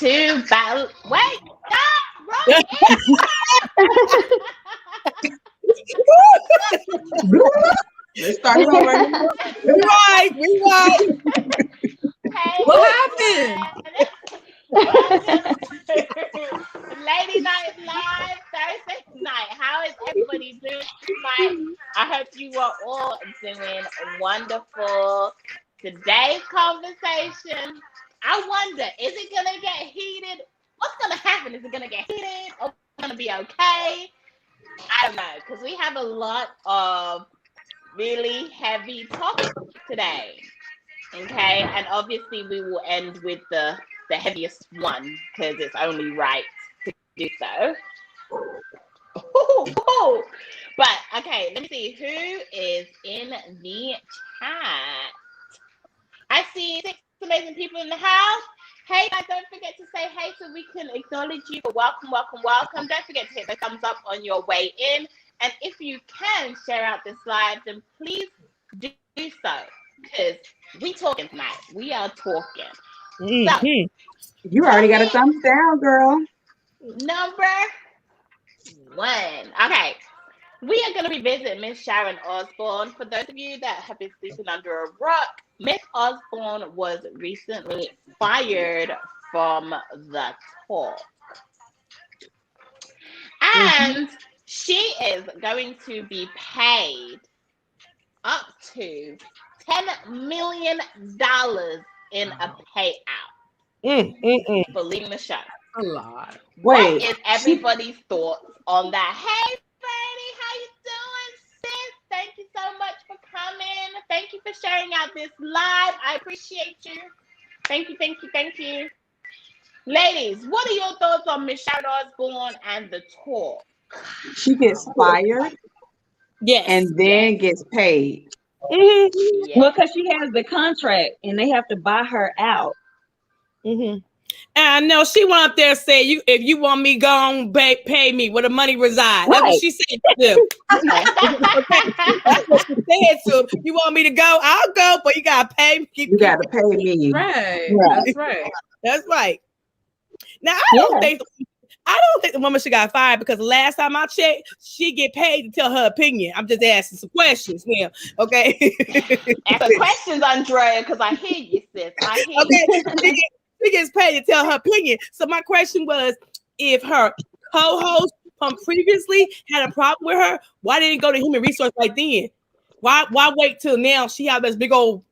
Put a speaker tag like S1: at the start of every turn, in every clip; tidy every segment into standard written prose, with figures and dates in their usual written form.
S1: to battle. Wait, no,
S2: Let's start it over.
S3: Rewind.
S1: Hey,
S3: What happened?
S1: Welcome to Lady Night Live Thursday night. How is everybody doing tonight? I hope you are all doing wonderful. Today's conversation, I wonder, is it going to get heated? What's going to happen? Is it going to get heated? Or is it going to be okay? I don't know, because we have a lot of really heavy topics today. Okay, and obviously we will end with the heaviest one because it's only right to do so. But okay, let me see who is in the chat. I see 6 amazing people in the house. Hey guys, don't forget to say hey so we can acknowledge you. But welcome. Don't forget to hit the thumbs up on your way in. And if you can share out this live, then please do so. Because we talking tonight. We are talking. So,
S2: you already got a thumbs down, girl.
S1: Number 1. Okay. We are going to revisit Miss Sharon Osborne. For those of you that have been sleeping under a rock, Miss Osborne was recently fired from the talk. And she is going to be paid up to $10 million in a payout for leaving the show.
S3: A lot.
S1: What is everybody's thoughts on that? Hey, Bernie, how you doing, sis? Thank you so much for coming. Thank you for sharing out this live. I appreciate you. Thank you. Ladies, what are your thoughts on Miss Sharon Osborne and the talk?
S2: She gets fired.
S3: Yes.
S2: And then gets paid.
S4: Mm-hmm. Well, because she has the contract and they have to buy her out.
S3: Mm-hmm. And I know she went up there and said, if you want me gone, pay me where the money resides. Right. That's what she said to them. That's what she said to them. You want me to go? I'll go, but you got to pay me.
S2: You got to pay me.
S3: Right. That's right. That's right. Now, I don't think the woman should got fired because last time I checked, she get paid to tell her opinion. I'm just asking some questions now, okay?
S1: Answer questions, Andrea, because I hear you, sis. I hear you.
S3: She gets paid to tell her opinion. So my question was, if her co-host from previously had a problem with her, why didn't it go to human resource right then? Why wait till now? She had this big old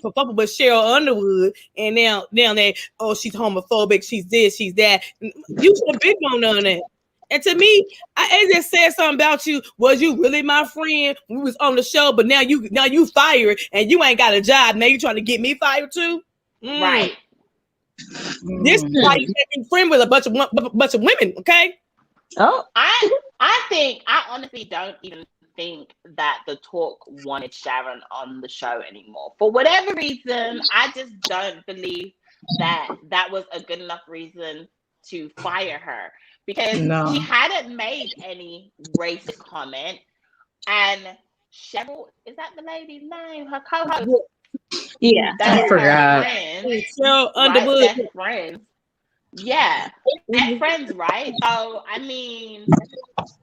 S3: kerfuffle with Cheryl Underwood, and now they, she's homophobic, she's this, she's that. You should have been on none of that. And to me, I just said something about you. Was you really my friend when we was on the show? But now you fired and you ain't got a job. Now you trying to get me fired too?
S1: Right.
S3: This is why you can't be friend with a bunch of women, okay?
S4: Oh,
S1: I honestly don't even think that the talk wanted Sharon on the show anymore. For whatever reason, I just don't believe that was a good enough reason to fire her because she hadn't made any race comment. And Cheryl, is that the lady's name? Her co-host.
S4: Yeah,
S3: I forgot.
S1: So Underwood, right? Best friends. Yeah, best friends, right? So I mean,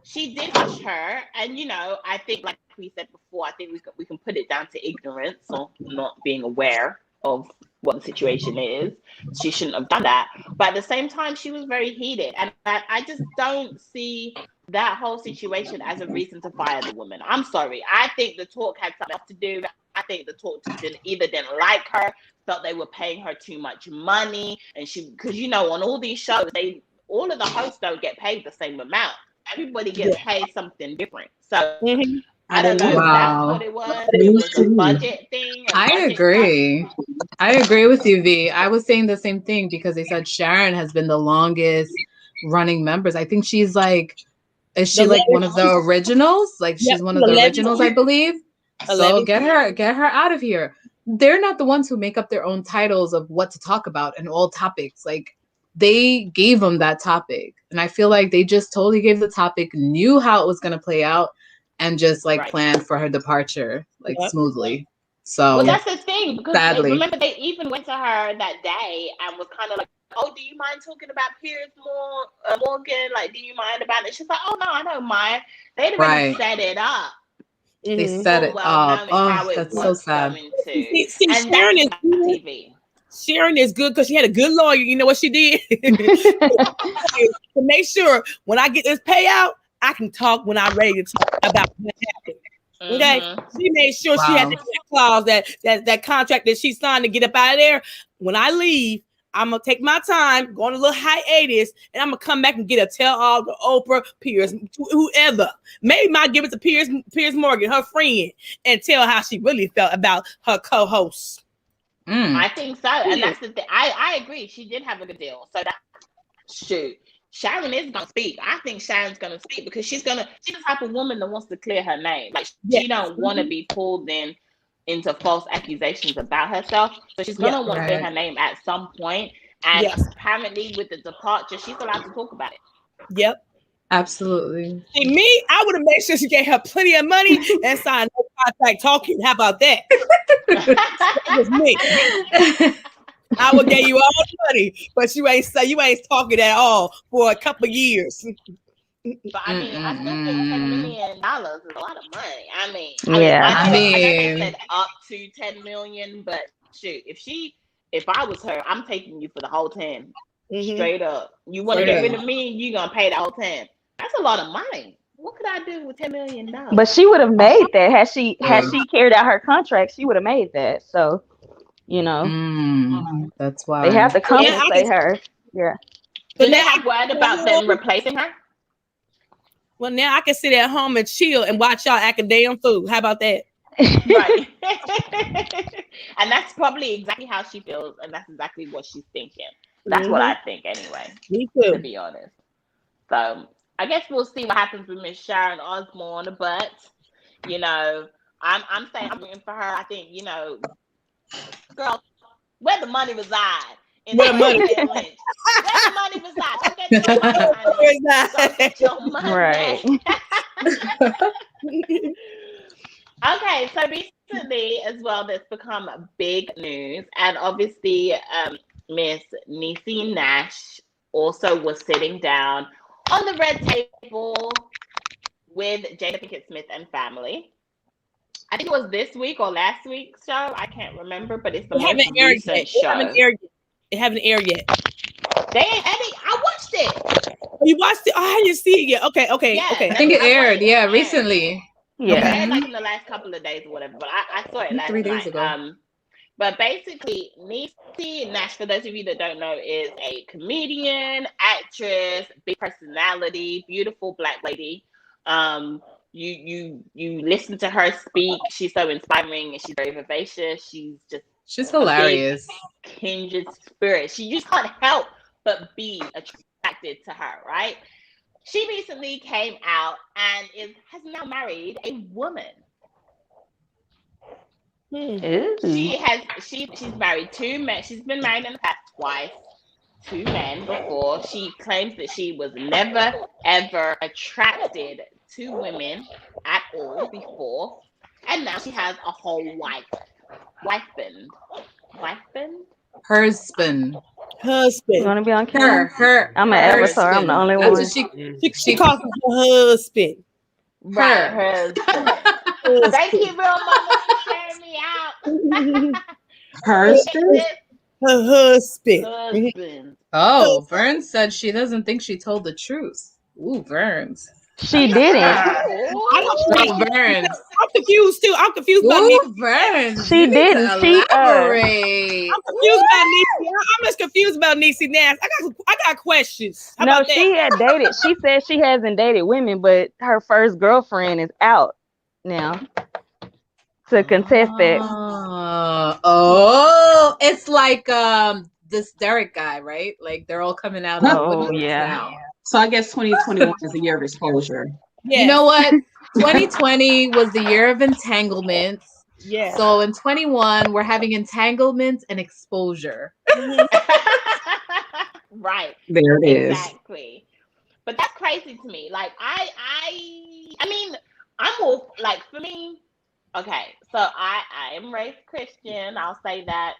S1: she did push her, and I think, like we said before, I think we can put it down to ignorance or not being aware of what the situation is. She shouldn't have done that, but at the same time, she was very heated, and I just don't see that whole situation as a reason to fire the woman. I'm sorry. I think the talk had something else to do. I think the talk didn't like her, felt they were paying her too much money, and because on all these shows, all of the hosts don't get paid the same amount. Everybody gets paid something different. So I don't know if that's what it was. It was a budget thing.
S5: I agree with you, Vee. I was saying the same thing because they said Sharon has been the longest running members. I think she's is she one of the originals? She's one of the originals, I believe. So get her out of here. They're not the ones who make up their own titles of what to talk about and all topics. They gave them that topic. And I feel like they just totally gave the topic, knew how it was going to play out, and just planned for her departure smoothly. So
S1: that's the thing, because remember they even went to her that day and was kind of oh, do you mind talking about Piers Morgan? Like, do you mind about it? She's like, oh, no, I don't mind. They'd already set it up.
S5: They set it up. Oh, that's so sad.
S3: See,
S1: and
S3: Sharon is
S1: TV.
S3: Sharon is good because she had a good lawyer. You know what she did? To make sure when I get this payout, I can talk when I'm ready to talk about what happened. Okay, she made sure she had the clause that contract that she signed to get up out of there. When I leave, I'm gonna take my time, go on a little hiatus, and I'm gonna come back and get a tell all to Oprah, Piers, whoever. Maybe might give it to Piers Morgan, her friend, and tell how she really felt about her co-host.
S1: I think so, and that's the thing. I agree. She did have a good deal, so that Sharon is gonna speak. I think Sharon's gonna speak because she's the type of woman that wants to clear her name. Like she don't want to be pulled into false accusations about herself. So she's gonna want to clear her name at some point. And apparently, with the departure, she's allowed to talk about it.
S3: Yep.
S5: Absolutely.
S3: See, me, I would have made sure she gave her plenty of money and signed no contract talking. How about that? That was me. I would give you all the money, but you ain't talking at all for a couple of years.
S1: But I mean, I still think $10 million is a lot of money. I mean,
S5: I
S1: know they said up to $10 million, but shoot, if I was her, I'm taking you for the whole 10, straight up. You want to get rid of me, you gonna pay the whole 10. That's a lot of money. What could I do with $10 million?
S4: But she would have made that had she carried out her contract. She would have made that. So. You know,
S5: that's why
S4: they have to compensate her. Yeah.
S1: But they have word about them replacing her.
S3: Well, now I can sit at home and chill and watch y'all act a damn fool. How about that?
S1: Right. And that's probably exactly how she feels, and that's exactly what she's thinking. That's what I think, anyway.
S3: Me too.
S1: To be honest. So I guess we'll see what happens with Miss Sharon Osborne. But you know, I'm saying I'm rooting for her. I think girl, where the money reside?
S3: Where the money?
S1: Where the money reside? Go get your money.
S4: Right.
S1: Okay, so recently as well, there's become big news, and obviously, Miss Niecy Nash also was sitting down on the red table with Jada Pickett-Smith and family. I think it was this week or last week's show. I can't remember, but it's the most recent show.
S3: It haven't aired yet.
S1: They ain't. I watched it.
S3: You watched it? Oh, I didn't see it yet. Okay.
S1: Yeah,
S3: okay.
S5: I think it aired. Recently.
S4: Yeah.
S1: It aired like in the last couple of days or whatever. But I saw it last
S5: 3 days
S1: night.
S5: ago.
S1: But basically, Niecy Nash, for those of you that don't know, is a comedian, actress, big personality, beautiful black lady. You listen to her speak. She's so inspiring and she's very vivacious. She's
S5: hilarious.
S1: Kindred spirit. You just can't help but be attracted to her, right? She recently came out and has now married a woman. She's married 2 men. She's been married in the past twice, 2 men before. She claims that she was never ever attracted to women at all before, and now she has a whole husband.
S4: You want to be on camera?
S5: Her.
S4: I'm an avatar. I'm the only one.
S3: She calls him her husband.
S1: Right, her husband. Thank you, real mama, for sharing me out.
S2: Her husband.
S3: Her husband.
S5: Oh, Vern said she doesn't think she told the truth. Ooh, Vern's.
S4: She didn't.
S3: I'm
S5: Vern.
S3: I'm confused too. I'm confused about
S5: Ooh, Vern.
S4: She didn't.
S5: I'm
S3: confused about Niecy. I'm just confused about Niecy Nash. I got questions.
S4: No, she had dated. She said she hasn't dated women, but her first girlfriend is out now to contest that.
S5: Oh, it's like this Derek guy, right? Like they're all coming out.
S4: Oh yeah.
S5: Now.
S2: So I guess 2021 is a year of exposure.
S3: Yes.
S5: You know what? 2020 was the year of entanglements.
S3: Yeah.
S5: So in 21, we're having entanglements and exposure.
S1: Right.
S2: There it is.
S1: Exactly. But that's crazy to me. Like I mean, I'm all like, for me, okay, so I am raised Christian, I'll say that.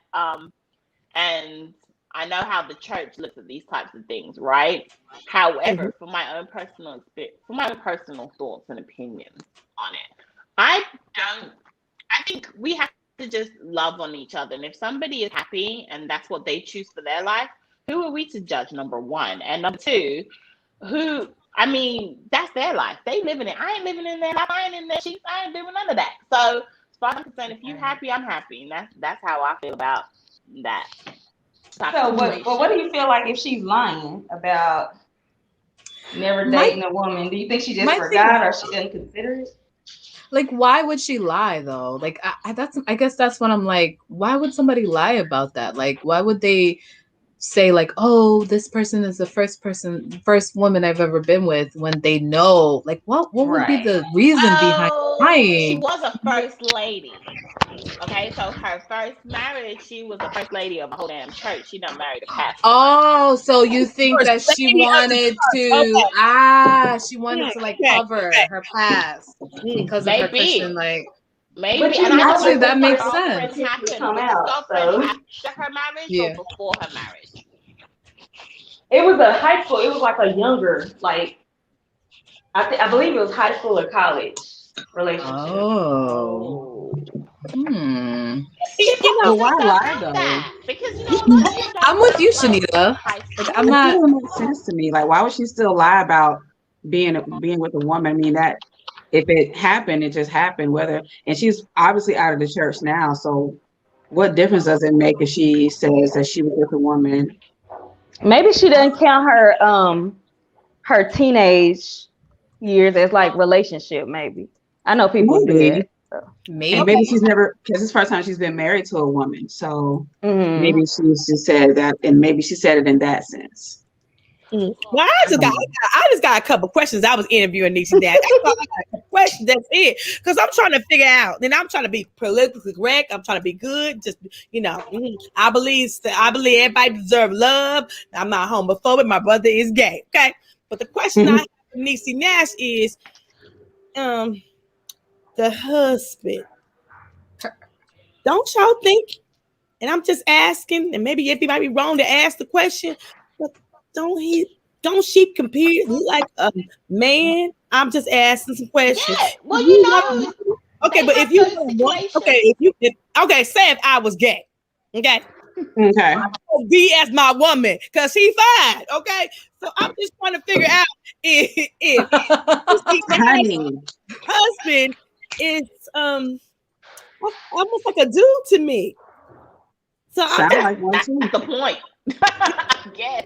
S1: And I know how the church looks at these types of things, right? However, for my own personal experience, for my own personal thoughts and opinions on it, I think we have to just love on each other. And if somebody is happy and that's what they choose for their life, who are we to judge, number one? And number two, that's their life. They living it. I ain't living in their life. I ain't in their sheets. I ain't doing none of that. So as far as I'm concerned, if you're happy, I'm happy. And that's how I feel about that.
S4: So what do you feel like if she's lying about never dating a woman? Do you think she just forgot or she didn't consider it?
S5: Like, why would she lie though? Like, I guess that's what I'm like. Why would somebody lie about that? Like, why would they say like, oh, this person is the first woman I've ever been with, when they know, like, what would be the reason behind lying?
S1: She was a first lady. Okay, so her first marriage, she was the first lady of a whole damn church. She done married a pastor.
S5: Oh, so you think that she wanted to she wanted to like cover her past because of her Christian, like,
S1: maybe.
S4: But
S1: and
S5: actually that makes sense.
S4: Come out, so.
S1: After her marriage or before her marriage?
S4: It was a high school. It was like a younger, like I believe it was high school or college relationship.
S5: Oh.
S2: Why lie though?
S1: Because a lot of people
S5: I'm with you, Shanita. Like, I'm not.
S2: It doesn't make sense to me. Like, why would she still lie about being with a woman? I mean, that if it happened, it just happened. And she's obviously out of the church now. So, what difference does it make if she says that she was with a woman?
S4: Maybe she doesn't count her teenage years as like relationship. Maybe I know people do that. So.
S2: Maybe she's never, because it's the first time she's been married to a woman. So maybe she just said that, and maybe she said it in that sense.
S3: Well, I just got a couple questions. I was interviewing Niecy Nash. I got a question. That's it. Because I'm trying to figure out. Then I'm trying to be politically correct. I'm trying to be good. Just I believe everybody deserves love. I'm not homophobic. My brother is gay. Okay, but the question I have for Niecy Nash is, the husband. Don't y'all think? And I'm just asking, and maybe if he might be wrong to ask the question, but don't she compete like a man? I'm just asking some questions.
S1: Yeah, well,
S3: okay, but if say if I was gay, okay, be as my woman because he fine, okay. So I'm just trying to figure out if husband is almost like a dude to me. So
S1: that's the point. Yes.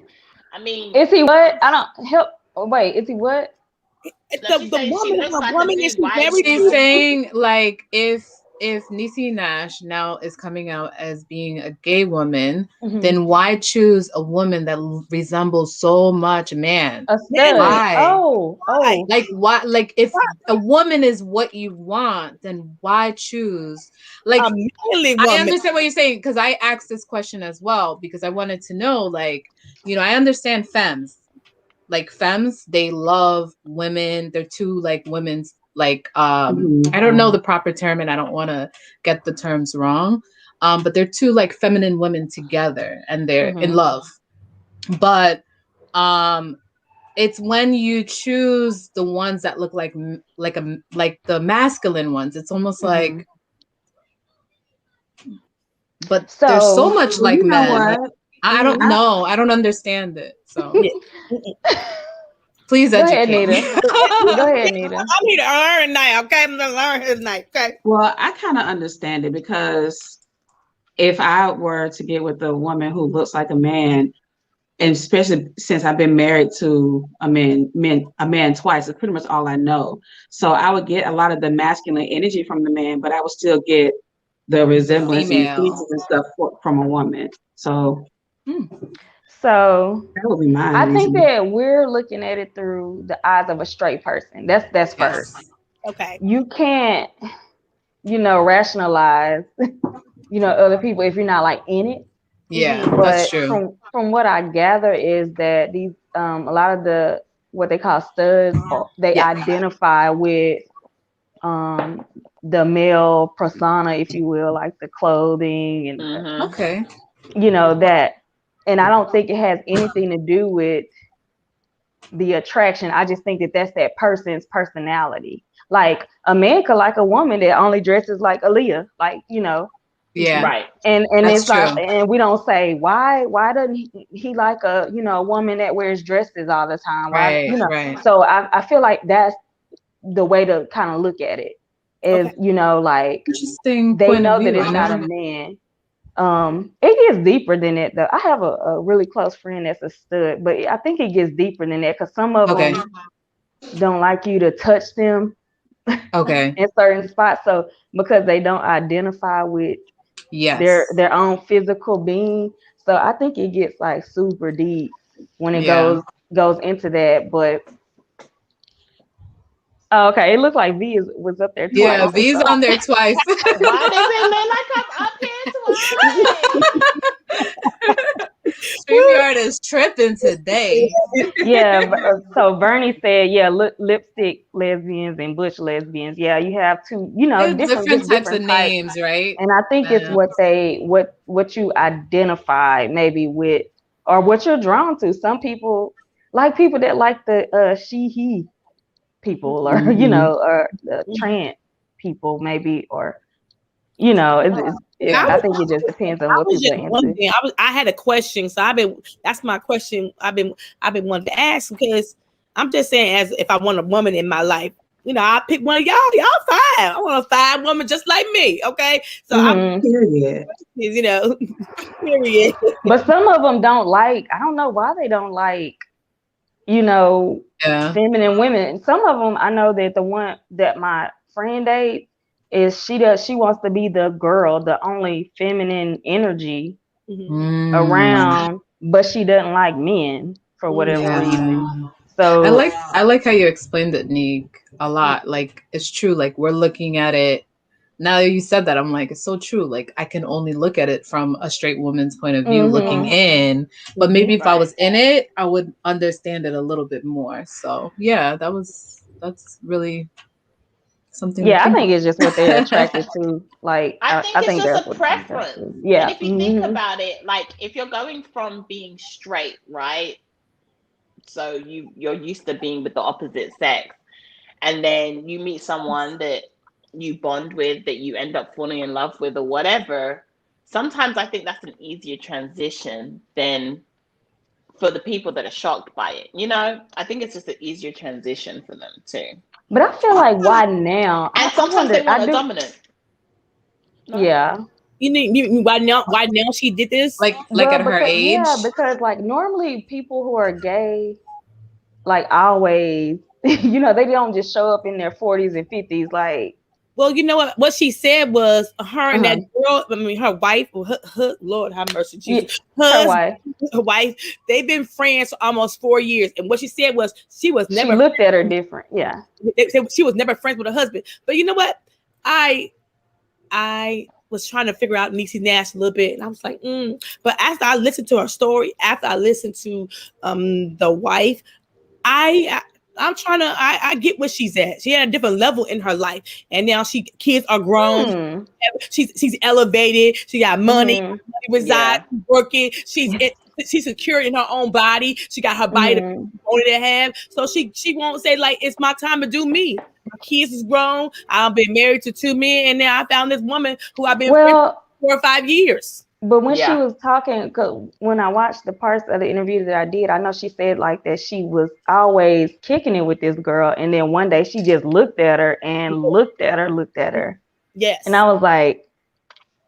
S1: I mean,
S4: is he what? I don't help. Oh, wait, is he what?
S3: The woman is very.
S5: She's saying like if Niecy Nash now is coming out as being a gay woman, then why choose a woman that resembles so much a man? Why?
S4: Oh.
S5: Like why? Like if a woman is what you want, then why choose? Like I understand what you're saying because I asked this question as well because I wanted to know, like, I understand femmes. Like femmes, they love women. They're two like women's like I don't know the proper term and I don't want to get the terms wrong. But they're two like feminine women together and they're in love. But it's when you choose the ones that look like the masculine ones. It's almost like but there's so much like men. I don't know. I don't understand it. So please educate me.
S4: Go ahead, Nita.
S3: I need to learn now. Okay, I'm gonna learn his night. Okay.
S2: Well, I kind of understand it because if I were to get with a woman who looks like a man, and especially since I've been married to a man twice, it's pretty much all I know. So I would get a lot of the masculine energy from the man, but I would still get the resemblance and features and stuff from a woman. So.
S4: So
S2: that would be mine.
S4: I think that we're looking at it through the eyes of a straight person. That's first.
S3: Okay.
S4: You can't, rationalize, other people if you're not like in it.
S5: Yeah,
S4: but
S5: that's true.
S4: From what I gather is that these a lot of the what they call studs, they identify with the male persona, if you will, like the clothing and
S5: okay.
S4: that. And I don't think it has anything to do with the attraction. I just think that that's that person's personality. Like a man could like a woman that only dresses like Aaliyah, like, you know.
S5: Yeah.
S1: Right.
S4: And
S5: That's
S4: it's like,
S5: true.
S4: and we don't say why doesn't he like a, you know, a woman that wears dresses all the time? Why,
S5: Right,
S4: you know?
S5: right.
S4: So I feel like that's the way to kind of look at it is, you know, like
S5: Interesting
S4: they
S5: point of
S4: know
S5: view.
S4: that it's not a man. It gets deeper than that though. I have a really close friend that's a stud, but I think it gets deeper than that because some of them don't like you to touch them in certain spots. So because they don't identify with their own physical being. So I think it gets like super deep when it goes into that. But okay, it looks like Vee was up there twice.
S5: Yeah, Vee's on there twice.
S1: Why does it look like I'm up here twice?
S5: StreamYard is tripping today.
S4: Yeah, so Bernie said, yeah, lipstick lesbians and bush lesbians. Yeah, you have two, you know, different
S5: types of names, right?
S4: And I think it's what you identify maybe with, or what you're drawn to. Some people like people that like the she/he people, or you know, or the trans people maybe, or you know, I think it just depends on what people are into.
S3: I had a question, so that's my question. I've been wanting to ask, because I'm just saying, as if I want a woman in my life, you know, I pick one of y'all. Y'all fine. I want a fine woman just like me. Okay, so I'm
S2: period.
S3: You know, period.
S4: But some of them don't like. I don't know why they don't like, you know, feminine women. Some of them, I know that the one that my friend dates is she wants to be the girl, the only feminine energy around, but she doesn't like men for whatever reason. So
S5: I like how you explained it, Nick, a lot. Like, it's true. Like, we're looking at it now that you said that, I'm like, it's so true. Like, I can only look at it from a straight woman's point of view, looking in. But maybe if I was in it, I would understand it a little bit more. So yeah, that's really something.
S4: Yeah, I think it's just what they're attracted to. Like,
S1: I think it's just a preference.
S4: Yeah.
S1: And if you think about it, like if you're going from being straight, right? So you're used to being with the opposite sex, and then you meet someone that you bond with, that you end up falling in love with or whatever. Sometimes I think that's an easier transition than for the people that are shocked by it. You know, I think it's just an easier transition for them too.
S4: But I feel like why now?
S1: And sometimes they want a dominant.
S4: No? Yeah.
S3: You mean why now she did this?
S5: Like at her age?
S4: Yeah, because like normally people who are gay, like always, you know, they don't just show up in their 40s and 50s like.
S3: Well, you know what she said was her and that girl, I mean her wife, her Lord have mercy, Jesus.
S4: Her
S3: wife, they've been friends for almost 4 years. And what she said was she
S4: looked at her different. Yeah.
S3: She was never friends with her husband. But you know what? I was trying to figure out Niecy Nash a little bit, and I was like, But after I listened to her story, after I listened to the wife, I'm trying to. I get where she's at. She had a different level in her life, and now kids are grown. She's elevated. She got money. Resides, working. She's secure in her own body. She got her body that she wanted to have. So she won't say like, it's my time to do me. My kids is grown. I've been married to 2 men, and now I found this woman who I've been friends with 4 or 5 years.
S4: But when she was talking, when I watched the parts of the interview that I did, I know she said like that she was always kicking it with this girl. And then one day she just looked at her. Yes. And I was like,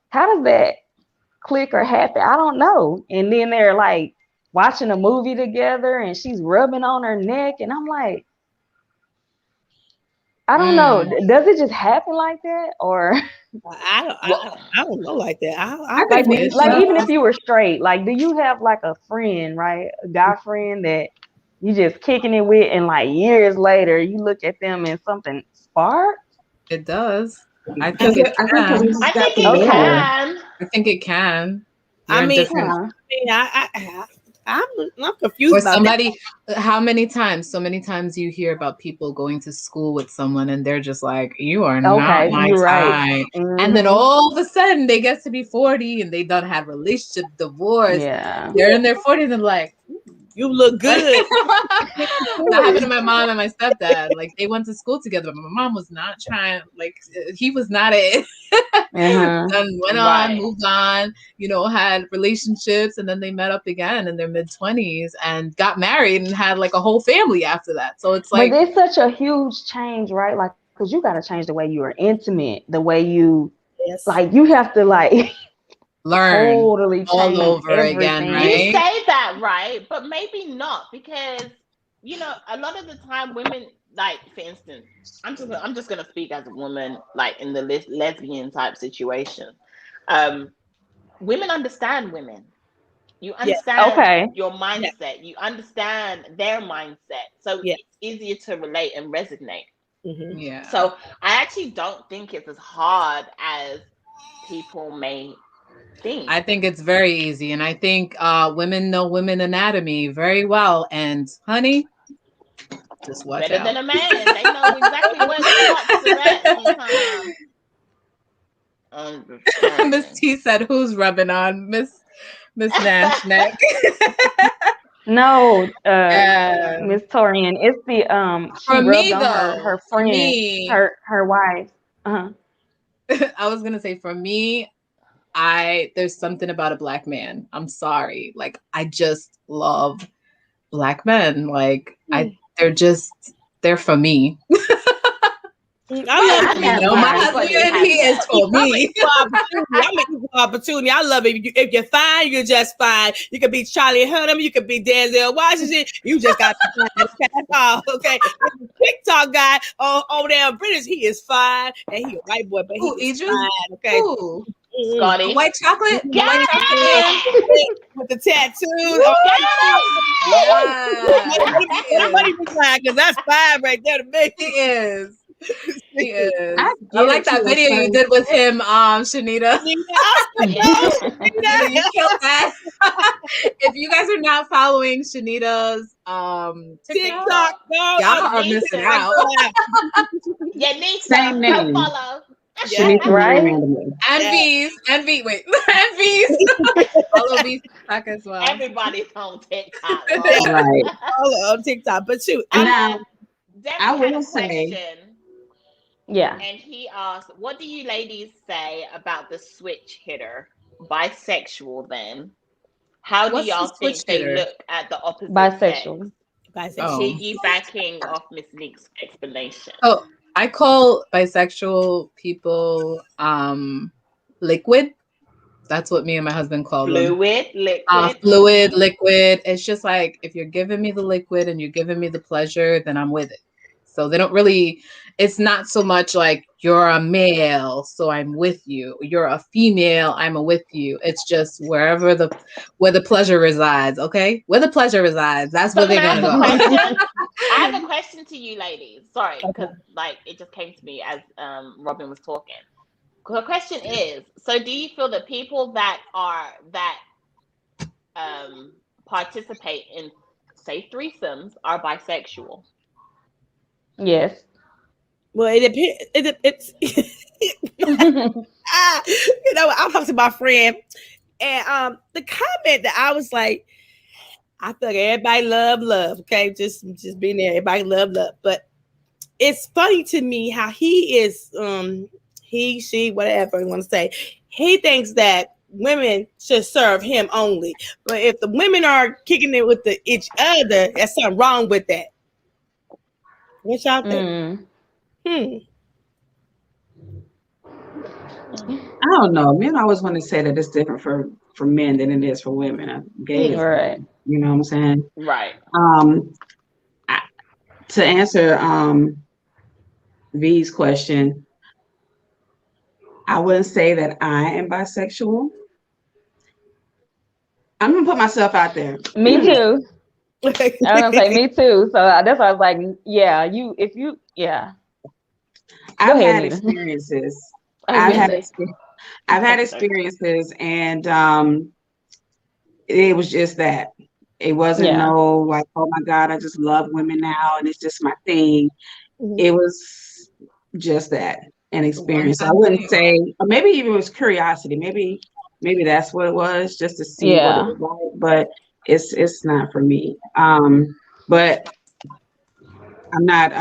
S4: how does that click or happen? I don't know. And then they're like watching a movie together and she's rubbing on her neck. And I'm like, I don't know. Does it just happen like that, or
S3: I don't know like that.
S4: I like even if you were straight, like, do you have like a friend, right, a guy friend that you just kicking it with, and like years later you look at them and something sparks?
S5: It does. I think it can.
S1: I think it can.
S5: I think it can.
S3: I mean, I'm confused
S5: Or
S3: about
S5: somebody, how many times? So many times you hear about people going to school with someone and they're just like, you are not my
S4: you're right.
S5: type. And then all of a sudden they get to be 40 and they done had relationship, divorce.
S4: Yeah.
S5: They're in their 40s and like,
S3: you look good.
S5: that happened to my mom and my stepdad. Like they went to school together, but my mom was not trying. Like he was not it. Then went on, moved on. You know, had relationships, and then they met up again in their mid-20s and got married and had like a whole family after that. So it's like,
S4: but it's such a huge change, right? Like, because you got to change the way you are intimate, the way you, like, you have to like
S5: learn
S4: totally
S5: all over
S4: everything.
S5: again, right?
S1: You say that, right? But maybe not, because you know, a lot of the time women, like for instance, I'm just gonna speak as a woman, like in the lesbian type situation. Women understand women. You understand your mindset. You understand their mindset. So it's easier to relate and resonate.
S5: Yeah.
S1: So I actually don't think it's as hard as people may think.
S5: I think it's very easy. And I think women know women anatomy very well. And honey, just watch
S1: better
S5: out.
S1: than a man. They know exactly where the spots are at sometimes.
S5: Miss T said, "Who's rubbing on Miss Nash neck?"
S4: No, Miss Torian, it's the she
S5: for
S4: rubbed
S5: me,
S4: on
S5: though,
S4: her friend,
S5: me,
S4: her wife.
S5: I was gonna say, for me, there's something about a black man. I'm sorry, like I just love black men. Like they're for me.
S3: I love
S5: you know, my husband, he is for me.
S3: I'm an equal opportunity. I love it. If you're fine, you're just fine. You could be Charlie Hunnam, you could be Denzel Washington. You just got to be fine. That's all. Okay. The TikTok guy over there in British, he is fine. And he a white boy, but he is fine. Okay.
S1: Scotty.
S5: White chocolate?
S1: White
S3: chocolate with the tattoos. Nobody was fine, because that's fine right there to me.
S5: He is. He is. I like that video you did with him, Shanita. You killed that. If you guys are not following Shanita's TikTok, y'all are missing out.
S1: Yeah, Niecy,
S2: same name.
S1: Follow.
S2: Shanita, right?
S5: And Vee's. Follow Vee TikTok as well.
S1: Everybody's on TikTok.
S2: Right.
S3: Follow on TikTok. But shoot,
S2: now
S1: I will say.
S4: Yeah.
S1: And he asked, what do you ladies say about the switch hitter? Bisexual then? How do y'all think they look at the opposite
S4: bisexual
S1: sex? Piggybacking off Miss Nick's explanation.
S5: Oh, I call bisexual people liquid. That's what me and my husband call them.
S1: Liquid.
S5: Fluid, liquid. It's just like, if you're giving me the liquid and you're giving me the pleasure, then I'm with it. So they don't really, it's not so much like you're a male, so I'm with you. You're a female, I'm with you. It's just where the pleasure resides, okay? Where the pleasure resides, that's where they're gonna go.
S1: I have a question to you ladies. Sorry, because like it just came to me as Robin was talking. The question is, so do you feel that people that participate in, say, threesomes are bisexual?
S4: Yes.
S3: Well, it depends. It's you know, I'm talking to my friend, and the comment that I was like, I feel like everybody love, okay, just being there, everybody love, but it's funny to me how he is, he, she, whatever you want to say, he thinks that women should serve him only, but if the women are kicking it with each other, there's something wrong with that. What y'all think?
S2: I don't know. Men always want to say that it's different for men than it is for women. Gay,
S4: right?
S2: You know what I'm saying?
S1: Right.
S2: To answer Vee's question, I wouldn't say that I am bisexual. I'm gonna put myself out there.
S4: Me too. I was gonna say me too. So that's why I was like, yeah,
S2: I've had experiences. I've had experiences, and it was just that It wasn't no like, oh my God, I just love women now and it's just my thing. It was just that, an experience. So I wouldn't say, or maybe even it was curiosity. Maybe that's what it was, just to see what it was like. But it's not for me. But I'm not.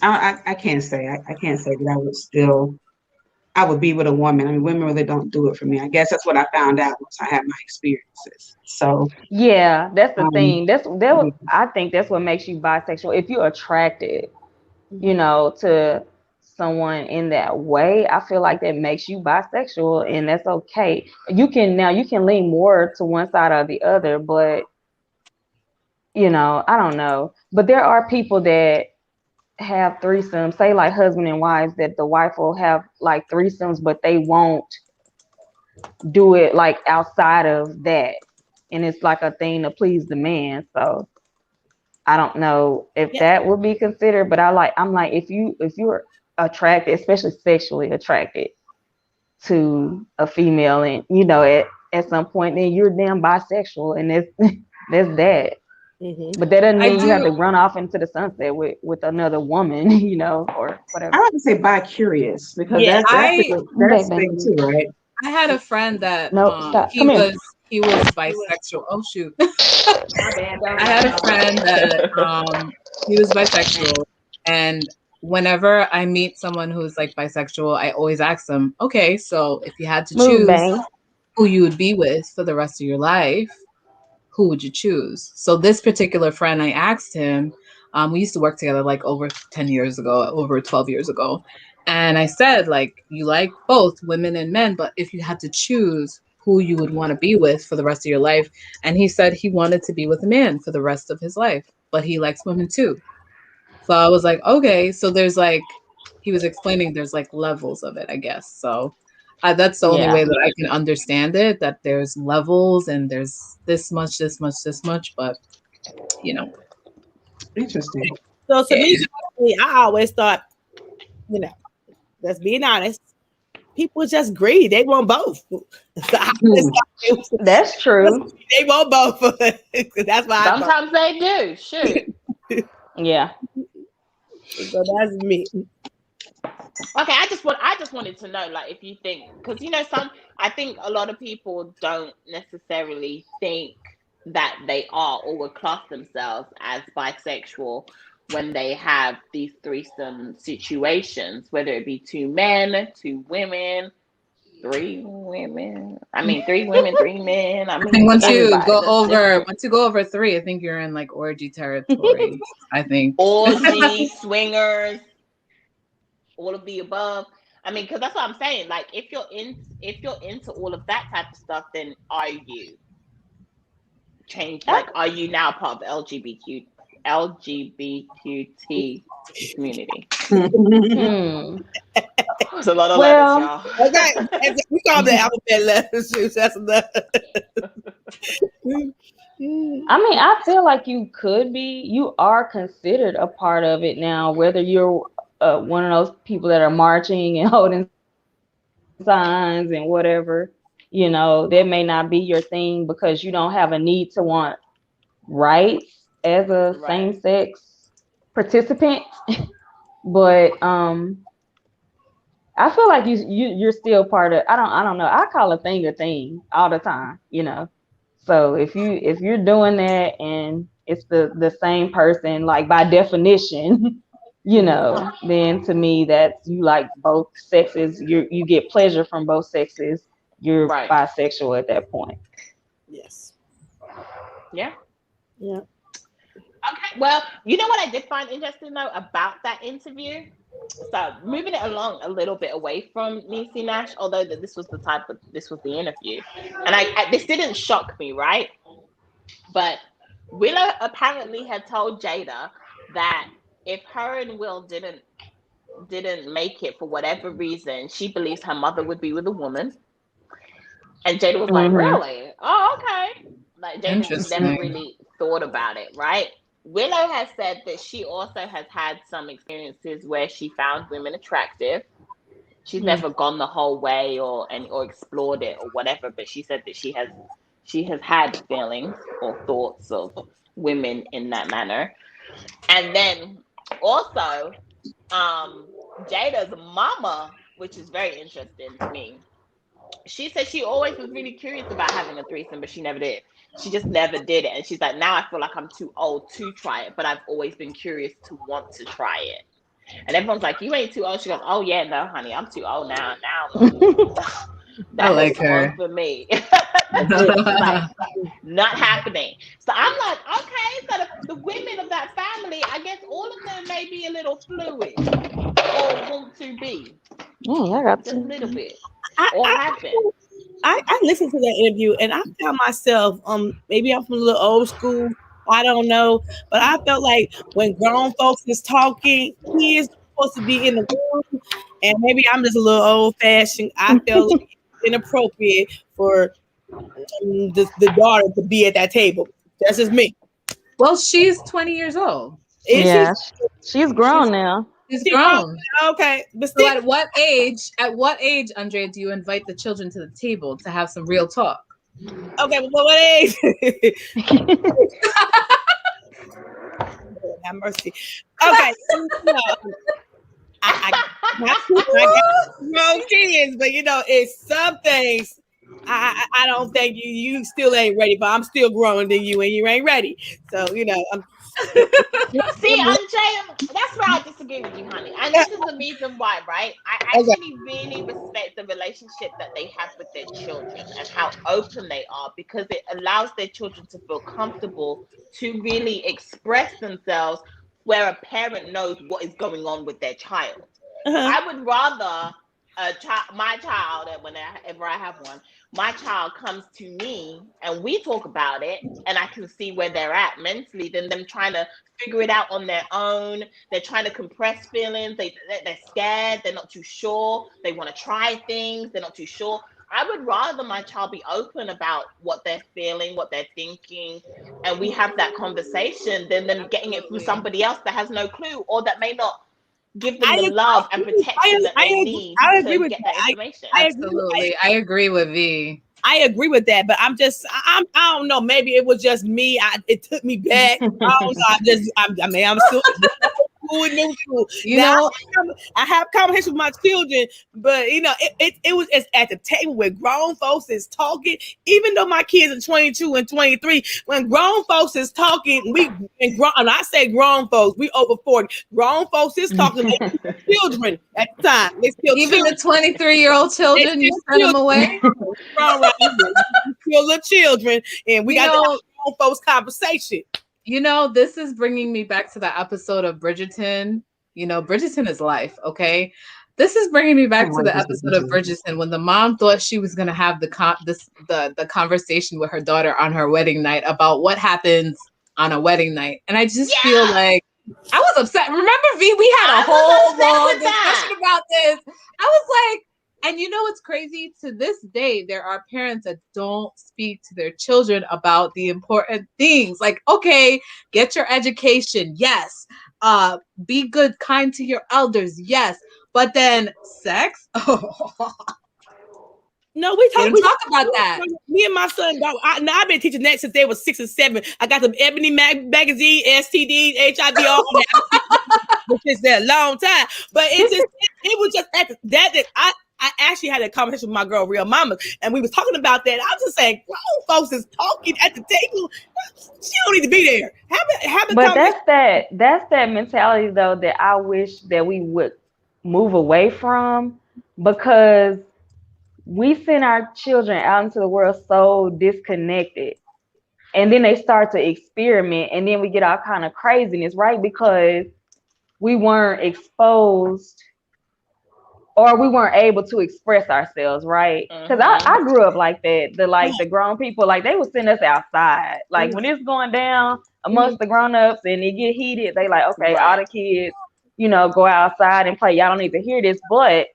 S2: I can't say. I can't say that I would be with a woman. I mean, women really don't do it for me. I guess that's what I found out once I had my experiences. So
S4: yeah, that's the thing. I think that's what makes you bisexual. If you're attracted, to someone in that way, I feel like that makes you bisexual, and that's okay. You can lean more to one side or the other, but I don't know. But there are people that have threesomes, say like husband and wives, that the wife will have like threesomes, but they won't do it like outside of that, and it's like a thing to please the man. So I don't know if that would be considered, but I'm like if you're attracted, especially sexually attracted to a female, and at some point, then you're damn bisexual, and that's that. But that doesn't mean you have to run off into the sunset with another woman, or whatever.
S2: I like to say bi-curious, because that's the thing too, right?
S5: I had a friend that he was bisexual. Oh shoot. I had a friend that he was bisexual, and whenever I meet someone who's like bisexual, I always ask them, okay, so if you had to choose who you would be with for the rest of your life, who would you choose? So this particular friend, I asked him, we used to work together like over 10 years ago, over 12 years ago. And I said, like, you like both women and men, but if you had to choose who you would want to be with for the rest of your life. And he said he wanted to be with a man for the rest of his life, but he likes women too. So I was like, okay, so there's like, he was explaining there's like levels of it, I guess. So that's the only way that I can understand it, that there's levels and there's this much, but
S2: Interesting.
S3: So to me, I always thought, let's be honest, people just greedy. They want both.
S4: That's true.
S3: They want both. That's why.
S1: Sometimes they do. Shoot.
S4: Yeah.
S3: So that's me.
S1: Okay, I just wanted to know, like, if you think, because I think a lot of people don't necessarily think that they are or would class themselves as bisexual when they have these threesome situations, whether it be 2 men, 2 women, 3 women. I mean, 3 women, 3 men. I mean,
S5: once you go over 3, I think you're in like orgy territory. I think
S1: orgy, swingers, all of the above. I mean, because that's what I'm saying. Like, if you're into all of that type of stuff, then are you changed? Like, are you now part of the LGBTQT community? It's a lot of letters, y'all.
S3: Okay, we call the alphabet letters. That's enough.
S4: I mean, I feel like you are considered a part of it now, whether you're one of those people that are marching and holding signs and whatever. That may not be your thing because you don't have a need to want rights as a same-sex participant. But I feel like you're still part of. I don't know. I call a thing all the time. So if you're doing that and it's the same person, like by definition, then to me that's you like both sexes. You get pleasure from both sexes. You're bisexual at that point.
S3: Yes.
S1: Yeah.
S3: Yeah.
S1: Okay. Well, you know what I did find interesting though about that interview? So moving it along a little bit away from Niecy Nash, although this was the interview, and this didn't shock me, right? But Willow apparently had told Jada that if her and Will didn't make it for whatever reason, she believes her mother would be with a woman. And Jada was like, really? Oh, okay. Like, Jada never really thought about it, right? Willow has said that she also has had some experiences where she found women attractive. She's never gone the whole way or explored it or whatever, but she said that she has she has had feelings or thoughts of women in that manner. And then also, Jada's mama, which is very interesting to me, she said she always was really curious about having a threesome, but she never did. She just never did it. And she's like, now I feel like I'm too old to try it, but I've always been curious to want to try it. And everyone's like, you ain't too old. She goes, oh yeah, no, honey, I'm too old now.
S5: I like her.
S1: For me. Like, not happening. So I'm like, okay, so the women of that family, I guess all of them may be a little fluid or want to be.
S4: I got
S1: just a little bit.
S3: I listened to that interview and I found myself, maybe I'm from a little old school, I don't know, but I felt like when grown folks is talking, kids are supposed to be in the room, and maybe I'm just a little old fashioned. I felt like it's inappropriate for the daughter to be at that table. That's just me.
S5: Well, she's 20 years old.
S4: She's grown now.
S5: She's grown.
S3: Okay. But
S5: so at what age, Andrea, do you invite the children to the table to have some real talk?
S3: Okay, but what age? Have mercy. Okay. I got grown kids, but it's some things I don't think you still ain't ready, but I'm still growing than you and you ain't ready. So, I'm
S1: see, Andrea, that's where I disagree with you, honey. And this is the reason why, right? I actually really respect the relationship that they have with their children and how open they are, because it allows their children to feel comfortable to really express themselves, where a parent knows what is going on with their child. I would rather my child, whenever I have one, my child comes to me and we talk about it and I can see where they're at mentally, than them trying to figure it out on their own. They're trying to compress feelings. They're scared. They're not too sure. They want to try things. They're not too sure. I would rather my child be open about what they're feeling, what they're thinking, and we have that conversation, than them getting it from somebody else that has no clue, or that may not give them the love and protection that they need to get that information.
S5: Absolutely. I agree with Vee.
S3: I agree with that, but I don't know. Maybe it was just me. It took me back. I don't know. I'm still new school. I have conversations with my children, but it was at the table where grown folks is talking. Even though my kids are 22 and 23, when grown folks is talking, and I say grown folks, we over 40. Grown folks is talking. Children at the time.
S5: Even the 23-year-old children, you send them away.
S3: Still little children, and we got the grown folks conversation.
S5: This is bringing me back to the episode of Bridgerton. Bridgerton is life, okay? This is bringing me back to the episode of Bridgerton when the mom thought she was going to have the conversation with her daughter on her wedding night about what happens on a wedding night. And I just feel like I was upset. Remember, Vee, we had a whole long discussion about this. I was like, and what's crazy? To this day, there are parents that don't speak to their children about the important things. Like, okay, get your education. Yes. Be good, kind to your elders. Yes. But then sex?
S3: No, we talk
S5: about that.
S3: Me and my son, I've been teaching that since they were 6 and 7. I got them Ebony magazine, STD, HIV, all that, which is a long time. But it was just at that I actually had a conversation with my girl, Real Mama, and we was talking about that. I was just saying, grown folks is talking at the table. She don't need to be there.
S4: But that's that mentality though that I wish that we would move away from, because we send our children out into the world so disconnected, and then they start to experiment, and then we get all kind of craziness, right? Because we weren't exposed, or we weren't able to express ourselves, right? Because I grew up like that. The grown people, like, they would send us outside. Like, when it's going down amongst the grown-ups and it get heated, they like, okay, all the kids, go outside and play. Y'all don't need to hear this. But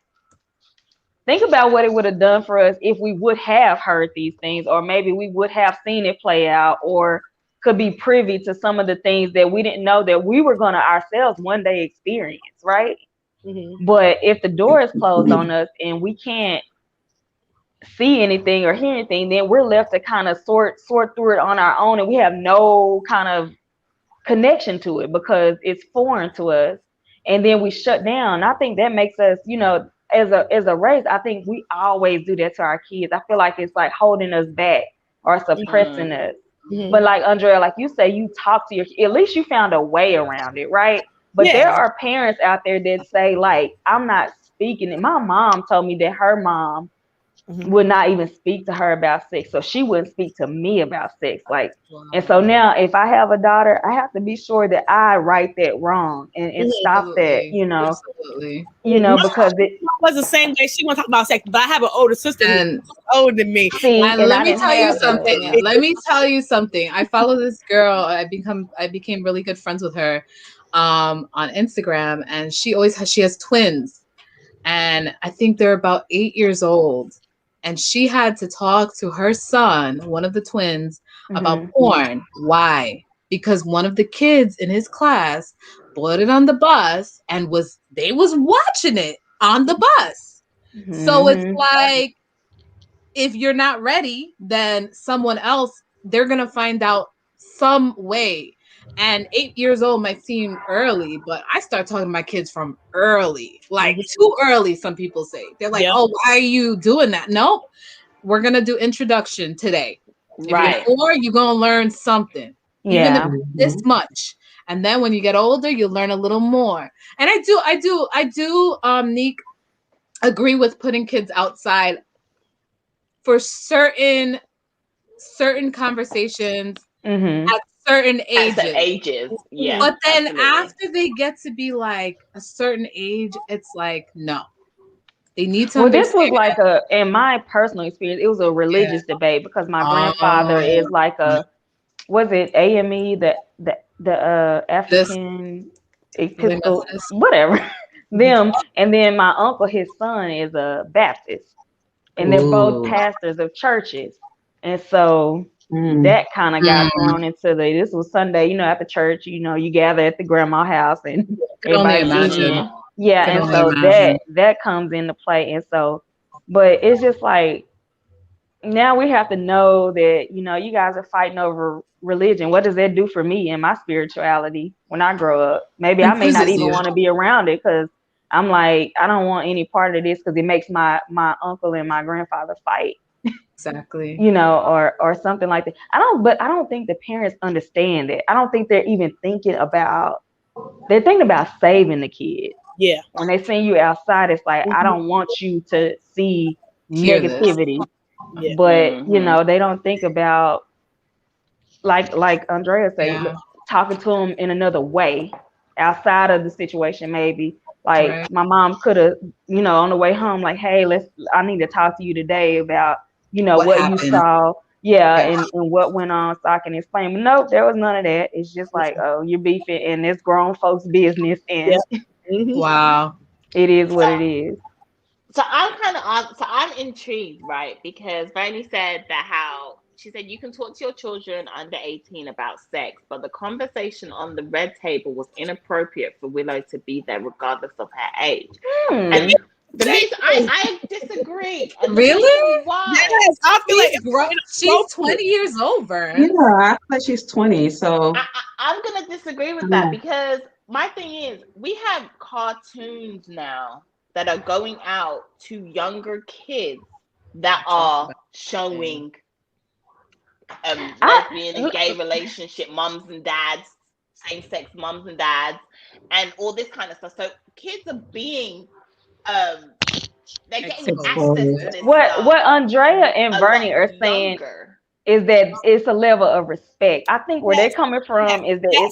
S4: think about what it would have done for us if we would have heard these things, or maybe we would have seen it play out, or could be privy to some of the things that we didn't know that we were going to ourselves one day experience, right? Mm-hmm. But if the door is closed on us and we can't see anything or hear anything, then we're left to kind of sort through it on our own, and we have no kind of connection to it because it's foreign to us, and then we shut down. I think that makes us, as a race, I think we always do that to our kids. I feel like it's like holding us back or suppressing us. But like Andrea, like you say, you talk to at least you found a way around it, right? But there are parents out there that say, like, I'm not speaking it. My mom told me that her mom would not even speak to her about sex, so she wouldn't speak to me about sex. Like, and so now if I have a daughter, I have to be sure that I right that wrong and stop that, because it
S3: was the same way. She won't talk about sex, but I have an older sister who's older than me.
S5: Let me tell you something. Let me tell you something. I follow this girl. I became really good friends with her on Instagram, and she has twins, and I think they're about 8 years old. And she had to talk to her son, one of the twins, about porn. Why? Because one of the kids in his class brought it on the bus and they was watching it on the bus. So it's like, if you're not ready, then someone else, they're going to find out some way. And 8 years old might seem early, but I start talking to my kids from early, like too early. Some people say, they're like, oh, why are you doing that? Nope. We're going to do introduction today.
S1: Right.
S5: Or you're going to learn something, even if this much. And then when you get older, you'll learn a little more. And I do, Neek, agree with putting kids outside for certain conversations at certain ages.
S1: Yeah.
S5: But then after they get to be like a certain age, it's like, no. They need to
S4: this was like in my personal experience, it was a religious debate because my grandfather is like was it AME, the African Episcopal, whatever, them. And then my uncle, his son is a Baptist. And they're both pastors of churches. And so that kind of got thrown into this was Sunday, after church, you gather at the grandma's house and everybody's eating. Yeah. And so that comes into play. And so, but it's just like, now we have to know that, you guys are fighting over religion. What does that do for me and my spirituality when I grow up? Maybe I may not even want to be around it because I'm like, I don't want any part of this because it makes my uncle and my grandfather fight.
S5: Exactly.
S4: Or something like that. I don't think the parents understand it. I don't think they're even thinking about saving the kid.
S3: Yeah.
S4: When they send you outside, it's like, I don't want you to see negativity.
S3: Yeah.
S4: But they don't think about like Andrea said, talking to them in another way outside of the situation. Maybe like my mom could have, on the way home, like, hey, I need to talk to you today about what you saw, and what went on, so I can explain. But no, there was none of that. It's just like, oh, you're beefing and it's grown folks' business, and
S5: wow,
S4: it is what it is.
S1: So I'm intrigued, right? Because Bernie said she said you can talk to your children under 18 about sex, but the conversation on the red table was inappropriate for Willow to be there regardless of her age. And I disagree.
S5: Really?
S1: Why?
S3: Yes, I feel like
S5: she's 20 years old, Vern.
S2: Yeah, I feel like she's 20. So
S1: I'm gonna disagree with that because my thing is, we have cartoons now that are going out to younger kids that are showing lesbian and gay relationship moms and dads, same-sex moms and dads, and all this kind of stuff. So kids are being they're getting access to this.
S4: What Andrea and Bernie are saying is that it's a level of respect. I think where they're coming from is that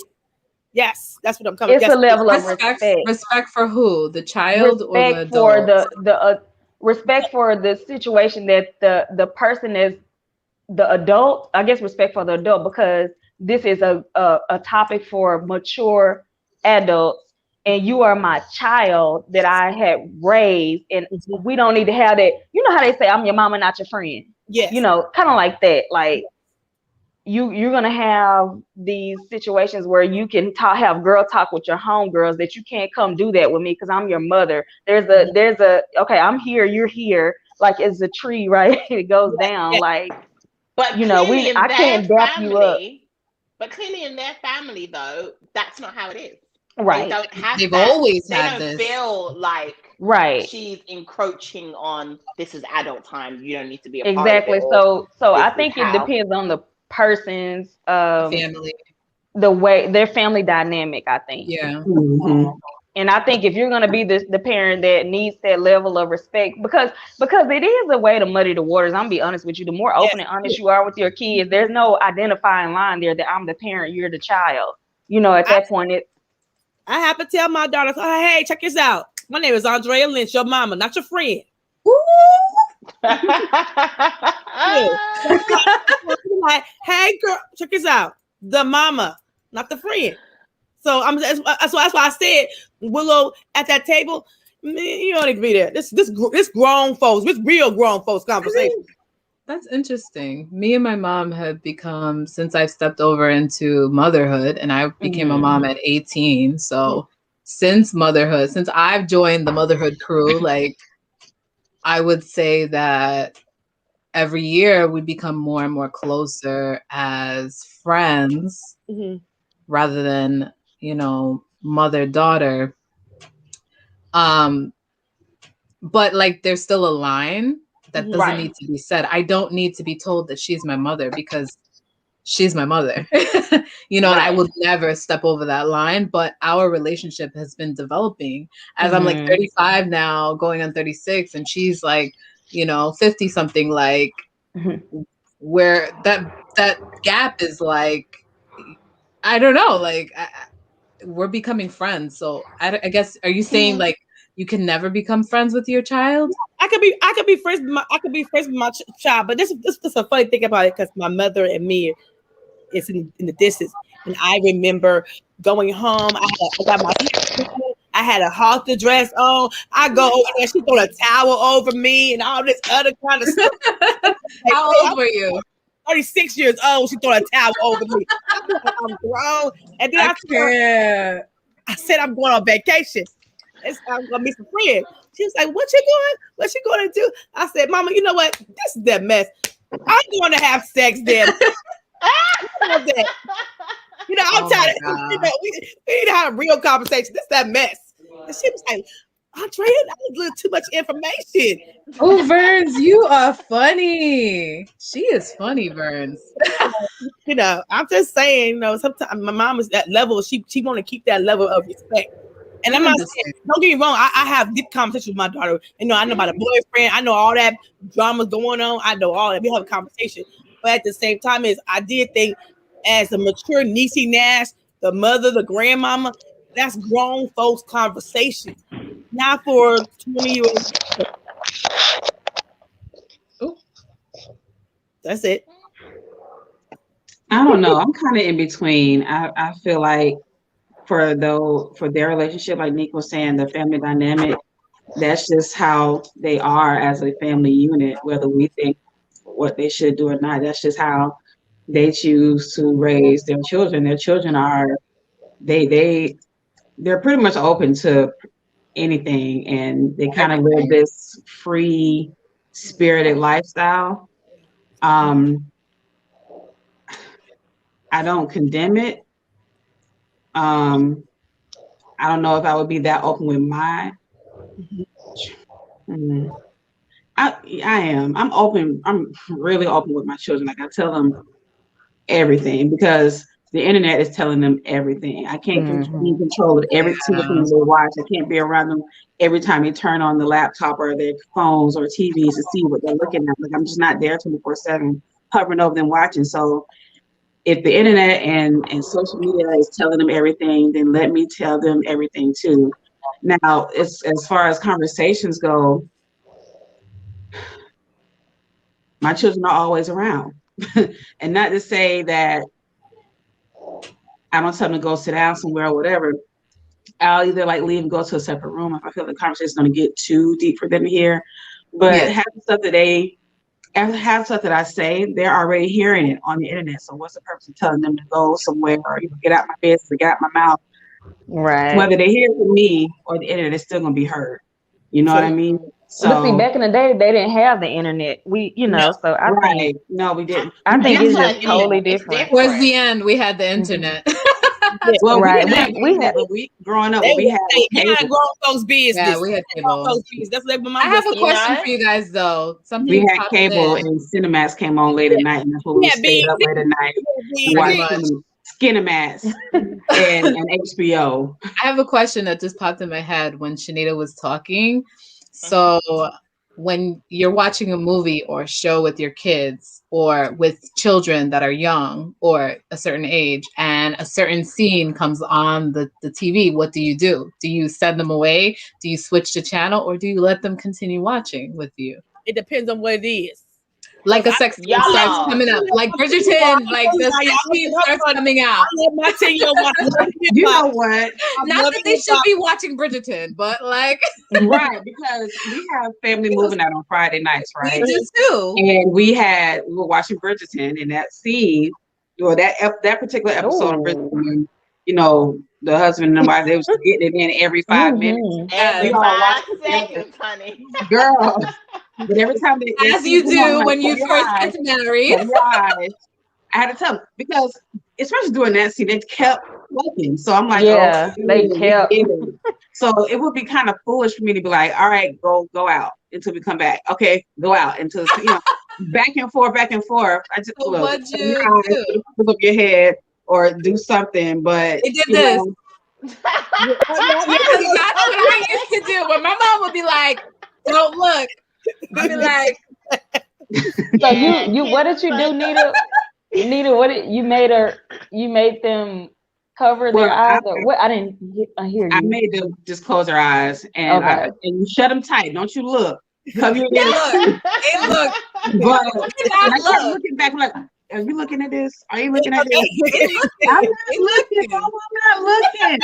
S3: yes, that's what I'm coming.
S4: It's a level of respect.
S5: Respect for who? The child or the
S4: for
S5: adult?
S4: the respect for the situation that the person is the adult. I guess respect for the adult, because this is a topic for mature adults, and you are my child that I had raised, and we don't need to have that. You know how they say, I'm your mama, not your friend.
S3: Yes.
S4: Kind of like that. Like you're gonna have these situations where you can have girl talk with your homegirls, that you can't come do that with me because I'm your mother. There's a okay, I'm here, you're here. like it's a tree, right? It goes down, like,
S1: but
S4: you know, I can't dap you up.
S1: But clearly in their family, though, that's not how it is.
S4: Right.
S1: They don't have
S5: They've
S1: that.
S5: always
S1: they
S5: had
S1: don't
S5: this.
S1: feel like
S4: right.
S1: she's encroaching on this is adult time. You don't need to be a
S4: exactly.
S1: part of it.
S4: So I think it depends on the person's
S5: family,
S4: the way their family dynamic, I think.
S5: Yeah.
S4: And I think if you're gonna be the parent that needs that level of respect, because it is a way to muddy the waters. I'm gonna be honest with you. The more open and honest you are with your kids, there's no identifying line there that I'm the parent, you're the child. You know, at that point,
S3: I have to tell my daughter, hey, check this out. My name is Andrea Lynch, your mama, not your friend. Like, hey, girl, check this out. The mama, not the friend. So that's why I said, Willow, at that table, man, you don't need to be there. This grown folks, this real grown folks conversation.
S5: That's interesting. Me and my mom have become, since I've stepped over into motherhood, and I became a mom at 18. So since I've joined the motherhood crew, like, I would say that every year we become more and more closer as friends rather than, you know, mother-daughter. But like, there's still a line that doesn't need to be said. I don't need to be told that she's my mother because she's my mother. You know, and I would never step over that line, but our relationship has been developing as I'm like 35 now, going on 36, and she's like, you know, 50 something, like where that gap is like, I don't know, like we're becoming friends. So I guess, are you saying like you can never become friends with your child?
S3: I could be friends with my child, but this is a funny thing about it, because my mother and me is in the distance, and I remember going home. I had a halter dress on. I go over there, she throw a towel over me and all this other kind of stuff.
S5: How old were you?
S3: 36 years old. She threw a towel over me. I'm grown, and then I said I'm going on vacation. I'm gonna meet some friends. She was like, "What you doing? What you going to do?" I said, "Mama, you know what? This is that mess. I'm going to have sex there." You know, I'm tired. You know, we need to have a real conversation. This is that mess. And she was like, "Andrea, that was a little too much information."
S5: Oh, Verns, you are funny. She is funny, Verns.
S3: You know, I'm just saying, you know, sometimes my mom is that level. She want to keep that level of respect. And I'm not saying, don't get me wrong, I have deep conversations with my daughter. You know, I know about a boyfriend. I know all that drama going on. I know all that. We have a conversation. But at the same time, I did think, as a mature Niecy Nash, the mother, the grandmama, that's grown folks' conversation. Not for 20-year-olds. That's it.
S2: I don't know. I'm kind of in between. I feel like for their relationship, like Nick was saying, the family dynamic, that's just how they are as a family unit, whether we think what they should do or not. That's just how they choose to raise their children. Their children are, they're pretty much open to anything, and they kind of live this free spirited lifestyle. I don't condemn it. I don't know if I would be that open with mine. I am. I'm open. I'm really open with my children. Like, I tell them everything, because the internet is telling them everything. I can't be in control of every single thing they watch. I can't be around them every time they turn on the laptop or their phones or TVs to see what they're looking at. Like, I'm just not there 24/7, hovering over them watching. So if the internet and social media is telling them everything, then let me tell them everything too. Now, as far as conversations go, my children are always around. And not to say that I don't tell them to go sit down somewhere or whatever. I'll either like leave and go to a separate room if I feel the conversation is going to get too deep for them to hear. But half the stuff that I say, they're already hearing it on the internet. So what's the purpose of telling them to go somewhere or get out my business or get out my mouth?
S4: Right.
S2: Whether they hear it from me or the internet, it's still going to be heard. You know what I mean? So,
S4: but see, back in the day, they didn't have the internet. We, so I think
S2: no, we didn't.
S4: I think it's
S1: That's
S4: just totally different.
S5: Towards the end, we had the internet.
S2: Well,
S4: Right.
S2: we had internet, but growing up, we had
S3: grown folks' business.
S5: Yeah, we had cable.
S3: That's what my mom.
S5: I have a question for you guys, though. Something
S2: we had cable, and Cinemax came on late at night, and that's when we stayed up late at night and watched Skinemax and HBO.
S5: I have a question that just popped in my head when Shanita was talking. So when you're watching a movie or a show with your kids or with children that are young or a certain age and a certain scene comes on the TV, what do? Do you send them away? Do you switch the channel, or do you let them continue watching with you?
S3: It depends on what it is.
S5: Like a sex scene starts coming up, like Bridgerton, like the sex scene starts coming out.
S3: My 10-year-old
S2: you know what?
S5: Not that they should be watching Bridgerton, but like
S2: right, because we have family moving out on Friday nights, right?
S5: We do too.
S2: And we were watching Bridgerton, and that scene, or that particular episode of Bridgerton, the husband and the wife, they was getting it in every 5 minutes.
S1: Every 5 seconds, honey.
S2: Girl. But every time
S5: as you do when you first get married,
S2: I had to tell them, because especially during that scene, they kept looking. So I'm like,
S4: they kept.
S2: So it would be kind of foolish for me to be like, all right, go out until we come back. Okay, go out until back and forth. I just look up your head or do something. But
S5: they did this. That's what I used to do. But my mom would be like, "Don't look." I'd be like,
S4: so you what did you do, Nita? Nita, you made them cover their eyes, or what? I didn't hear you.
S2: I made them just close their eyes and and you shut them tight. Don't you look. Cover your ears.
S5: Look.
S2: But I'm looking back like, are you looking at this? Are you looking at this? I'm not looking.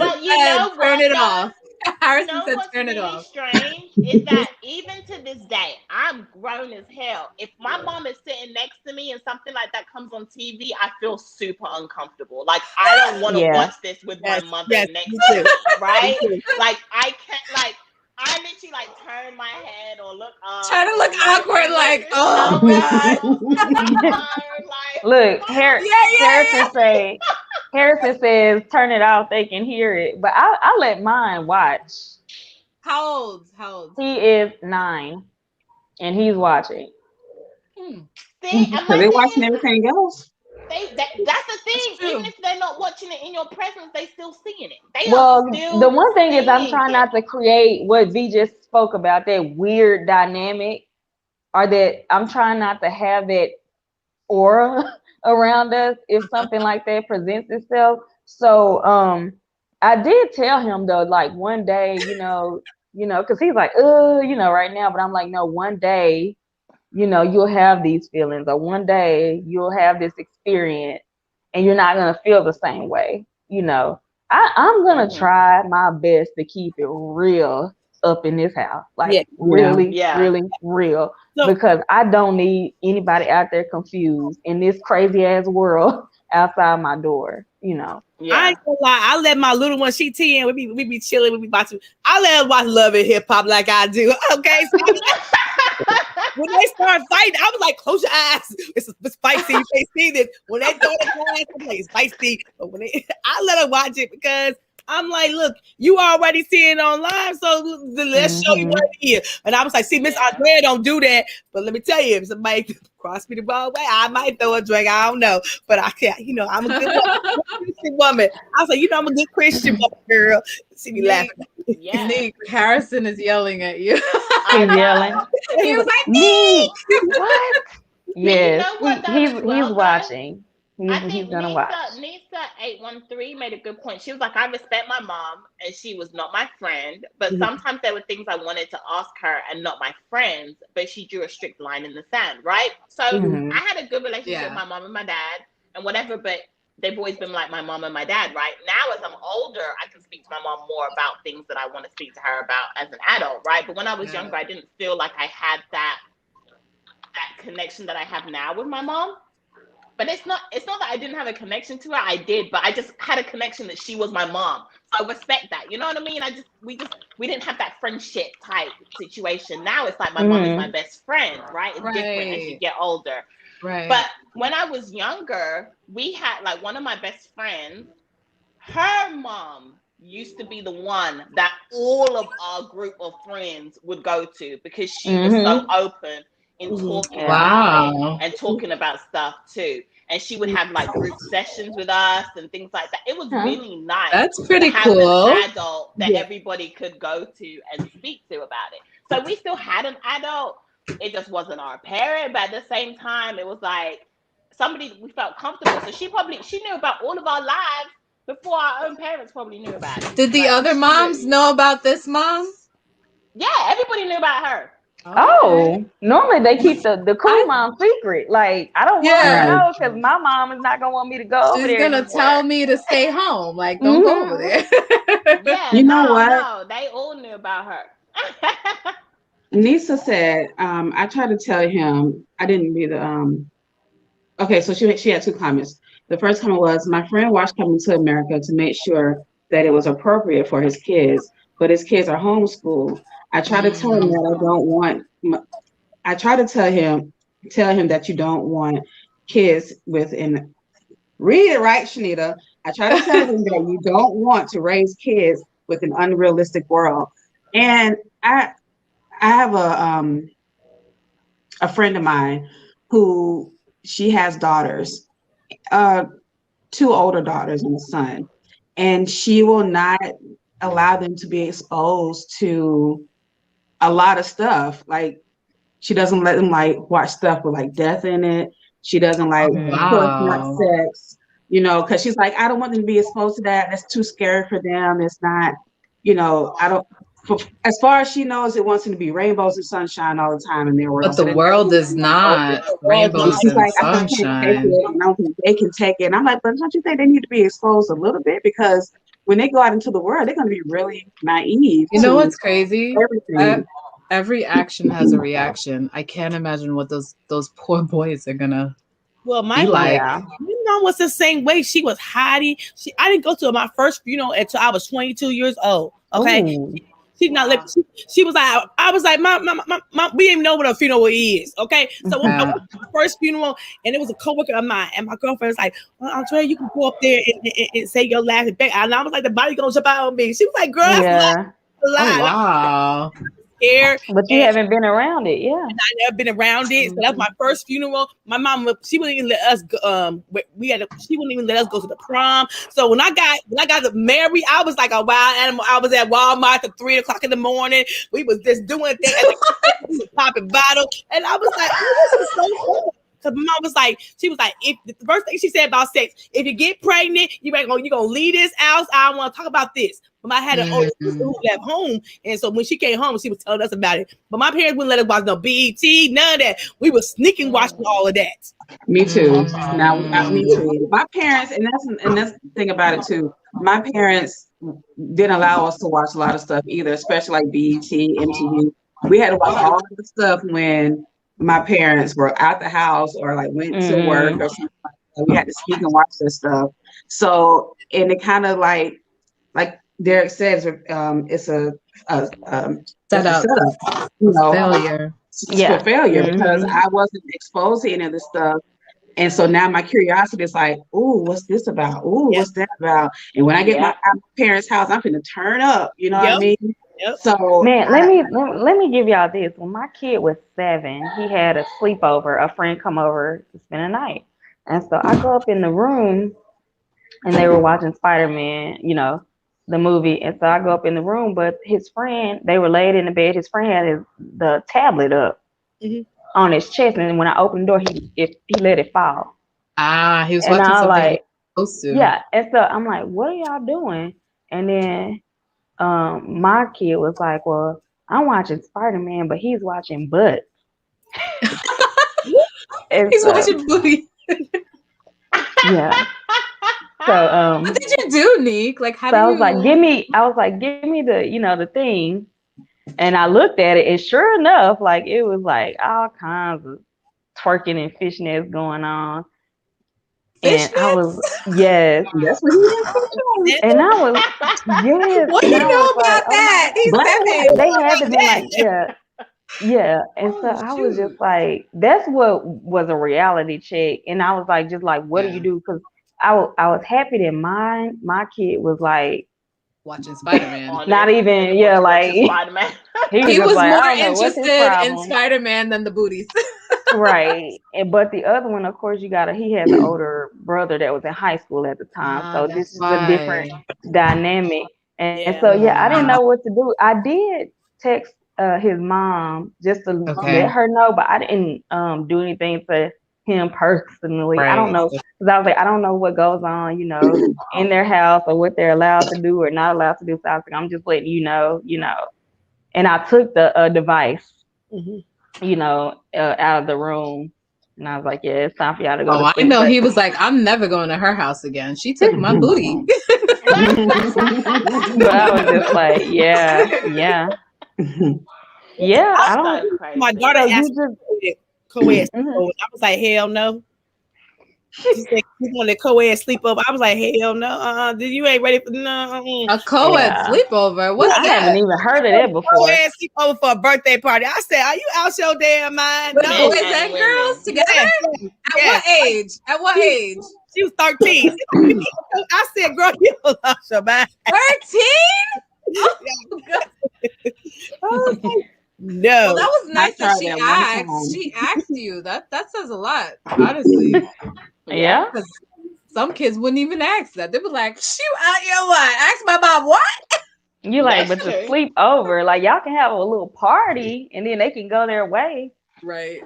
S1: But you know what?
S5: Turn it off.
S1: Harrison said turn it off. Strange is that even to this day, I'm grown as hell. If my mom is sitting next to me and something like that comes on TV, I feel super uncomfortable. Like I don't want to watch this with my mother next to me, right? Like I can't, I literally turn my head or look up.
S5: Try to look awkward, like, oh
S4: God. Look, Harrison says turn it off, they can hear it. But I let mine watch.
S5: How old?
S4: He is 9 and he's watching.
S1: See,
S2: they're watching everything else.
S1: That's the thing. Even if they're not watching it in your presence, they still seeing it.
S4: The one thing is I'm trying not to create what Vee just spoke about, that weird dynamic, or that I'm trying not to have that aura around us if something like that presents itself. So I did tell him though, like one day, because he's like, right now, but I'm like, no, one day, you'll have these feelings, or one day you'll have this experience and you're not going to feel the same way. I'm going to try my best to keep it real up in this house. Really real. So, because I don't need anybody out there confused in this crazy ass world outside my door,
S3: I ain't gonna lie. I let my little one, she 10, we be chilling, we be watching. I let her watch Love and Hip Hop like I do. Okay. So when they start fighting, I was like, close your eyes. It's spicy. You can't see this. When they throw the glass, I'm like, it's spicy. But I let her watch it because I'm like, look, you already seeing it online, so let's show you what it is. And I was like, see, Miss Andrea don't do that. But let me tell you, if somebody cross me the wrong way, I might throw a drink. I don't know. But I can't, I'm a good Christian woman. I was like, I'm a good Christian woman, girl. See me laughing.
S1: Yeah.
S5: Nick, Harrison is yelling at you.
S4: He's yelling.
S5: He was like, Nick!
S4: What? Yes, he's watching.
S1: I think
S4: he's gonna watch.
S1: Niecy 813 made a good point. She was like, I respect my mom, and she was not my friend, but sometimes there were things I wanted to ask her and not my friends, but she drew a strict line in the sand, right? So I had a good relationship with my mom and my dad and whatever, but they've always been like my mom and my dad, right? Now, as I'm older, I can speak to my mom more about things that I want to speak to her about as an adult, right? But when I was younger, I didn't feel like I had that connection that I have now with my mom. But it's not that I didn't have a connection to her. I did, but I just had a connection that she was my mom. So I respect that. You know what I mean? We didn't have that friendship type situation. Now it's like my mom is my best friend, right? It's different as you get older.
S5: Right.
S1: But when I was younger, we had like one of my best friends, her mom used to be the one that all of our group of friends would go to because she was so open in talking about it and talking about stuff too. And she would have like group sessions with us and things like that. It was really nice.
S5: That's pretty
S1: to have
S5: cool.
S1: An adult that everybody could go to and speak to about it. So we still had an adult. It just wasn't our parent, but at the same time, it was like somebody we felt comfortable. So she knew about all of our lives before our own parents probably knew about it.
S5: Did the other moms know about this mom?
S1: Yeah, everybody knew about her.
S4: Oh, normally they keep the cool mom secret. Like, I don't want her to know because my mom is not gonna want me to go over there.
S5: She's gonna tell me to stay home. Like, don't go over there.
S1: Yeah,
S2: you know what?
S1: No, they all knew about her.
S2: Nisa said, I tried to tell him I didn't be the okay, so she had two comments. The first comment was, my friend watched Coming to America to make sure that it was appropriate for his kids, but his kids are homeschooled. I try to tell him that I don't want. I try to tell him that you don't want kids with an. Read it right, Shanita. I try to tell him that you don't want to raise kids with an unrealistic world. And I have a friend of mine who she has daughters, 2 older daughters and a son, and she will not allow them to be exposed to a lot of stuff. Like, she doesn't let them like watch stuff with like death in it. She doesn't like not sex, you know, because she's like, I don't want them to be exposed to that. That's too scary for them. It's not, you know, I don't. As far as she knows, it wants them to be rainbows and sunshine all the time in their world.
S5: But the world is not rainbows and
S2: like,
S5: sunshine.
S2: I don't think they can take it. And I'm like, but don't you think they need to be exposed a little bit? Because when they go out into the world, they're going to be really naive.
S5: You know what's crazy?
S2: Everything.
S5: Every action has a reaction. I can't imagine what those poor boys are gonna
S3: my mom was the same way. She was hiding. I didn't go to my first funeral until I was 22 years old. Okay. Ooh. She not let. She was like, I was like, Mom, we didn't even know what a funeral is. Okay, so when I went to the first funeral, and it was a coworker of mine, and my girlfriend was like, well, Andrea, you can go up there and say your last back. And I was like, the body gonna jump out on me. She was like, girl, that's a lie.
S5: Oh, wow.
S3: Scared.
S4: But you haven't been around it,
S3: and I never been around it. So that was my first funeral. My mom, she wouldn't even let us go. She wouldn't even let us go to the prom. So when I got married, I was like a wild animal. I was at Walmart at 3:00 in the morning. We was just doing things, popping bottles, and I was like, oh, this is so cool. Because my mom was like, if the first thing she said about sex, if you get pregnant, you're gonna leave this house. I don't want to talk about this. But I had an older sister who left home, and so when she came home, she was telling us about it. But my parents wouldn't let us watch no BET, none of that. We were sneaking watching all of that.
S2: Me too. Now, me too. My parents, and that's the thing about it too. My parents didn't allow us to watch a lot of stuff either, especially like BET, MTV. We had to watch all the stuff when my parents were out the house or like went to work or something like that. We had to sneak and watch this stuff. So, and it kind of like Derek says, it's a setup, you know,
S5: failure.
S2: For failure because I wasn't exposed to any of this stuff. And so now my curiosity is like, ooh, what's this about? Ooh, what's that about? And when I get my parents' house, I'm gonna turn up. You know what I mean?
S3: Yep.
S2: So
S4: man, let me give y'all this. When my kid was 7, he had a sleepover. A friend come over to spend a night, and so I go up in the room, and they were watching Spider-Man, you know, the movie. And so I go up in the room, but his friend, they were laid in the bed. His friend had the tablet up on his chest, and when I opened the door, he let it fall.
S5: He was watching something supposed to.
S4: Yeah, and so I'm like, what are y'all doing? And then my kid was like, well, I'm watching Spider-Man, but he's watching butts.
S5: He's watching booty.
S4: Yeah. So
S5: what did you do, Nick? Like, how? So
S4: I was like, give me the, you know, the thing. And I looked at it, and sure enough, like it was like all kinds of twerking and fishnets going on. And I was, yes.
S2: That's what he was.
S4: And I was, yes.
S5: What do you know about that?
S4: They had to be like, yeah. Yeah. And so I was just like, that's what was a reality check. And I was like, just like, what do you do? Because I was happy that my kid was like
S5: watching Spider-Man.
S4: Not even, like
S1: Spider-Man.
S5: He was like, more interested in Spider-Man than the booties.
S4: Right. But the other one, of course, he had an older brother that was in high school at the time. So this is a different dynamic. And so, I didn't know what to do. I did text his mom just to let her know, but I didn't do anything to him personally. Right. I don't know. Because I was like, I don't know what goes on, in their house or what they're allowed to do or not allowed to do. So I was like, I'm just letting you know. And I took the device. Mm-hmm. Out of the room. And I was like, yeah, it's time for y'all to go to sleep.
S5: I know. He was like, I'm never going to her house again. She took my booty.
S4: But I was just like, yeah. I don't.
S3: My daughter asked me co-ed. I was like, hell no. She said you want a co-ed sleepover. I was like, hell no. You ain't ready for no.
S5: A co-ed sleepover? What's that?
S4: I haven't even heard of that before.
S3: Co-ed sleepover for a birthday party. I said, are you out your damn mind?
S5: No, is that girls together? At what age?
S3: She was 13. I said, girl, you lost your mind.
S5: 13? Oh,
S3: no.
S5: Well, that was nice that she asked. She asked you. That says a lot, honestly.
S4: Yeah.
S5: Some kids wouldn't even ask that. They were like, shoot out your what? Ask my mom what?
S4: You like, but to sleep over, like y'all can have a little party and then they can go their way.
S5: Right.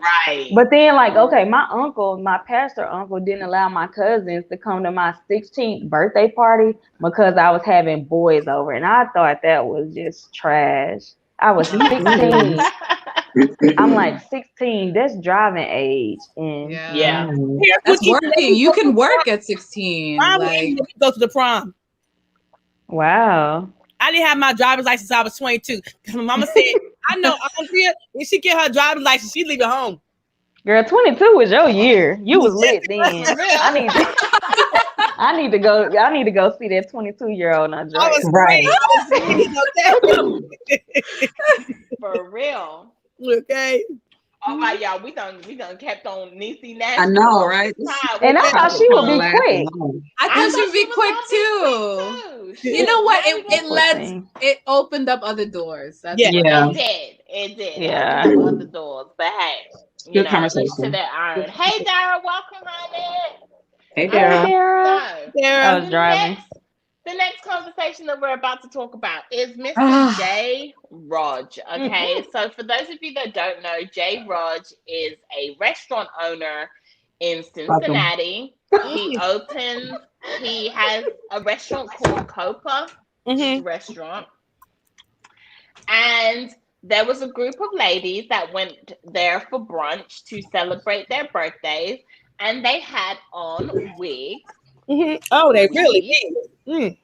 S4: But then okay, my pastor uncle didn't allow my cousins to come to my 16th birthday party because I was having boys over. And I thought that was just trash. I was 16. I'm like 16. That's driving age. And
S5: that's working. You can work at 16.
S3: Like, go to the prom.
S4: Wow.
S3: I didn't have my driver's license until I was 22. My mama said, I know Andrea, when she get her driver's license, she leave it home.
S4: Girl, 22 was your year. You was lit then. I need to go see that 22-year-old now.
S2: Right.
S1: For real.
S3: Okay.
S1: All right, y'all. We done kept on Niecy Nash.
S2: I know, right?
S4: And I thought she would be quick.
S5: I thought she'd be quick too. You know what? It opened up other doors.
S1: It did.
S4: Yeah.
S1: It opened up other doors. But hey,
S2: good conversation.
S1: To that iron. Hey, Dara, welcome, honey.
S2: Hey, Dara.
S4: I was driving.
S1: The next conversation that we're about to talk about is Mr. Jay Rodg. Okay, so for those of you that don't know, Jay Rodg is a restaurant owner in Cincinnati. He has a restaurant called COPA Restaurant. And there was a group of ladies that went there for brunch to celebrate their birthdays, and they had on wigs.
S3: Oh, they really did.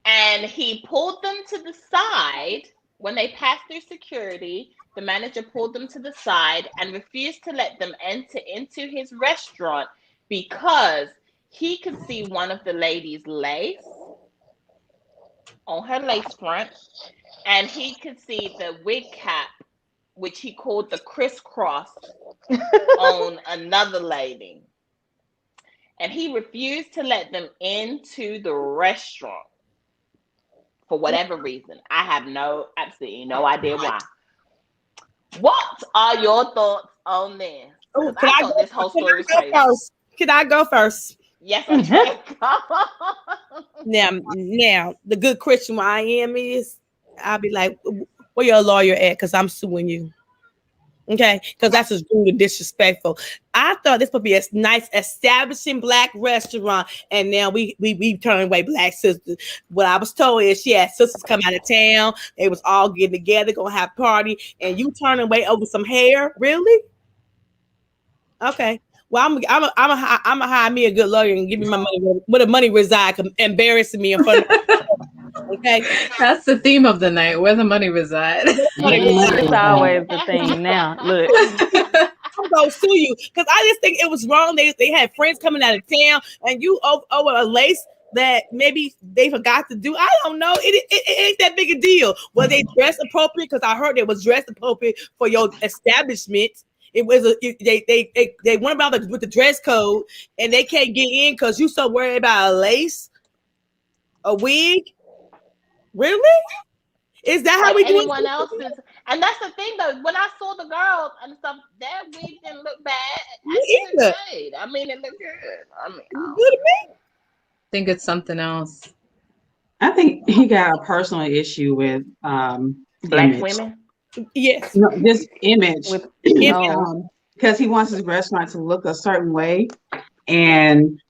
S1: And he pulled them to the side when they passed through security. The manager pulled them to the side and refused to let them enter into his restaurant because he could see one of the ladies' lace on her lace front, and he could see the wig cap, which he called the crisscross, on another lady. And he refused to let them into the restaurant for whatever reason. I have absolutely no idea why. What are your thoughts on this? This whole story was crazy.
S3: Can I go first?
S1: Yes, okay.
S3: Now, the good Christian I am is, I'll be like, where your lawyer at? Because I'm suing you. Okay, because that's just rude and disrespectful. I thought this would be a nice establishing Black restaurant, and now we turn away Black sisters. What I was told is she had sisters come out of town. They was all getting together, gonna have a party, and you turn away over some hair? Really? Okay. Well, I'm gonna hire me a good lawyer and give me my money where the money resides, embarrassing me in front of. Okay,
S5: that's the theme of the night. Where the money resides.
S4: It's always the thing now. Look,
S3: I'm gonna sue you because I just think it was wrong. They had friends coming out of town, and you over a lace that maybe they forgot to do. I don't know. It ain't that big a deal. Were they dressed appropriate? Because I heard they was dressed appropriate for your establishment. It was they went about with the dress code, and they can't get in because you so worried about a lace, a wig. Really? Is that how we do
S1: anyone else's? And that's the thing, though. When I saw the girls and stuff, their wig didn't look bad. I mean, it looked good. I mean,
S3: good to me.
S5: I think it's something else.
S2: I think he got a personal issue with
S1: black women.
S3: Yes,
S2: no, this image
S4: with
S2: because he wants his restaurant to look a certain way, and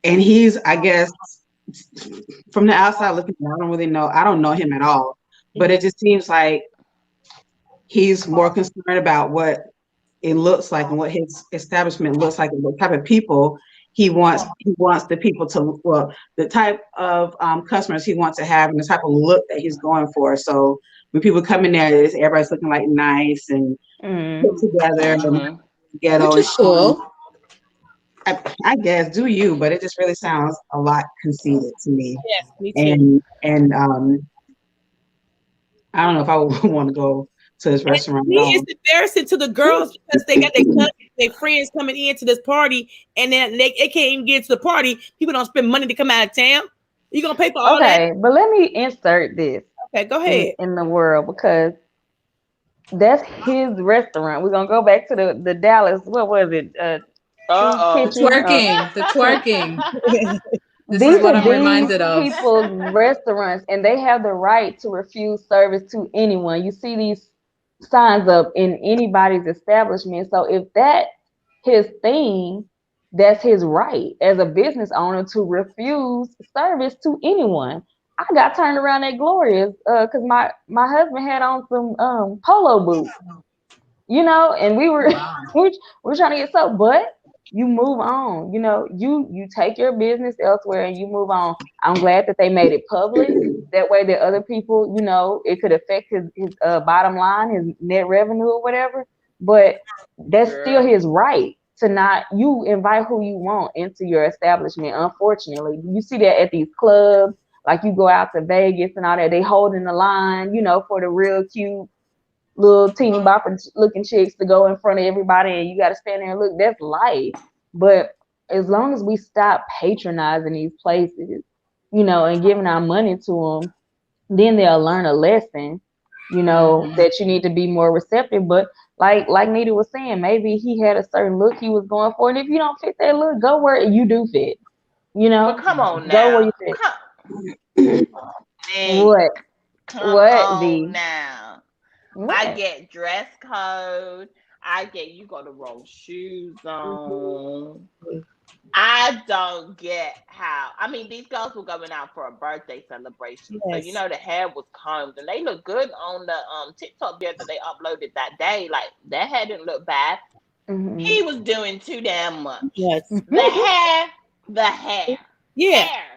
S2: he's, I guess, from the outside looking, I don't really know. I don't know him at all, but it just seems like he's more concerned about what it looks like and what his establishment looks like and what type of people he wants the people to, well, the type of customers he wants to have and the type of look that he's going for. So when people come in there, everybody's looking like nice and put together and ghetto.
S5: Which is cool.
S2: I guess, do you, but it just really sounds a lot conceited to me.
S3: Yes, me too.
S2: And I don't know if I would want to go to this restaurant.
S3: It's embarrassing to the girls because they got their friends coming into this party, and then they can't even get to the party. People don't spend money to come out of town. You gonna pay for all that?
S4: Okay, but let me insert this.
S3: Okay, go ahead.
S4: In the world, because that's his restaurant. We're gonna go back to the Dallas. What was it?
S5: Twerking. The twerking. This
S4: These
S5: is what
S4: are
S5: I'm reminded of.
S4: People's restaurants, and they have the right to refuse service to anyone. You see these signs up in anybody's establishment. So if that his thing, that's his right as a business owner to refuse service to anyone. I got turned around at Gloria's because my husband had on some polo boots, and we were we're trying to get soap, but you move on. You take your business elsewhere and you move on. I'm glad that they made it public. That way that other people, it could affect his bottom line, his net revenue or whatever. But that's still his right to not, you invite who you want into your establishment. Unfortunately, you see that at these clubs, like you go out to Vegas and all that, they holding the line, for the real cute little teeny bopper looking chicks to go in front of everybody, and you got to stand there and look. That's life. But as long as we stop patronizing these places, and giving our money to them, then they'll learn a lesson, that you need to be more receptive. But like Nita was saying, maybe he had a certain look he was going for, and if you don't fit that look, go where you do fit.
S1: But come on now.
S4: Go where you fit. What?
S1: Come on now. What? I get dress code. I get you got the wrong shoes on. I don't get how. I mean, these girls were going out for a birthday celebration, so the hair was combed, and they look good on the TikTok video that they uploaded that day. Like their hair didn't look bad. He was doing too damn much. Yes, the hair.
S3: Yeah.
S1: Hair.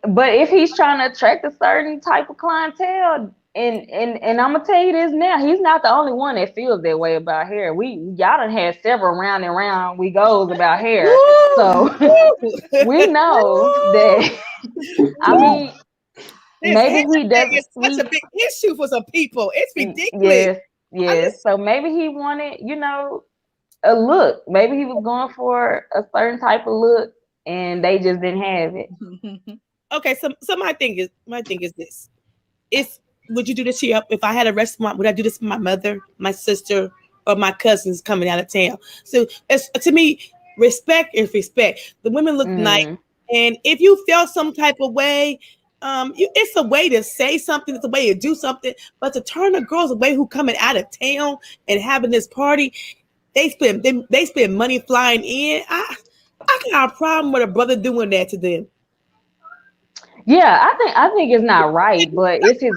S4: But if he's trying to attract a certain type of clientele, and I'm gonna tell you this now, he's not the only one that feels that way about hair. Y'all done had several round and round we goes about hair, so we know that. I mean, maybe he doesn't.
S3: It's such a big issue for some people. It's ridiculous.
S4: Yes. So maybe he wanted, a look. Maybe he was going for a certain type of look, and they just didn't have it.
S3: Okay, so my thing is this: would you do this here? If I had a restaurant, would I do this for my mother, my sister, or my cousins coming out of town? So to me, respect is respect. The women look nice, and if you feel some type of way, it's a way to say something. It's a way to do something. But to turn the girls away who coming out of town and having this party, they spend money flying in. I got a problem with a brother doing that to them.
S4: Yeah, I think it's not right, but it's his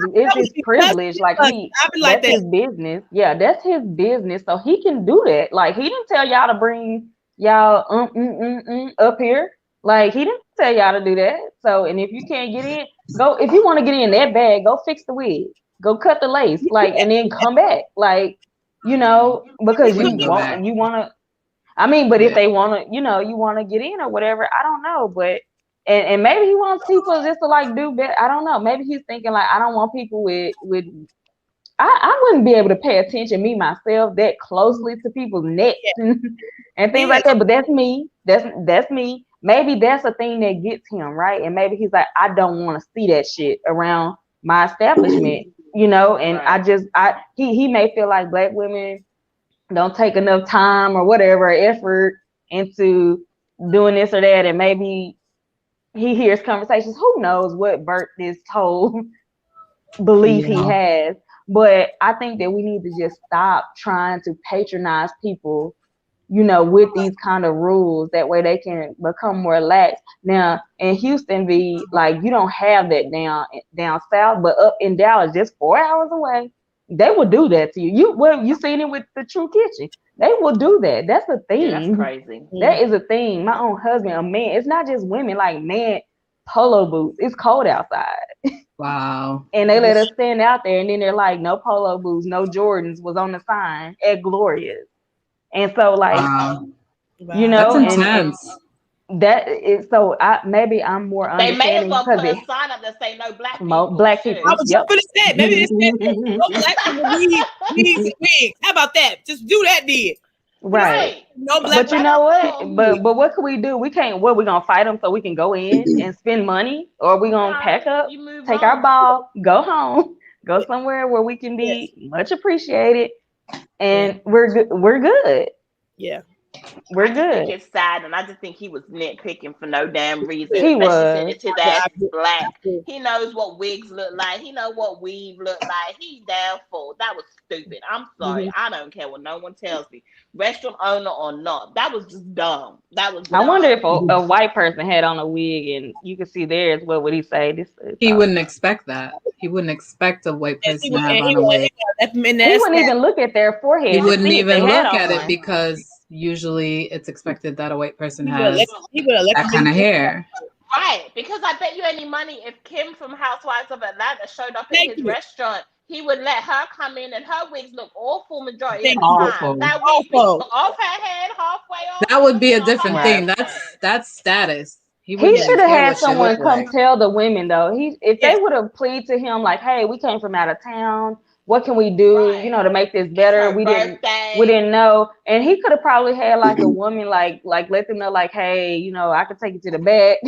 S4: privilege. That's his business. Yeah, that's his business, so he can do that. Like he didn't tell y'all to bring y'all up here. Like he didn't tell y'all to do that. So, and if you can't get in, go. If you want to get in that bag, go fix the wig, go cut the lace, and then come back. Like you know, because
S5: Wouldn't
S4: you
S5: go back.
S4: want to. I mean, but if they want to, you know, you want to get in or whatever, I don't know. But and maybe he wants people just to like do better. I don't know. Maybe he's thinking like, I don't want people with. I wouldn't be able to pay attention, me myself, that closely to people's necks and things like that. But that's me. That's me. Maybe that's a thing that gets him, right? And maybe he's like, I don't want to see that shit around my establishment, you know. And he may feel like Black women don't take enough time or whatever effort into doing this or that, and maybe he hears conversations. Who knows what birthed this whole belief he has? But I think that we need to just stop trying to patronize people, you know, with these kind of rules. That way they can become more lax. Now in Houston, like you don't have that down south, but up in Dallas, just 4 hours away, they will do that to you. You seen it with the True Kitchen. They will do that. That's a thing.
S1: Yeah, that's crazy.
S4: That is a thing. My own husband, a man. It's not just women. Like men, polo boots. It's cold outside.
S5: Wow.
S4: And they let us stand out there, and then they're like, no polo boots, no Jordans was on the sign at Gloria's. And so, like, you know,
S5: that's intense.
S4: That is so. Maybe I'm more
S1: understanding. They may as well put a
S4: it,
S1: sign up that say no Black people.
S4: Black people.
S3: I was just gonna say, maybe it's no Black people need wigs. How about that? Just do that, then.
S4: Right.
S3: No Black.
S4: But you know what? But what can we do? We can't. What, we gonna fight them so we can go in and spend money, or we gonna pack up, take our ball, go home, go somewhere where we can be much appreciated, and we're good. We're good.
S3: Yeah.
S4: We're good.
S1: I think it's sad, and I just think he was nitpicking for no damn reason.
S4: He was.
S1: To that Black. He knows what wigs look like. He knows what weave look like. He's down for. That was stupid. I'm sorry. I don't care what no one tells me. Restaurant owner or not. That was just dumb. That was dumb.
S4: I wonder if a white person had on a wig and you could see theirs. What would he say?
S5: He wouldn't expect that. He wouldn't expect a white person to have on a wig.
S4: He wouldn't even look at their forehead.
S5: He wouldn't even look at it because usually it's expected that a white person has that kind of hair.
S1: Right, because I bet you any money if Kim from Housewives of Atlanta showed up in his restaurant, he would let her come in and her wigs look awful majority of the time. That wig off her head, halfway off.
S5: That would be a different thing. That's status.
S4: He should have had someone come tell the women though. If they would have pleaded to him like, "Hey, we came from out of town. What can we do, you know, to make this better?" We didn't know. And he could have probably had like a woman like let them know like, "Hey, you know, I could take you to the back,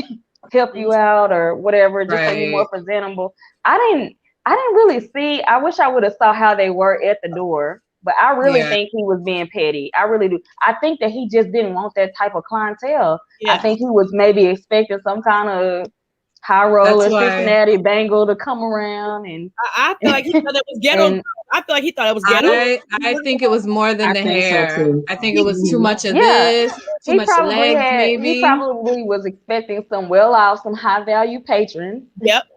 S4: help you out or whatever, just so you're more presentable." I didn't really see. I wish I would have saw how they were at the door, but I really think he was being petty. I really do. I think that he just didn't want that type of clientele. I think he was maybe expecting some kind of high roller Cincinnati Bengal to come around, and
S3: I feel like he thought it was ghetto. I feel like he thought it was ghetto.
S5: I think it was more than the hair. So I think it was too much of this, too much legs, maybe.
S4: He probably was expecting some well-off, some high-value patrons.
S3: Yep.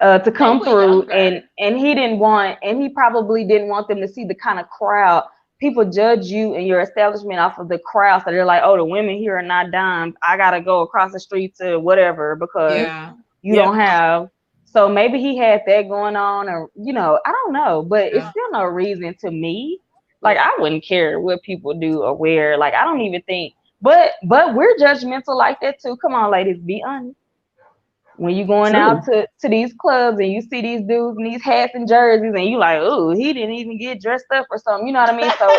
S4: To come through, and he probably didn't want them to see the kind of crowd. People judge you and your establishment off of the crowd, so they're like, "Oh, the women here are not dimes. I gotta go across the street to whatever because you don't have." So maybe he had that going on, or you know, I don't know, but it's still no reason to me. Like I wouldn't care what people do or wear. Like I don't even think. But we're judgmental like that too. Come on, ladies, be honest. When you going out to these clubs and you see these dudes in these hats and jerseys and you like, oh, he didn't even get dressed up or something. You know what I mean? So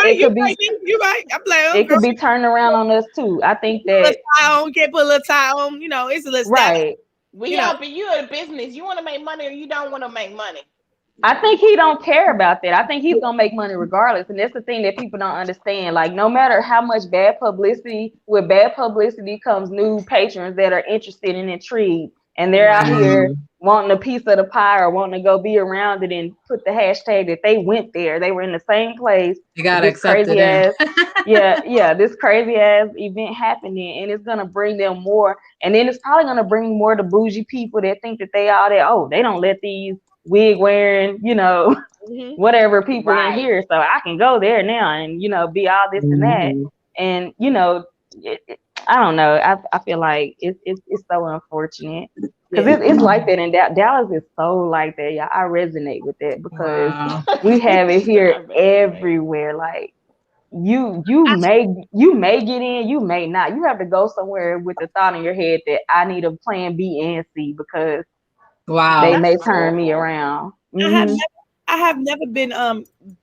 S4: you're right. I'm like, it could be turned around on us too. I think that
S3: can't put a little tie on. You know, it's a little
S4: right.
S1: But you in business. You want to make money or you don't want to make money.
S4: I think he don't care about that. I think he's gonna make money regardless, and that's the thing that people don't understand. Like, no matter how much bad publicity, with bad publicity comes new patrons that are interested and intrigued, and they're out here wanting a piece of the pie or wanting to go be around it and put the hashtag that they went there. They were in the same place.
S5: You got accepted.
S4: This crazy ass event happening, and it's gonna bring them more. And then it's probably gonna bring more the bougie people that think that they all there. Oh, they don't let these wig wearing, you know, whatever people in here, so I can go there now and, you know, be all this and that. And, you know, I don't know. I feel like it's so unfortunate. Because it's like that in Dallas is so like that. Yeah, I resonate with that because we have it here everywhere. Like you may get in, you may not. You have to go somewhere with the thought in your head that I need a plan B and C because they may turn me around. Mm-hmm.
S3: I have never been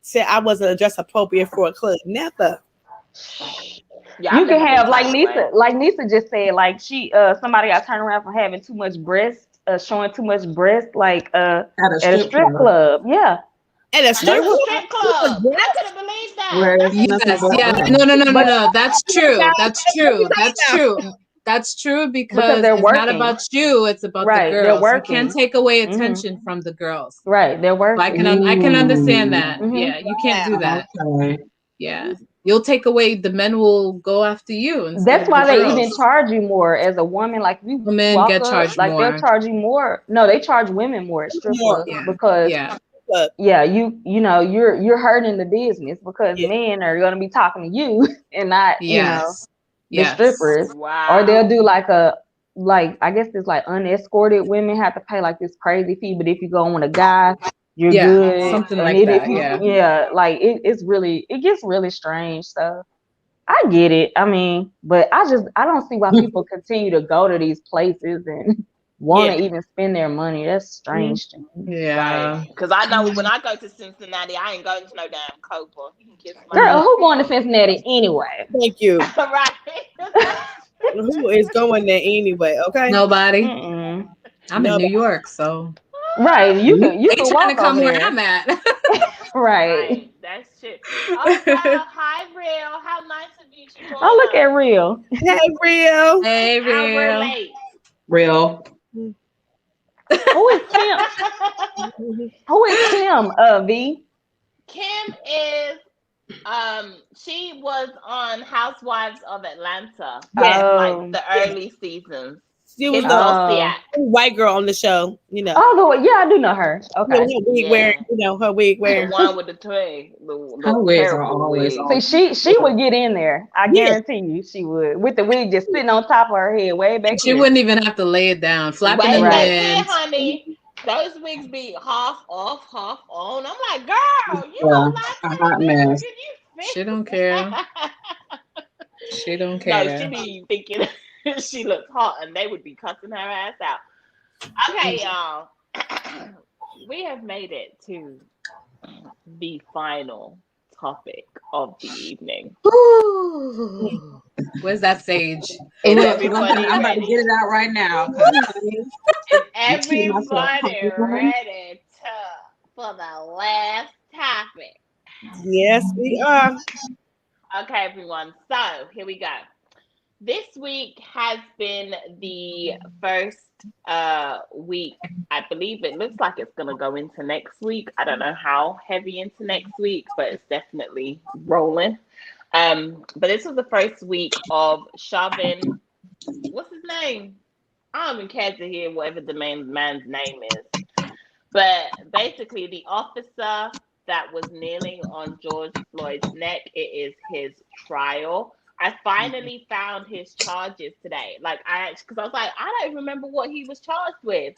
S3: said I wasn't dressed appropriate for a club. Never.
S1: Yeah,
S4: you can have like Niecy just said, like she somebody got turned around for having too much breast, showing too much breast, like at a strip club. Yeah.
S3: At a strip club.
S1: I couldn't believe that.
S5: Yes. No. That's true. That's true because it's not about you, it's about the girls. You can't take away attention from the girls.
S4: Right, they're working.
S5: I can understand that. Yeah, you can't do that. Okay. Yeah. You'll take away, the men will go after you.
S4: That's why they even charge you more as a woman. Like you
S5: women get charged more.
S4: They'll charge you more. No, they charge women more at strip clubs because you know you're hurting the business because men are gonna be talking to you and not the strippers.
S1: Wow.
S4: Or they'll do like I guess it's like unescorted women have to pay like this crazy fee, but if you go on with a guy, you're good.
S5: Something like that.
S4: Like it gets really strange. So I get it. I mean, but I don't see why people continue to go to these places and want to even spend their money. That's strange to me.
S1: Yeah. Because I know when I go to Cincinnati, I ain't going to no damn COPA. You can kiss my
S4: girl, who going to Cincinnati anyway?
S3: Thank you.
S1: Right.
S3: Who is going there anyway? Okay.
S5: Nobody. I'm in New York, so.
S4: Right, you can
S5: trying to come where I'm at.
S4: Right.
S1: That's shit. Hi, Real. How nice of you to join
S4: Oh, look at Real.
S3: Hey, Real.
S5: Hey, Real.
S2: Real.
S4: Who is Kim? Who is Kim? Vee.
S1: Kim is she was on Housewives of Atlanta. Like the early seasons.
S3: She was the white girl on the show, you know.
S4: Oh, I do know her. Okay.
S3: Her wig wearing, her wig wearing.
S1: The one with the twig.
S2: Her wigs are always
S4: on. See, she would get in there. I guarantee you she would. With the wig just sitting on top of her head way back
S5: She wouldn't even have to lay it down. Flapping in the wind.
S1: Honey. Those wigs be half off, half on. I'm like, girl, you don't like
S2: a hot mess.
S5: She don't care. She don't care.
S1: No, she be thinking she looks hot, and they would be cussing her ass out. Okay, y'all. We have made it to the final topic of the evening.
S5: Where's that sage?
S2: I'm about to get it out right now.
S1: Everybody ready for the last topic?
S3: Yes, we are.
S1: Okay, everyone. So here we go. This week has been the first week. I believe it looks like it's going to go into next week. I don't know how heavy into next week, but it's definitely rolling. But this was the first week of shoving. What's his name? I don't even care to hear whatever the man's name is. But basically, the officer that was kneeling on George Floyd's neck, it is his trial. I finally found his charges today. Because I was like, I don't remember what he was charged with.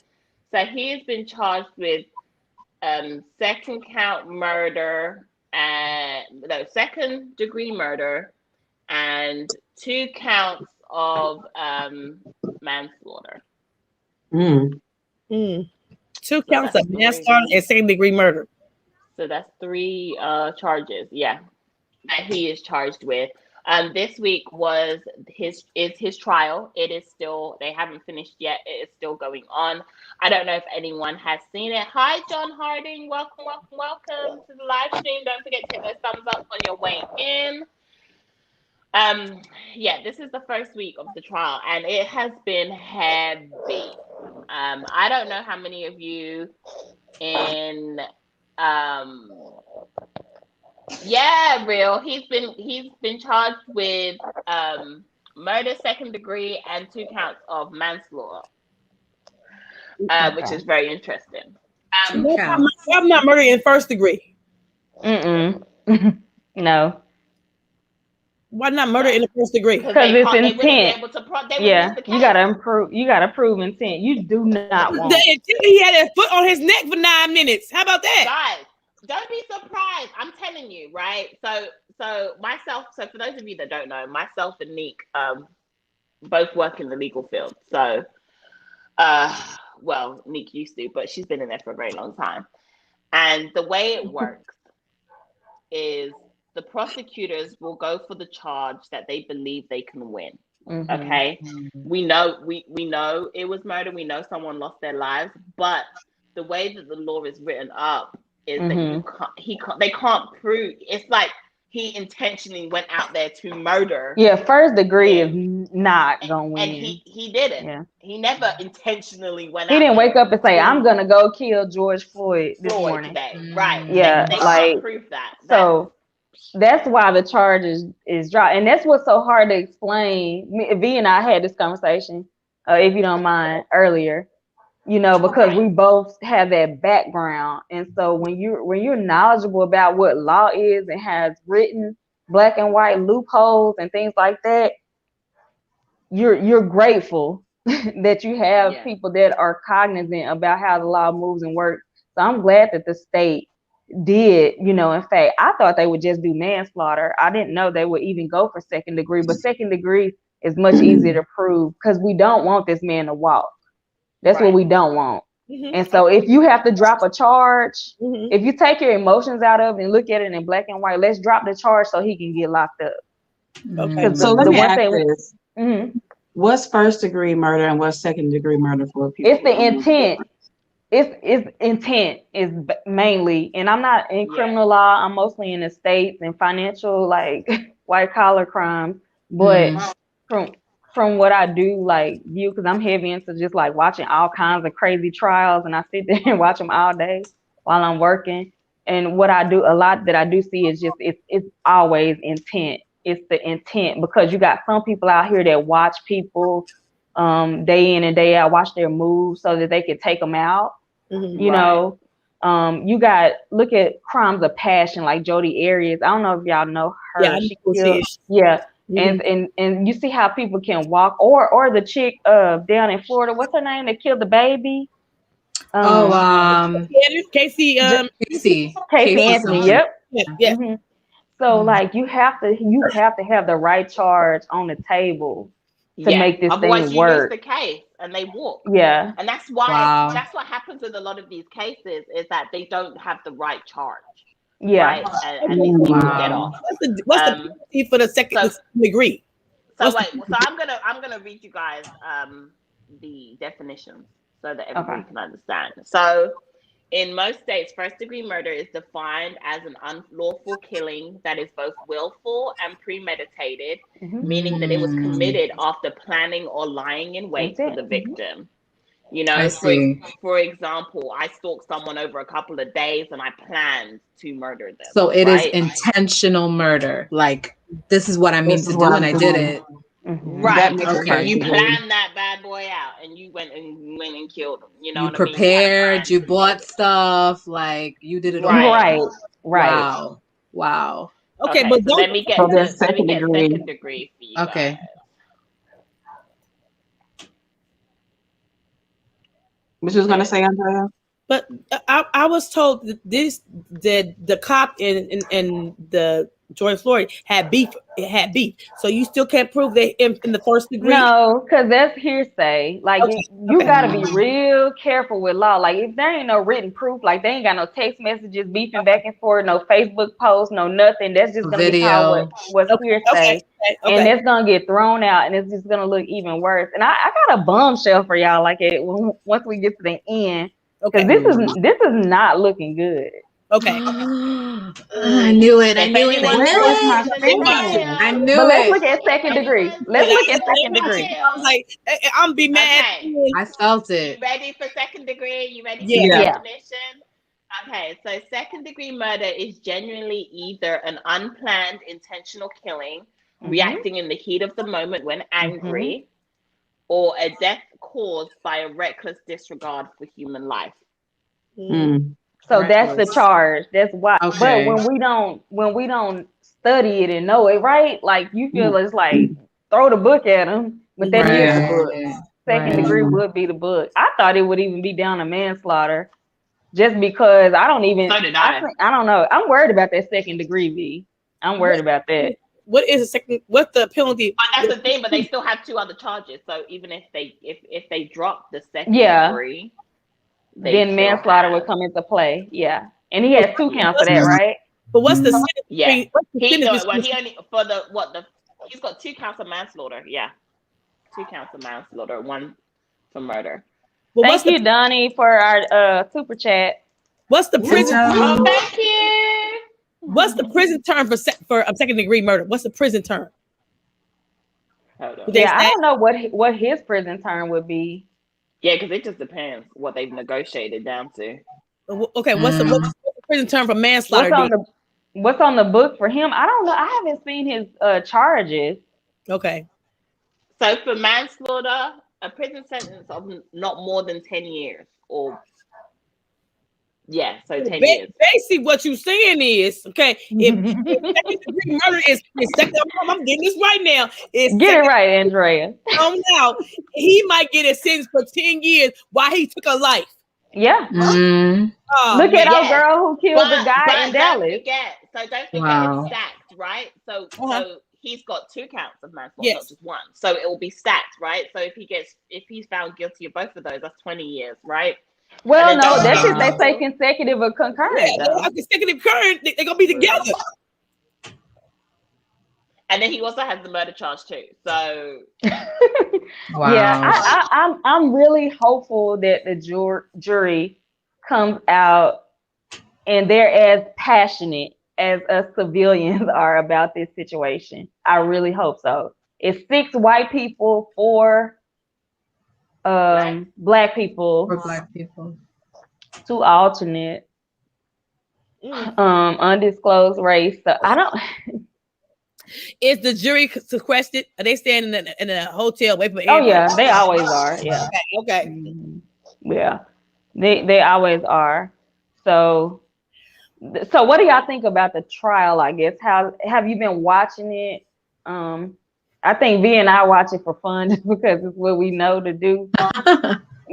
S1: So he has been charged with second degree murder and 2 counts of manslaughter.
S3: 2 counts of manslaughter and second degree murder.
S1: So that's 3 charges, that he is charged with. This week is his trial. It is still, they haven't finished yet. It is still going on. I don't know if anyone has seen it. Hi, John Harding. Welcome to the live stream. Don't forget to hit those thumbs up on your way in. This is the first week of the trial, and it has been heavy. I don't know how many of you in Real. He's been charged with murder second degree and 2 counts of manslaughter, which is very interesting.
S3: I'm not murder in first degree.
S4: No.
S3: Why not murder in the first degree?
S4: Because it's intent.
S1: Yeah,
S4: you gotta prove intent. You do not want.
S3: He had his foot on his neck for 9 minutes. How about that?
S1: Guys, don't be surprised. I'm telling you, right? So myself. So for those of you that don't know, myself and Neek, both work in the legal field. So, well, Neek used to, but she's been in there for a very long time. And the way it works is the prosecutors will go for the charge that they believe they can win. Mm-hmm. Okay, we know it was murder. We know someone lost their lives, but the way that the law is written up is that they can't prove. It's like he intentionally went out there to murder.
S4: Yeah, first degree is not gonna win.
S1: And he didn't. Yeah. He never intentionally went out.
S4: He didn't wake up and say, I'm gonna go kill George Floyd this morning.
S1: Today. Right.
S4: Yeah,
S1: they can't prove that.
S4: So that's why the charge is dropped. And that's what's so hard to explain. Vee and I had this conversation, if you don't mind, earlier. You know, because we both have that background. And so when you're knowledgeable about what law is and has written black and white loopholes and things like that, you're grateful that you have people that are cognizant about how the law moves and works. So I'm glad that the state did, in fact, I thought they would just do manslaughter. I didn't know they would even go for second degree, but second degree is much easier to prove because we don't want this man to walk. That's what we don't want. Mm-hmm. And so if you have to drop a charge, if you take your emotions out of it and look at it in black and white, let's drop the charge so he can get locked up.
S2: Okay. So let me ask this. What's first degree murder and what's second degree murder for people?
S4: It's the intent. It's intent is mainly, and I'm not in criminal law. I'm mostly in estates and financial, like white collar crimes. But from what I do, like you, because I'm heavy into just like watching all kinds of crazy trials, and I sit there and watch them all day while I'm working. And what I do, a lot that I do see is just it's always intent. It's the intent, because you got some people out here that watch people day in and day out, watch their moves so that they can take them out. You know, you got, look at crimes of passion like Jodi Arias. I don't know if y'all know her.
S3: Yeah,
S4: she killed, and you see how people can walk, or the chick down in Florida, what's her name, that killed the baby?
S3: Casey
S4: Anthony. Yep. Yeah. So like you have to have the right charge on the table to make this thing work.
S1: Lose the case and they walk.
S4: Yeah.
S1: And that's why that's what happens with a lot of these cases, is that they don't have the right charge.
S4: Yeah.
S1: Right? And people get off.
S3: What's the penalty for the second degree?
S1: So I'm gonna read you guys the definitions so that everybody can understand. So in most states, first degree murder is defined as an unlawful killing that is both willful and premeditated, meaning that it was committed after planning or lying in wait for the victim. You know, for example, I stalked someone over a couple of days and I planned to murder them.
S5: So it is intentional murder. Like, this is what I mean to do, and I did it.
S1: Right. Okay. You planned that bad boy out and you went and killed him. You know,
S5: you prepared, you bought stuff, like you did it
S4: all.
S5: Right. Wow.
S3: Okay, but
S1: so let me get second degree for you.
S5: Okay.
S1: Guys.
S2: What you was gonna say, Andrea?
S3: But I was told that the cop and the George Floyd had beef. It had beef. So you still can't prove that in the first degree?
S4: No, because that's hearsay. Like you gotta be real careful with law. Like if there ain't no written proof, like they ain't got no text messages beefing back and forth, no Facebook posts, no nothing. That's just gonna be called what's hearsay. And it's gonna get thrown out, and it's just gonna look even worse. And I got a bombshell for y'all. Like once we get to the end, because this is not looking good.
S3: Okay.
S5: I knew it. I knew it.
S4: But let's look at second degree. Let's look at second degree.
S3: I was like, I'm be mad.
S1: Okay.
S5: I felt it.
S1: You ready for second degree? You ready for the definition? Okay, so second degree murder is genuinely either an unplanned intentional killing, reacting in the heat of the moment when angry, or a death caused by a reckless disregard for human life.
S4: So that's the charge. That's why. Okay. But when we don't study it and know it, right? Like you feel it's like throw the book at them, but that is the book. Second degree would be the book. I thought it would even be down to manslaughter, just because I don't even.
S1: So did I.
S4: I don't know. I'm worried about that second degree, V. I'm worried about that.
S3: What is a second? What's the penalty?
S1: But that's the thing. But they still have 2 other charges. So even if they drop the second degree,
S4: then manslaughter would come into play. Yeah, and he has 2 counts for that, right?
S3: But what's the sentence?
S1: Yeah. He only for he's got 2 counts of manslaughter. Yeah, 2 counts of manslaughter, 1 for murder.
S4: Well, thank you, Donnie, for our super chat.
S3: What's the prison?
S1: Oh, thank you.
S3: What's the prison term for second degree murder? What's the prison term?
S4: Yeah, I don't know what his prison term would be.
S1: Yeah, because it just depends what they've negotiated down to.
S3: Okay, what's the prison term for manslaughter?
S4: What's on the book for him? I don't know. I haven't seen his charges.
S3: Okay.
S1: So for manslaughter, a prison sentence of not more than 10 years, or so 10 years.
S3: Basically, what you're saying is, okay, if second degree murder is second, I'm getting this right now.
S4: Get it right, Andrea.
S3: Now he might get a sentence for 10 years while he took a life.
S4: Yeah. Look at our girl who killed the guy in Dallas.
S1: Don't forget it's stacked, right? So he's got 2 counts of manslaughter, not just 1. So it will be stacked, right? So if he's found guilty of both of those, that's 20 years, right?
S4: Well, no, that's if they say consecutive or concurrent.
S3: Yeah, consecutive concurrent, they're gonna be together.
S1: And then he also has the murder charge too. So
S4: yeah, I'm really hopeful that the jury comes out and they're as passionate as us civilians are about this situation. I really hope so. It's 6 white people, 4 black people.
S5: 4 black people.
S4: 2 alternate. Undisclosed race. So I don't.
S3: Is the jury sequestered? Are they standing in a hotel waiting for?
S4: Oh yeah, they always are. Yeah.
S3: Okay.
S4: Yeah, they always are. So what do y'all think about the trial? I guess how have you been watching it? I think V and I watch it for fun just because it's what we know to do.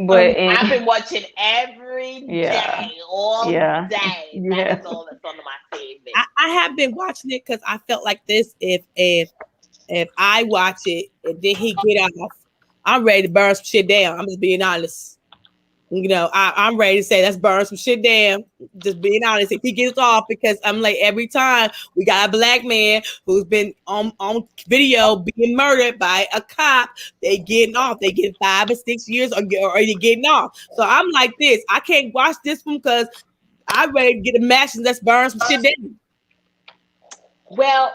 S4: But
S1: I've been watching every day, all day. That's all that's on my TV.
S3: I have been watching it because I felt like this. If I watch it and then he get off, I'm ready to burn some shit down. I'm just being honest. You know, I'm ready to say let's burn some shit down. Just being honest. If he gets off, because I'm like, every time we got a black man who's been on video being murdered by a cop, they getting off. They get 5 or 6 years or they getting off. So I'm like this. I can't watch this one because I'm ready to get a match and let's burn some shit down.
S1: Well,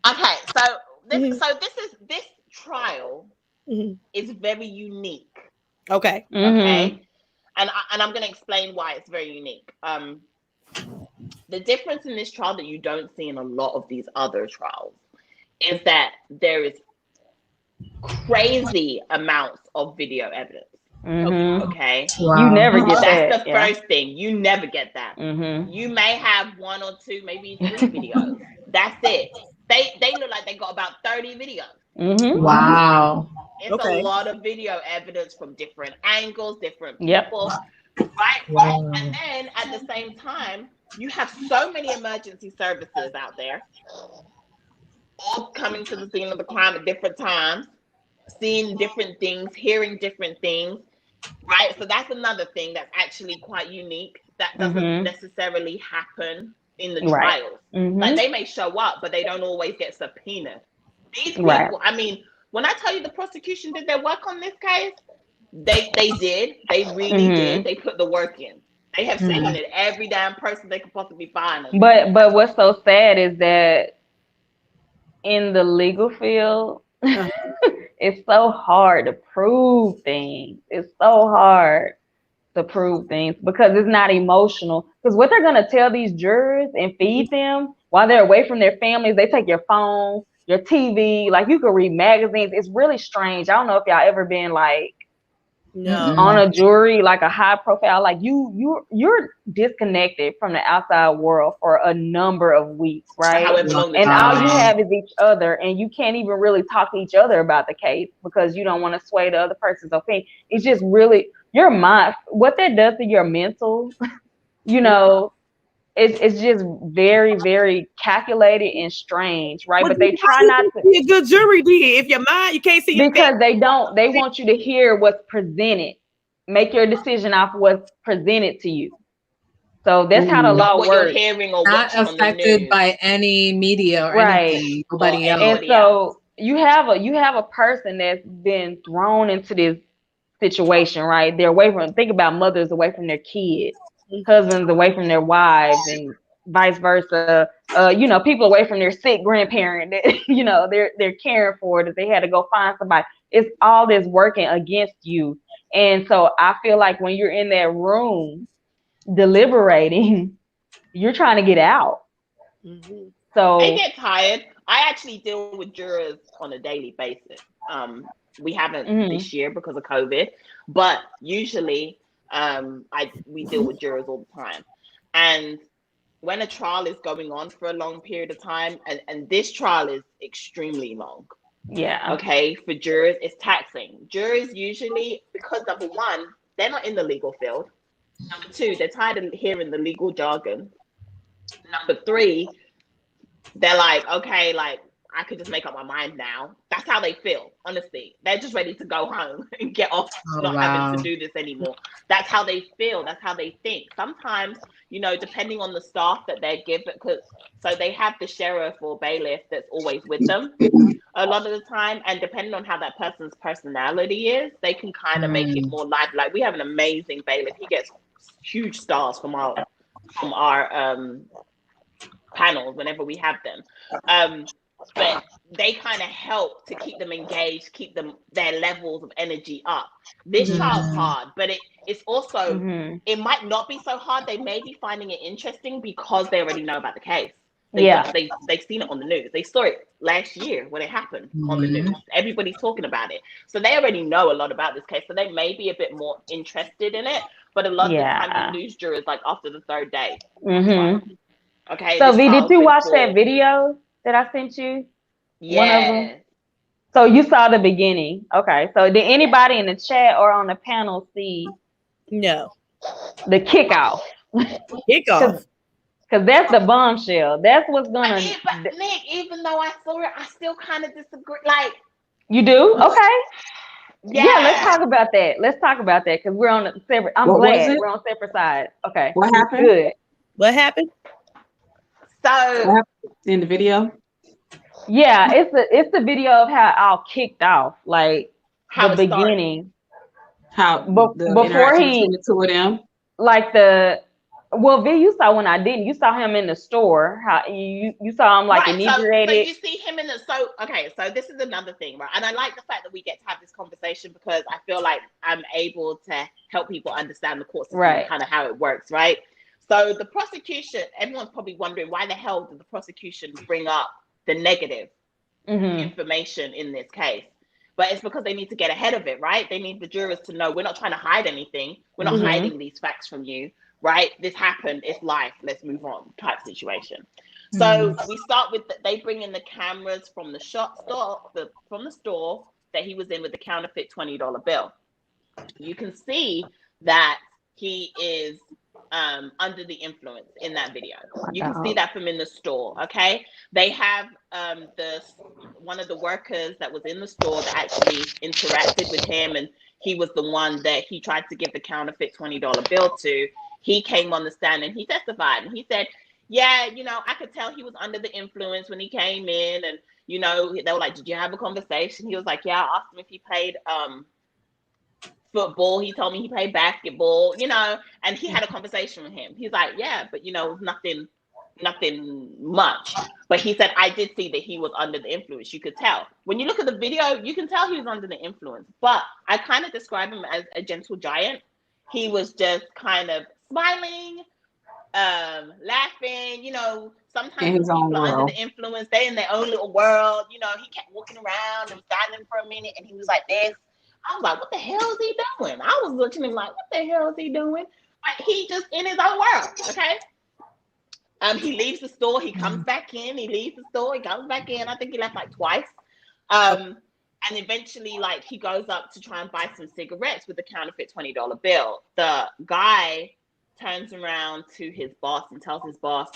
S1: okay. So this trial is very unique.
S3: Okay.
S1: Okay. And I'm going to explain why it's very unique. The difference in this trial that you don't see in a lot of these other trials is that there is crazy amounts of video evidence. Okay.
S4: Wow. You never get that.
S1: That's the first thing. You never get that. You may have 1 or 2, maybe 3 videos. That's it. They look like they got about 30 videos.
S5: Wow.
S1: It's a lot of video evidence from different angles, different people, right?
S5: Wow.
S1: And then at the same time, you have so many emergency services out there, all coming to the scene of the crime at different times, seeing different things, hearing different things, right? So that's another thing that's actually quite unique. That doesn't necessarily happen in the trials. Like they may show up, but they don't always get subpoenaed. These people, I mean, when I tell you the prosecution did their work on this case, they did. They really did. They put the work in. They have subpoenaed every damn person they could possibly find.
S4: But what's so sad is that in the legal field, it's so hard to prove things. It's so hard to prove things because it's not emotional. Because what they're gonna tell these jurors and feed them while they're away from their families, they take your phone, your TV, like you can read magazines. It's really strange. I don't know if y'all ever been like on a jury, like a high profile, like you're disconnected from the outside world for a number of weeks, right? And all you have is each other, and you can't even really talk to each other about the case because you don't want to sway the other person's opinion. It's just really your mind, what that does to your mental, you know. It's just very, very calculated and strange, right? But they try not to
S3: be a good jury. If your mind, you can't see
S4: because they want you to hear what's presented, make your decision off what's presented to you. So that's how the law works.
S1: You're hearing or
S5: not affected by any media or anything. Nobody else.
S4: And so you have a person that's been thrown into this situation, right? They're away from. Think about mothers away from their kids. Husbands away from their wives and vice versa. You know, people away from their sick grandparent that, you know, they're caring for, that they had to go find somebody. It's all this working against you. And so I feel like when you're in that room deliberating, you're trying to get out. So
S1: they get tired. I actually deal with jurors on a daily basis. We haven't this year because of COVID, but usually we deal with jurors all the time. And when a trial is going on for a long period of time, and this trial is extremely long.
S4: Yeah.
S1: Okay, for jurors, it's taxing. Jurors usually, because number one, they're not in the legal field. Number two, they're tired of hearing the legal jargon. Number three, they're like, okay, like, I could just make up my mind now. That's how they feel, honestly. They're just ready to go home and get off having to do this anymore. That's how they feel. That's how they think. Sometimes, you know, depending on the staff that they're given, so they have the sheriff or bailiff that's always with them a lot of the time. And depending on how that person's personality is, they can kind of make it more lively. Like, we have an amazing bailiff. He gets huge stars from our panels whenever we have them. But they kind of help to keep them engaged, keep their levels of energy up. This trial's hard, but it's also, it might not be so hard. They may be finding it interesting because they already know about the case. They've seen it on the news. They saw it last year when it happened on the news. Everybody's talking about it. So they already know a lot about this case. So they may be a bit more interested in it. But a lot of the time you lose jurors like after the third day. Okay.
S4: So Vee, did you watch that video that I sent you?
S1: Yeah.
S4: One of them? So you saw the beginning. Okay. So did anybody in the chat or on the panel see
S3: the
S4: kickoff?
S3: Kickoff.
S4: Because that's the bombshell. That's what's gonna.
S1: But Nick, even though I saw it, I still kind of disagree. Like,
S4: you do? Okay. Yeah, let's talk about that. Let's talk about that because we're on a separate. I'm glad we're on separate sides. Okay.
S2: What happened?
S4: Good.
S3: What happened?
S1: So
S2: what happened in the video?
S4: Yeah, it's the video of how it all kicked off, like how the beginning.
S2: How
S4: before he
S2: the two of them.
S4: Like Vee, you saw when I didn't. You saw him in the store. How you saw him like inebriated.
S1: So you see him in the so this is another thing, right? And I like the fact that we get to have this conversation because I feel like I'm able to help people understand the court system and kind of how it works, right? So the prosecution, everyone's probably wondering why the hell did the prosecution bring up the negative information in this case? But it's because they need to get ahead of it, right? They need the jurors to know we're not trying to hide anything. We're not hiding these facts from you. Right, this happened. It's life. Let's move on. Type situation. So we start with they bring in the cameras from the from the store that he was in with the counterfeit $20 bill. You can see that he is under the influence in that video. You can see that from in the store. Okay, they have one of the workers that was in the store that actually interacted with him, and he was the one that he tried to give the counterfeit $20 bill to. He came on the stand and he testified and he said, yeah, you know, I could tell he was under the influence when he came in. And, you know, they were like, did you have a conversation? He was like, yeah, I asked him if he played football. He told me he played basketball, you know, and he had a conversation with him. He's like, yeah, but, you know, nothing much. But he said, I did see that he was under the influence. You could tell. When you look at the video, you can tell he was under the influence. But I kind of describe him as a gentle giant. He was just kind of smiling, laughing, you know, sometimes people are under the influence, they're in their own little world, you know. He kept walking around and standing for a minute and he was like this, I was like, what the hell is he doing? I was looking at him like, what the hell is he doing? Like, he just in his own world, okay? He leaves the store, he comes back in, he leaves the store, he comes back in. I think he left like twice. And eventually, like, he goes up to try and buy some cigarettes with a counterfeit $20 bill. The guy turns around to his boss and tells his boss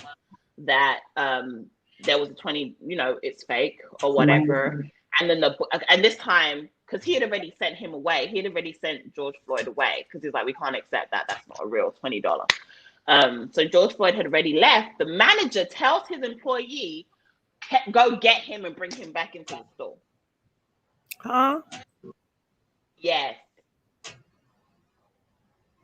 S1: that there was a 20, it's fake or whatever. And then and this time, because he had already sent him away, he had already sent George Floyd away because he's like, we can't accept that. That's not a real $20. So George Floyd had already left. The manager tells his employee, go get him and bring him back into the store.
S3: Huh?
S1: Yes.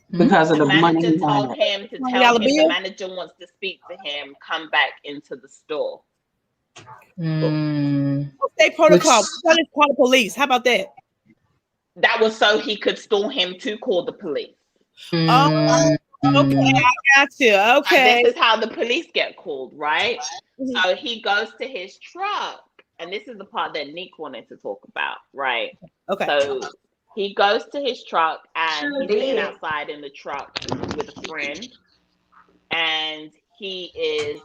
S2: Because of the money.
S1: Manager told him to tell him the manager wants to speak to him, come back into the store.
S3: State protocol. What is call the police? How about that?
S1: That was so he could stall him to call the police.
S3: Oh, okay, I got you. Okay.
S1: And this is how the police get called, right? So he goes to his truck, and this is the part that Nick wanted to talk about, right?
S3: Okay.
S1: So he goes to his truck, and he's sitting outside in the truck with a friend, and he is,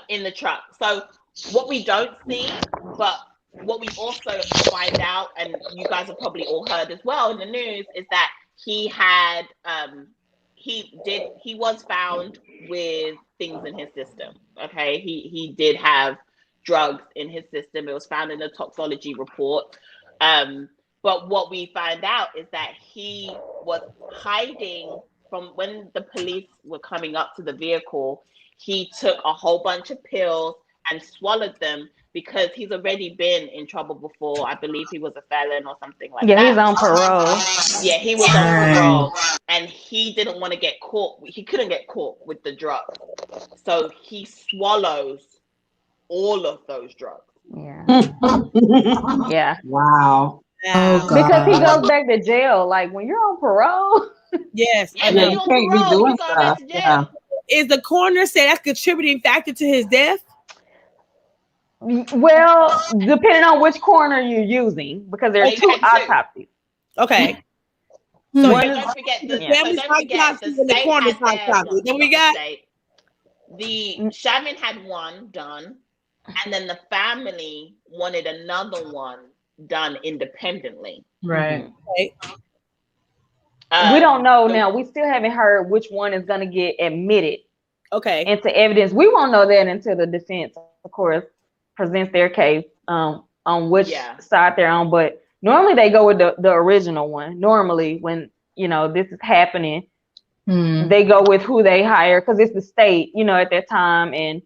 S1: in the truck. So what we don't see, but what we also find out, and you guys have probably all heard as well in the news, is that he had, he was found with things in his system. Okay, he did have drugs in his system. It was found in the toxicology report. But what we find out is that he was hiding from when the police were coming up to the vehicle. He took a whole bunch of pills and swallowed them because he's already been in trouble before. I believe he was a felon or something like that.
S4: Yeah, he's on parole.
S1: Yeah, he was on parole, and he didn't want to get caught. He couldn't get caught with the drug, so he swallows all of those drugs.
S4: Yeah. Yeah.
S2: Wow.
S5: Oh, God.
S4: Because he goes back to jail. Like when you're on parole.
S3: Yes.
S1: Yeah, when you're on parole, you go back to jail.
S2: Yeah.
S3: Is the coroner say that's a contributing factor to his death?
S4: Well, depending on which coroner you're using, because there are two autopsies.
S3: Okay.
S1: So
S3: don't
S1: forget
S3: the family's autopsy and the coroner's autopsy. Then we got
S1: the Shaman had one done, and then the family wanted another one done independently.
S5: Right.
S3: Okay.
S4: We don't know now. We still haven't heard which one is going to get admitted into evidence. We won't know that until the defense, of course, presents their case on which side they're on. But normally they go with the original one. Normally when, this is happening, they go with who they hire because it's the state, at that time. And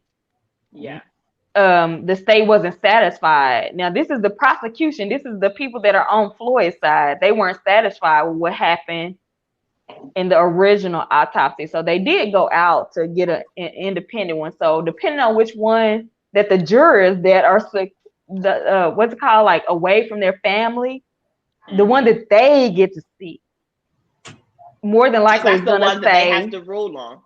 S4: the state wasn't satisfied. Now, this is the prosecution. This is the people that are on Floyd's side. They weren't satisfied with what happened in the original autopsy. So they did go out to get an independent one. So depending on which one that the jurors that are what's it called, like away from their family, the one that they get to see, more than likely is going to say
S1: they have to rule on.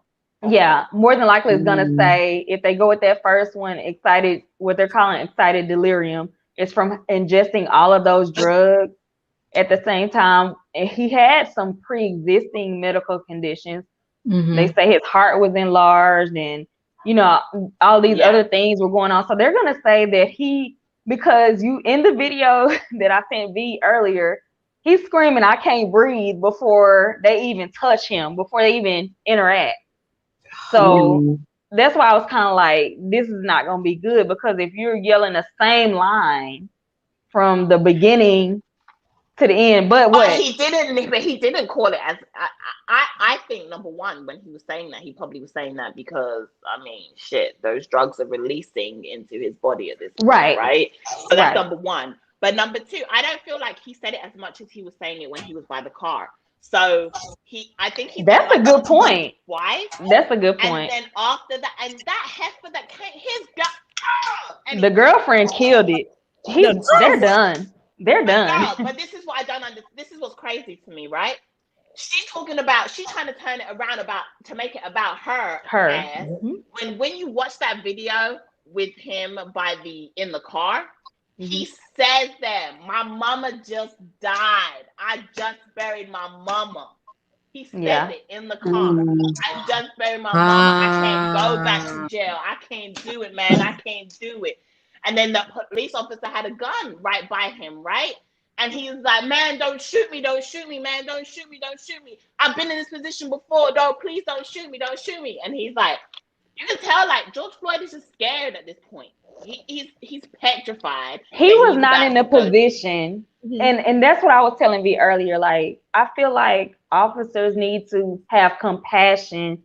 S4: Yeah, more than likely it's going to say, if they go with that first one, excited, what they're calling excited delirium, is from ingesting all of those drugs at the same time. And he had some pre-existing medical conditions. They say his heart was enlarged and, all these other things were going on. So they're going to say that because in the video that I sent Vee earlier, he's screaming, "I can't breathe," before they even touch him, before they even interact. So that's why I was kind of like, this is not going to be good, because if you're yelling the same line from the beginning to the end, but
S1: he didn't call it as. I think number one, when he was saying that, he probably was saying that because those drugs are releasing into his body at this point, right? So that's number one. But number two, I don't feel like he said it as much as he was saying it when he was by the car. So I think
S4: that's a good point.
S1: Why?
S4: That's a good point.
S1: And then after that, and that heifer that came,
S4: the girlfriend killed it. They're done. They're done.
S1: Girl, but this is what I don't understand. This is what's crazy to me, right? She's trying to turn it around to make it about her. When you watch that video with him in the car, He says that my mama just died. I just buried my mama. He said it in the car. I just buried my mama. I can't go back to jail. I can't do it, man. I can't do it. And then the police officer had a gun right by him, right? And he's like, man, don't shoot me, man, don't shoot me. I've been in this position before, please don't shoot me. And he's like, you can tell, like, George Floyd is just scared at this point. He's petrified.
S4: He was not in a position, and that's what I was telling Vee earlier. Like, I feel like officers need to have compassion,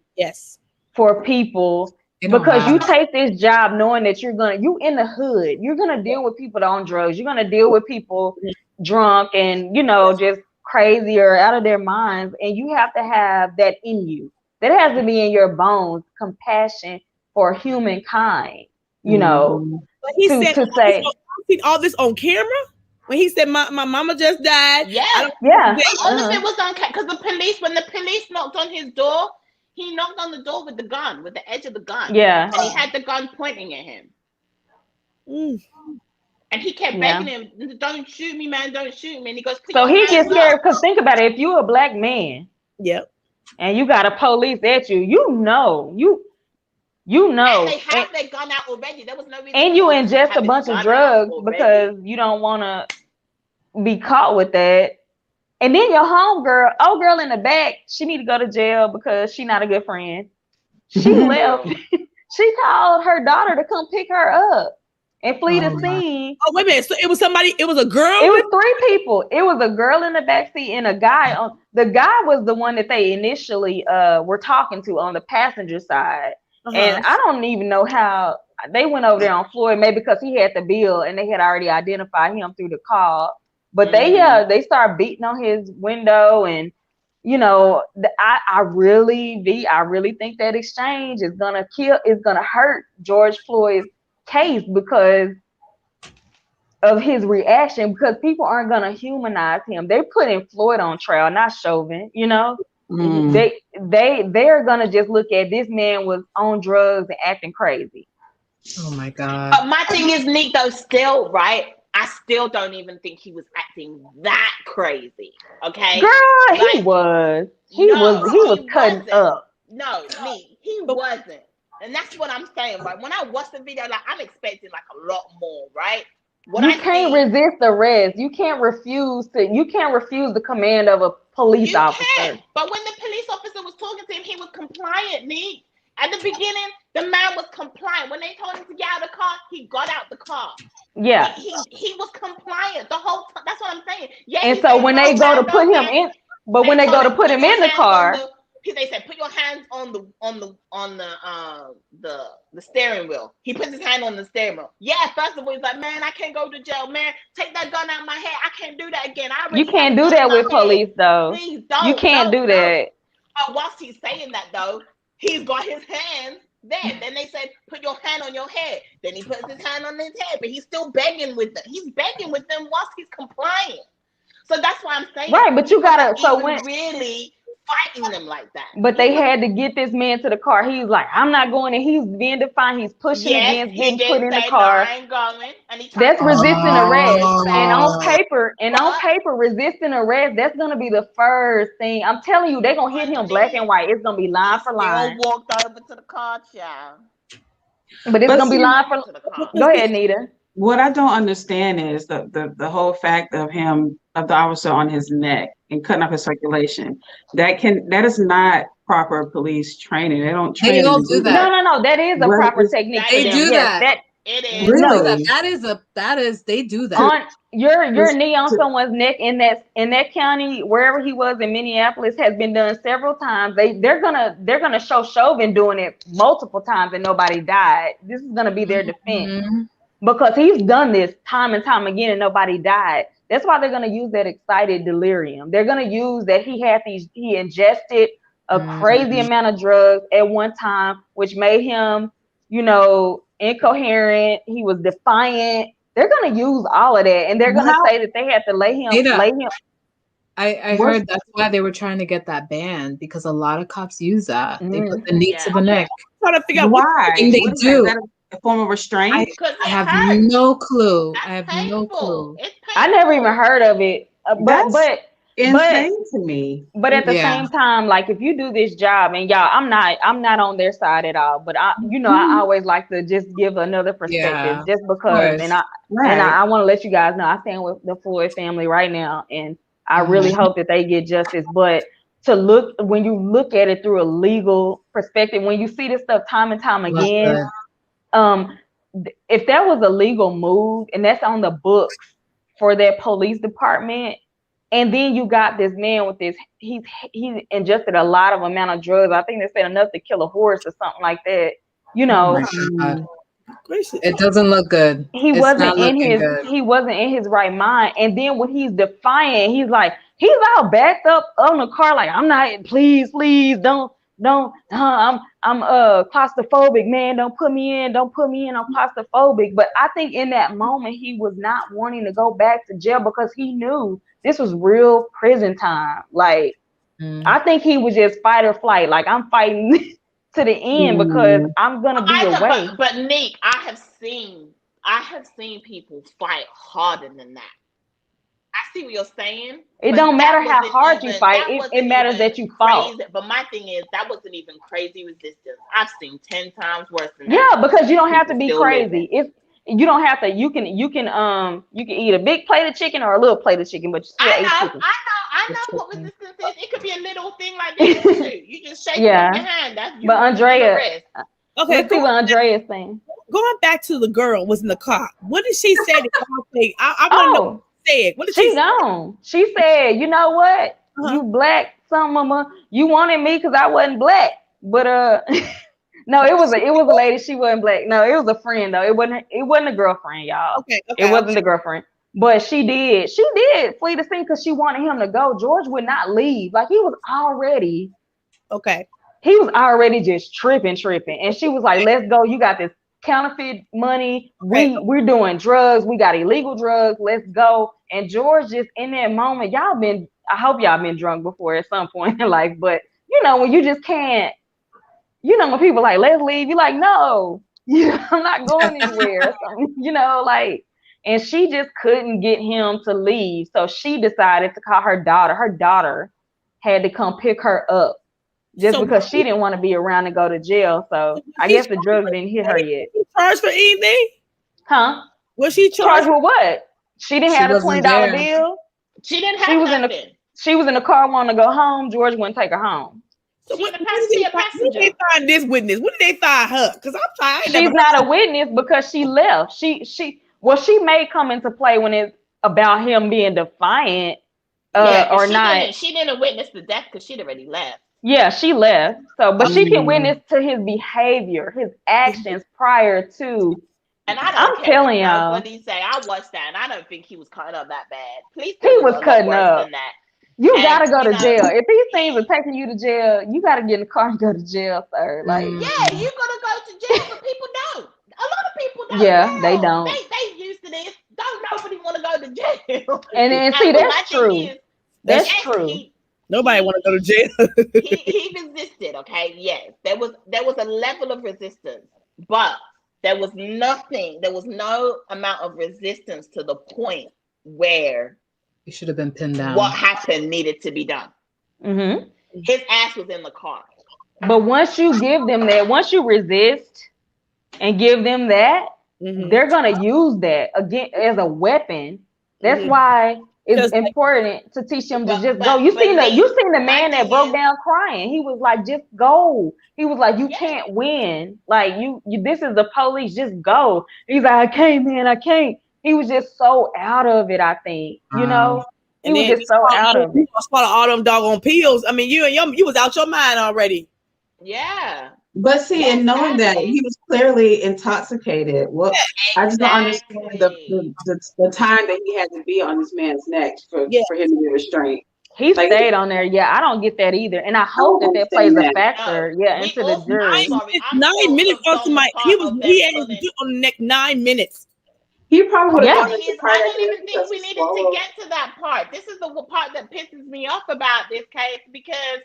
S4: for people, because you take this job knowing that you in the hood, you're gonna deal with people on drugs, you're gonna deal with people drunk and just crazy or out of their minds, and you have to have that in you. That has to be in your bones, compassion for humankind.
S3: But he said to say all this on camera when he said my mama just died.
S1: All of it was on camera because when the police knocked on his door, he knocked on the door with the gun, with the edge of the gun.
S4: Yeah,
S1: and he had the gun pointing at him. And he kept begging him, "Don't shoot me, man! Don't shoot me!" And he goes,
S4: so he gets scared because think about it: if you're a black man, and you got a police at you, you know. And
S1: they have their gun out already. There was no reason.
S4: And you ingest a bunch of drugs because you don't want to be caught with that. And then your homegirl, old girl in the back, she need to go to jail because she not a good friend. She left. She called her daughter to come pick her up and flee the scene.
S3: Oh, wait a minute. So it was a girl?
S4: It was 3 people. It was a girl in the back seat and a guy on. The guy was the one that they initially were talking to on the passenger side. And I don't even know how they went over there on Floyd, maybe because he had the bill and they had already identified him through the call. But they started beating on his window, and I really think that exchange is gonna hurt George Floyd's case because of his reaction, because people aren't gonna humanize him. They're putting Floyd on trial, not Chauvin, They're gonna just look at this man was on drugs and acting crazy.
S5: Oh my God.
S1: But my thing is, Nick, though, still, right? I still don't even think he was acting that crazy. Okay,
S4: girl, he was cutting up.
S1: No, Nick, he wasn't, and that's what I'm saying. Right? When I watched the video, like, I'm expecting like a lot more, right?
S4: You can't resist arrest. You can't refuse the command of a police officer.
S1: But when the police officer was talking to him, he was compliant, Nick. At the beginning, the man was compliant. When they told him to get out of the car, he got out the car.
S4: Yeah.
S1: He was compliant the whole time. That's what I'm saying. Yeah.
S4: And so when they go to put him in, but when they go to put him in the car,
S1: they said, put your hands on the steering wheel. He puts his hand on the steering wheel. Yeah, first of all, he's like, man, I can't go to jail, man. Take that gun out of my head. I can't do that again.
S4: You can't do that with police, though.
S1: Please don't.
S4: You can't do that.
S1: But whilst he's saying that, though, he's got his hands there. Then they said, put your hand on your head. Then he puts his hand on his head, but he's still begging with them. He's begging with them whilst he's compliant. So that's why I'm saying.
S4: Right, but you gotta. So when
S1: really fighting them like that.
S4: But they had to get this man to the car. He's like, I'm not going in. He's being defiant. He's pushing against getting put in the car.
S1: No, I ain't going.
S4: That's resisting arrest. And on paper, resisting arrest, that's gonna be the first thing. I'm telling you, they're gonna hit him black and white. It's gonna be line for line.
S1: Walked over to the car, child.
S4: But it's gonna be line for line. Go ahead, Nita.
S2: What I don't understand is the whole fact of the officer on his neck and cutting off his circulation. That is not proper police training. They don't train.
S5: They don't do that.
S4: No. That is a proper technique.
S5: They do that.
S1: It is.
S2: Really?
S5: That is. They do that.
S4: On your knee on someone's neck in that county, wherever he was in Minneapolis, has been done several times. They're gonna show Chauvin doing it multiple times and nobody died. This is gonna be their defense. Because he's done this time and time again and nobody died. That's why they're going to use that excited delirium. They're going to use that he ingested a crazy amount of drugs at one time, which made him, incoherent. He was defiant. They're going to use all of that. And they're going to say that they had to lay him.
S5: I heard that's why they were trying to get that banned, because a lot of cops use that. They put the knee to the neck.
S3: I'm trying to figure out
S2: why
S5: they do.
S2: A form of restraint?
S5: I have no clue. I have no clue.
S4: I never even heard of it. But
S2: insane to me.
S4: But at the same time, like if you do this job, and y'all, I'm not on their side at all. But I always like to just give another perspective, just because. And I want to let you guys know I stand with the Floyd family right now, and I really hope that they get justice. But when you look at it through a legal perspective, when you see this stuff time and time again, if that was a legal move and that's on the books for that police department, and then you got this man with this, he's ingested a lot of amount of drugs. I think they said enough to kill a horse or something like that. You know,
S5: it doesn't look good.
S4: He wasn't in his right mind. And then when he's defiant, he's all backed up on the car, like, I'm not, please, don't, I'm claustrophobic, man. Don't put me in. I'm claustrophobic. But I think in that moment, he was not wanting to go back to jail because he knew this was real prison time. Like, I think he was just fight or flight. Like, I'm fighting to the end because I'm gonna be away.
S1: But Nick, I have seen people fight harder than that. I see what you're saying.
S4: It don't matter how hard you fight. It matters that you fought.
S1: But my thing is, that wasn't even crazy resistance. I've seen 10 times worse than that.
S4: Yeah, because you don't have to be crazy. You don't have to. You can eat a big plate of chicken or a little plate of chicken, but you still ate chicken.
S1: I know what resistance is. It could be a little thing like this too. You just shake it with your hand.
S4: But Andrea, let's see what Andrea is saying.
S3: Going back to the girl was in the car. What did she say? I want to know. Said. What did she
S4: gone? She said, "You know what? You black, you wanted me because I wasn't black, but no, it was a lady. She wasn't black. No, it was a friend though. It wasn't a girlfriend, y'all. Okay, it wasn't a girlfriend, but she did flee the scene because she wanted him to go. George would not leave. Like he was already just tripping, and she was like, "Let's go. You got this counterfeit money. We're doing drugs. We got illegal drugs. Let's go." And George just in that moment, I hope y'all been drunk before at some point in life, but you know, when you just can't, you know, when people like, let's leave, you're like, no, I'm not going anywhere. You know, like, and she just couldn't get him to leave. So she decided to call her daughter. Her daughter had to come pick her up just because she didn't want to be around and go to jail. So I guess the drugs didn't hit her yet.
S3: Charged for anything?
S4: Huh?
S3: Was she charged
S4: with what? She didn't have a $20 bill.
S1: She didn't have nothing.
S4: She was in the car wanting to go home. George wouldn't take her home.
S3: So what did they find this witness? What did they find her? Because I'm trying.
S4: She's not a witness because she left. She may come into play when it's about him being defiant or not.
S1: She didn't witness the death because she'd already left.
S4: Yeah, she left. So, but she can witness to his behavior, his actions prior to.
S1: And I'm telling y'all what he say. I watched that, and I don't think he was cutting up that bad. Please,
S4: he was cutting up. You gotta go to jail. If these things are taking you to jail, you gotta get in the car and go to jail, sir. Like,
S1: yeah, you're gonna go to jail, but people don't. A lot of people don't.
S4: Yeah, they don't.
S1: They used to this. Don't nobody want to go to jail.
S4: And see, that's true. That's true.
S3: Nobody want to go to jail.
S1: he resisted. Okay, yes, there was a level of resistance, but there was nothing. There was no amount of resistance to the point where
S5: he should have been pinned down.
S1: What happened needed to be done. Mm-hmm. His ass was in the car.
S4: But once you give them that, once you resist and give them that, they're gonna use that again as a weapon. That's why it's important to teach them to just go. You seen the man that broke down crying. He was like, just go. He was like, you can't win. Like you this is the police. Just go. He's like, I can't, man. I can't. He was just so out of it. I think you know. He was just so out of it.
S3: Swallow all them doggone pills. I mean, you was out your mind already.
S1: Yeah.
S2: But see, and knowing that he was clearly intoxicated, I just don't understand the time that he had to be on this man's neck for him to be restrained.
S4: He stayed on there. Yeah, I don't get that either, and I hope that plays a factor. Yeah, into the jury.
S3: 9 minutes onto my. He had his foot on the neck 9 minutes.
S2: He probably would have.
S1: I don't even think we needed to get to that part. This is the part that pisses me off about this case because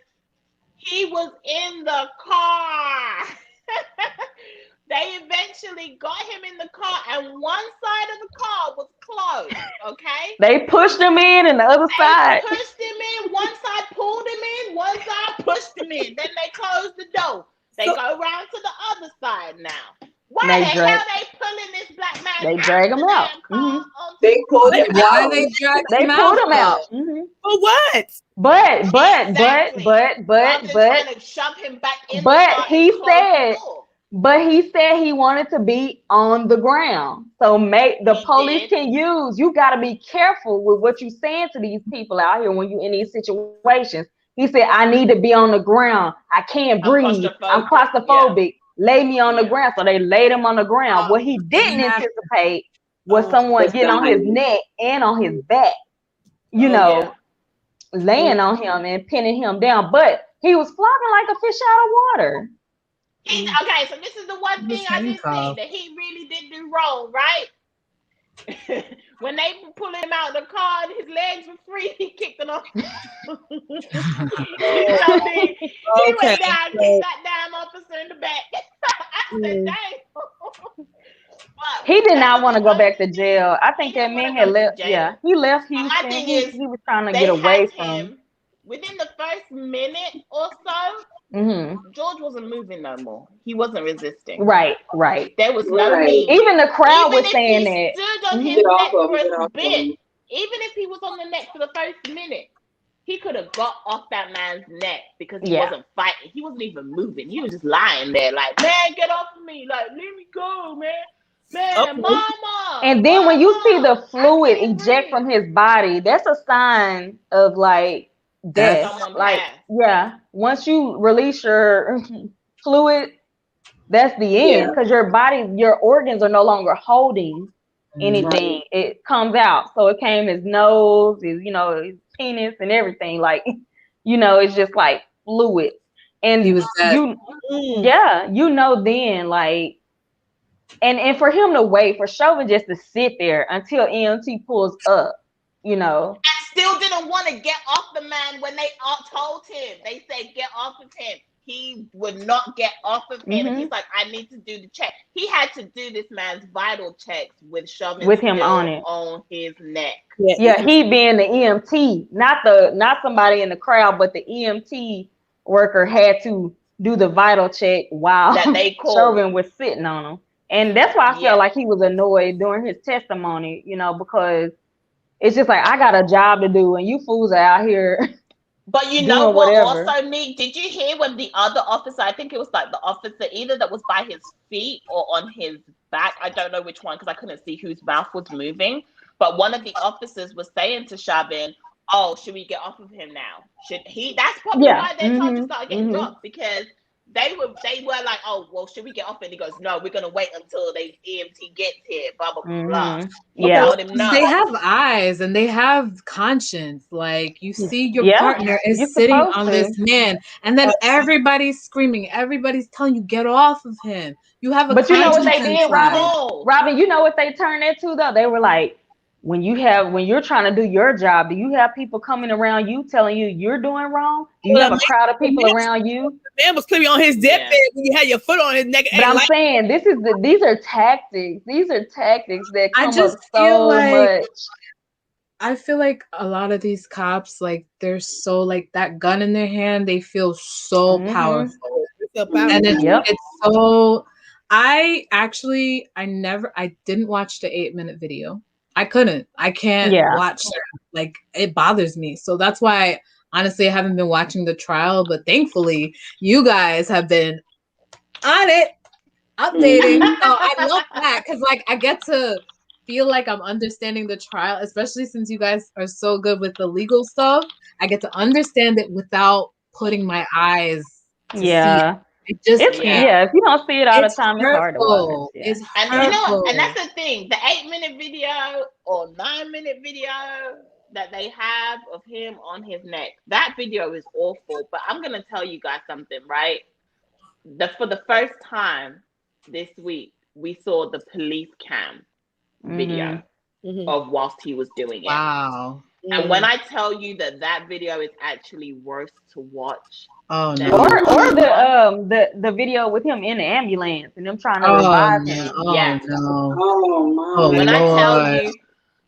S1: he was in the car. They eventually got him in the car, and one side of the car was closed. Okay.
S4: They pushed him in, and the other side
S1: pushed him in. One side pulled him in. One side pushed him in. Then they closed the door. They go around to the other side now. Why the hell they pulling this black man?
S4: They drag him out.
S5: They pulled him out. Why they dragged
S4: they
S5: him
S4: pulled
S5: out?
S4: him out.
S3: For what?
S4: But
S1: trying to shove him back in.
S4: But he said he wanted to be on the ground. So the police can use. You got to be careful with what you're saying to these people out here when you're in these situations. He said, I need to be on the ground. I can't breathe. I'm claustrophobic. Lay me on the ground. So they laid him on the ground. What he didn't anticipate was someone getting on his neck and on his back, laying on him and pinning him down. But he was flopping like a fish out of water.
S1: Okay, so this is the one thing I did see that he really did do wrong, right? When they were pulling him out of the car and his legs were free, he kicked it off. He went down, kicked that damn officer in the back. I said, dang.
S4: He did not want to go back to jail. I think that man had left. Yeah, he left Houston. He was trying to get away from.
S1: Within the first minute or so, George wasn't moving no more. He wasn't resisting.
S4: Right.
S1: There was no need.
S4: Even the crowd was saying that.
S1: Stood on his neck for a bit. Even if he was on the neck for the first minute, he could have got off that man's neck because he wasn't fighting. He wasn't even moving. He was just lying there like, man, get off of me. Like, let me go, man. Man, mama.
S4: And then when you see the fluid eject from his body, that's a sign of like death. Like, once you release your fluid, that's the end, because your body, your organs are no longer holding anything. It comes out. So it came his nose, his penis and everything. Like, it's just like fluid. And
S5: he was dead.
S4: Then like, and for him to wait, for Chauvin just to sit there until EMT pulls up, And
S1: still didn't want to get off the man when they told him. They said, get off of him. He would not get off of him. And he's like, I need to do the check. He had to do this man's vital checks with Chauvin with him on his neck.
S4: Yeah, he being the EMT, not somebody in the crowd, but the EMT worker had to do the vital check while Chauvin was sitting on him. And that's why I felt like he was annoyed during his testimony, because it's just like, I got a job to do and you fools are out here.
S1: But you know what also, Nick, did you hear when the other officer, I think it was like the officer either that was by his feet or on his back, I don't know which one because I couldn't see whose mouth was moving, but one of the officers was saying to Chauvin, oh, should we get off of him now? That's probably why their charges started getting dropped, because they were like, oh, well, should we get off? And he goes, no, we're gonna wait until the EMT gets here. Blah blah blah.
S5: They have eyes and they have conscience. Like, you see, your partner is sitting on this man, and then everybody's screaming. Everybody's telling you, get off of him. You have a.
S4: But you know what they did, Robin? Robin, you know what they turned into though? They were like, when you're trying to do your job, do you have people coming around you telling you you're doing wrong? Do you have a crowd of people around you?
S3: The man was clearly on his deathbed when you had your foot on his neck.
S4: But I'm saying these are tactics. These are tactics that come up so much.
S5: I feel like a lot of these cops, like, they're so like that gun in their hand. They feel so powerful, and it's so. I didn't watch the 8-minute video. I can't watch that. Like, it bothers me. So that's why, honestly, I haven't been watching the trial, but thankfully you guys have been on it, updating. So I love that, because like I get to feel like I'm understanding the trial, especially since you guys are so good with the legal stuff. I get to understand it without putting my eyes to see it.
S4: If you don't see it all the time, it's hard to watch.
S5: It's
S1: and that's the thing. The 8-minute video or 9-minute video that they have of him on his neck, that video is awful. But I'm gonna tell you guys something, right? For the first time this week, we saw the police cam video of whilst he was doing it.
S5: Wow.
S1: And when I tell you that video is actually worse to watch
S5: Oh no.
S4: Or the video with him in the ambulance and them trying to revive him.
S5: Oh no.
S2: Oh my.
S5: Oh,
S1: when I tell
S5: Lord.
S1: you,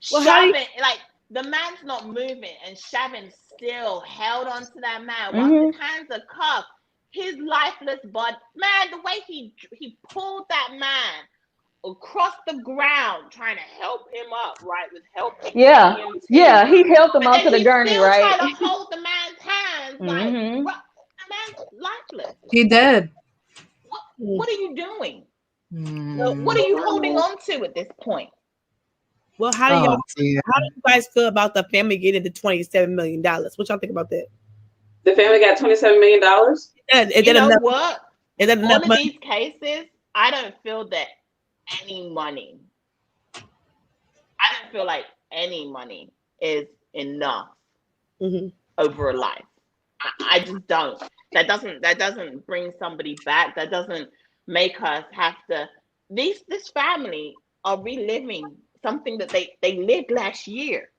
S1: Shavin, like the man's not moving, and Shavin still held on to that man while his hands are cuffed. His lifeless body, man. The way he pulled that man across the ground, trying to help him up, right? With help.
S4: Yeah, he helped him onto the gurney, right?
S1: Trying to hold the man's hands, like the man's lifeless.
S5: He did.
S1: What are you doing? What are you holding on to at this point?
S3: Well, how do you guys feel about the family getting the $27 million? What y'all think about that?
S2: The family got $27 million?
S1: You know what? In all of these cases, I don't feel that any money. I don't feel like any money is enough over a life. I just don't. That doesn't bring somebody back. That doesn't make us have to. This family are reliving something that they lived last year.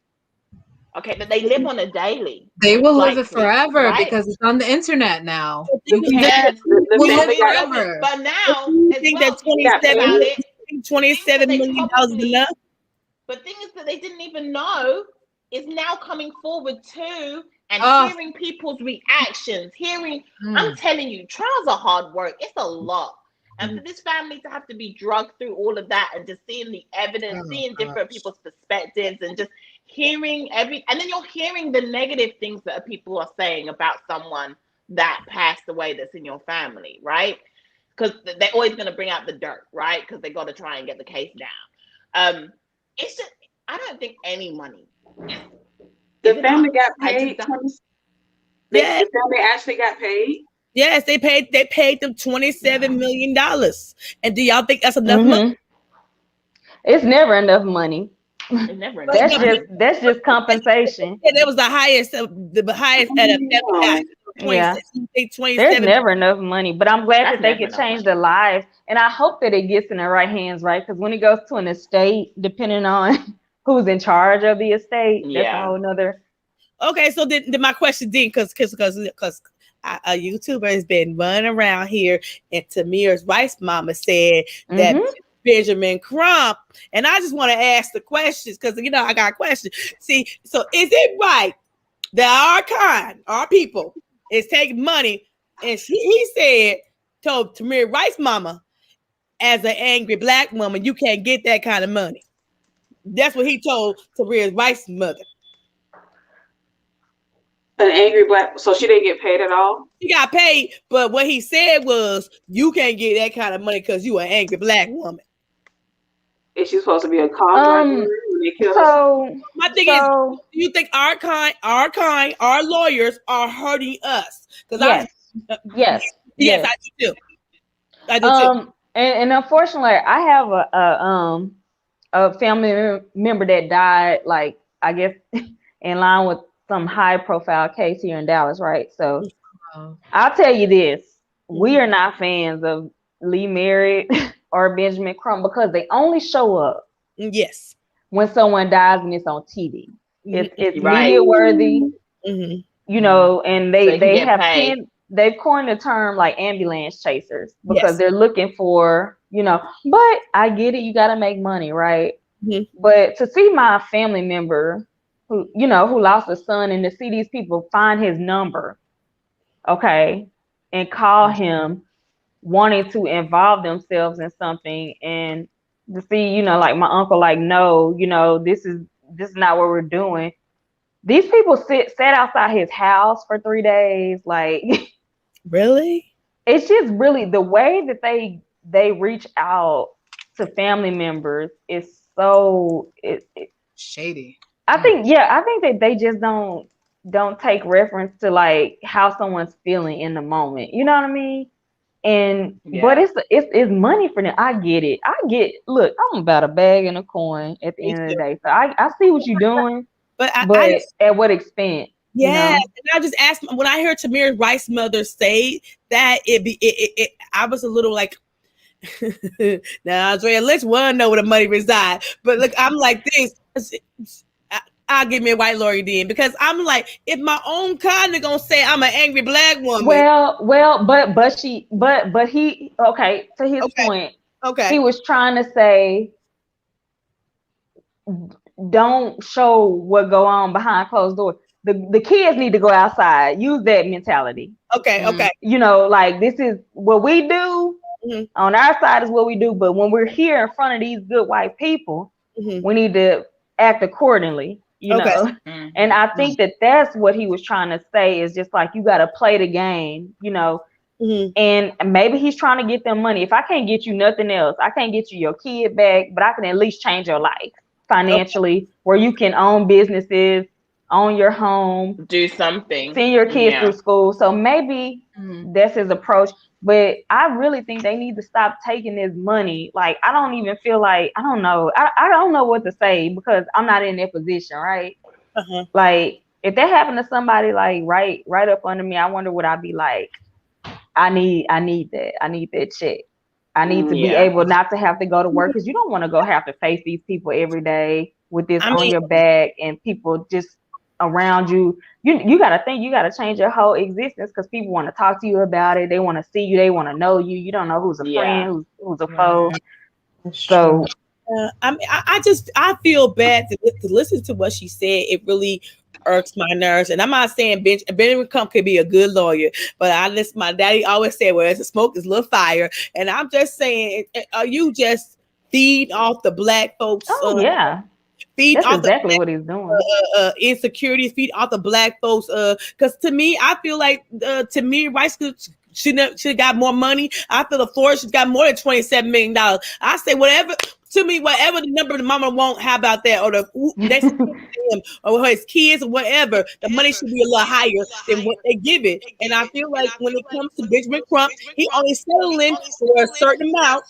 S1: Okay, that they live on a daily.
S5: They will live it forever because it's on the internet now. You
S1: can't
S5: live it forever.
S1: But now, I think that
S3: $27 million is enough.
S1: But things that they didn't even know is now coming forward too, and hearing people's reactions. I'm telling you, trials are hard work. It's a lot. And for this family to have to be drugged through all of that and just seeing the evidence, seeing different people's perspectives, and just hearing and then you're hearing the negative things that people are saying about someone that passed away that's in your family, right? Because they're always going to bring out the dirt, right? Because they got to try and get the case down. It's just, I don't think any money.
S2: The family got paid. The family actually got paid.
S3: Yes, they paid them $27 million. And do y'all think that's enough money?
S4: It's never enough money.
S1: It's never enough.
S4: That's just compensation.
S3: Yeah, that was the highest out of
S4: yeah. There's never enough money, but I'm glad that they can change their lives, and I hope that it gets in the right hands, right? Because when it goes to an estate, depending on who's in charge of the estate, that's a whole nother.
S3: Okay, so then my question, because a YouTuber has been running around here, and Tamir's wife's mama said that Benjamin Crump, and I just want to ask the questions because I got a question. See, so is it right that our people, is taking money, and he told Tamir Rice's mama, as an angry black woman, you can't get that kind of money. That's what he told Tamir Rice's mother.
S2: An angry black, so she didn't get paid at all?
S3: She got paid, but what he said was, you can't get that kind of money because you an angry black woman.
S2: Is she supposed to be a contractor?
S3: My thing is, do you think our lawyers are hurting us? Because
S4: yes,
S3: I do too. I do too.
S4: And unfortunately, I have a family member that died, like, I guess in line with some high profile case here in Dallas, right? So I'll tell you this, we are not fans of Lee Merritt or Benjamin Crump because they only show up when someone dies and it's on TV. It's media worthy, and they've coined the term like ambulance chasers because they're looking for, but I get it, you got to make money, right? But to see my family member who lost a son, and to see these people find his number, and call him wanting to involve themselves in something, and to see, like my uncle, like, no, this is not what we're doing. These people sat outside his house for 3 days. Like,
S3: really?
S4: It's just really the way that they reach out to family members is so
S5: shady.
S4: I think that they just don't take reference to like how someone's feeling in the moment. You know what I mean? And but it's money for them. I get it. Look, I'm about a bag and a coin at the end of the day. So I see what you're doing, but at what expense?
S3: Yeah, and I just asked when I heard Tamir Rice's mother say that I was a little like, now Andrea, let's know where the money resides. But look, I'm like this. I'll give me a white lawyer then, because I'm like, if my own kind of gonna say I'm an angry black woman.
S4: But he, okay, to his point, he was trying to say, don't show what go on behind closed doors. The kids need to go outside. Use that mentality.
S3: Okay.
S4: You know, like, this is what we do. On our side is what we do. But when we're here in front of these good white people, we need to act accordingly. You know, and I think that's what he was trying to say, is just like, you got to play the game, you know, and maybe he's trying to get them money. If I can't get you nothing else, I can't get you your kid back, but I can at least change your life financially, where you can own businesses, own your home,
S1: do something,
S4: send your kids through school. So maybe that's his approach. But I really think they need to stop taking this money. Like, I don't even feel like, I don't know. I don't know what to say, because I'm not in their position, right? Like, if that happened to somebody like right up under me, I wonder what I'd be like. I need that. I need that check. I need to be able not to have to go to work, because you don't want to go have to face these people every day with this on your back, and people just around you. You got to think, you got to change your whole existence, because people want to talk to you about it. They want to see you. They want to know you. You don't know who's a friend, who's a foe. So
S3: I feel bad to listen to what she said. It really irks my nerves. And I'm not saying Benjamin Crump could be a good lawyer, but I listen. My daddy always said, "Where there's a smoke, there's a little fire." And I'm just saying, are you just feed off the black folks? Feed
S4: that's
S3: off
S4: exactly what he's doing.
S3: Insecurities, feed off the black folks. Because to me, I feel like Tamir Rice should have got more money. I feel the Floyd should got more than $27 million. I say whatever the number the mama won't. How about that? Or the next him or his kids or whatever, the money should be a little higher than what they give it. And I feel like when it comes to Benjamin Crump, he only settling for a certain amount.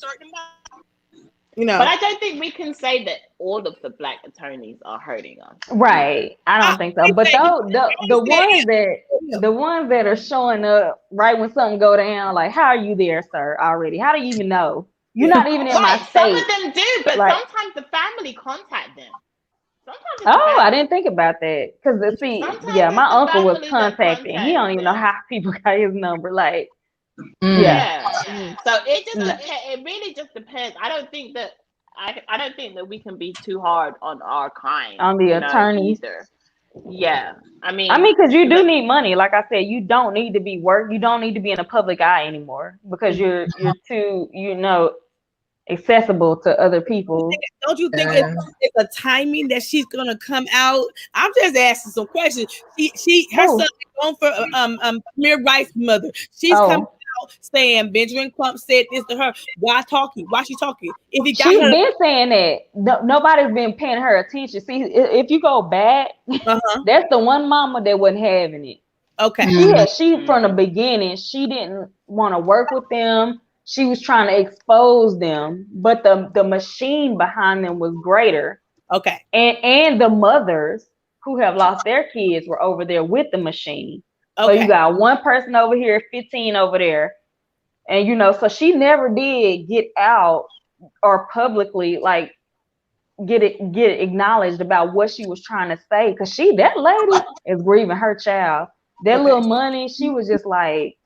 S3: You know,
S1: but I don't think we can say that all of the black attorneys are hurting us.
S4: Right. I don't think so. But the ones that are showing up right when something go down, like, how are you there, sir, already? How do you even know? You're not even in my state.
S1: Some of them do, but like, sometimes the family contact them.
S4: I didn't think about that. Because my uncle was contacting. He don't even know how people got his number. Like,
S1: So it just it really just depends. I don't think that we can be too hard on our kind,
S4: on the attorneys
S1: either. Yeah, I mean,
S4: because you do need money. Like I said, you don't need to be you don't need to be in the public eye anymore, because you're too accessible to other people.
S3: Don't you think it's a timing that she's gonna come out? I'm just asking some questions. Her son is going for Tamir Rice's mother. She's coming out saying Benjamin Crump said this to her. Why she talking? If he got
S4: she's been saying that. Nobody's been paying her attention. See, if you go back, that's the one mama that wasn't having it.
S3: Okay.
S4: She from the beginning, she didn't want to work with them. She was trying to expose them, but the machine behind them was greater.
S3: Okay.
S4: And the mothers who have lost their kids were over there with the machine. Okay. So you got one person over here, 15 over there. And so she never did get out or publicly like get acknowledged about what she was trying to say. Because that lady is grieving her child. That little money, she was just like,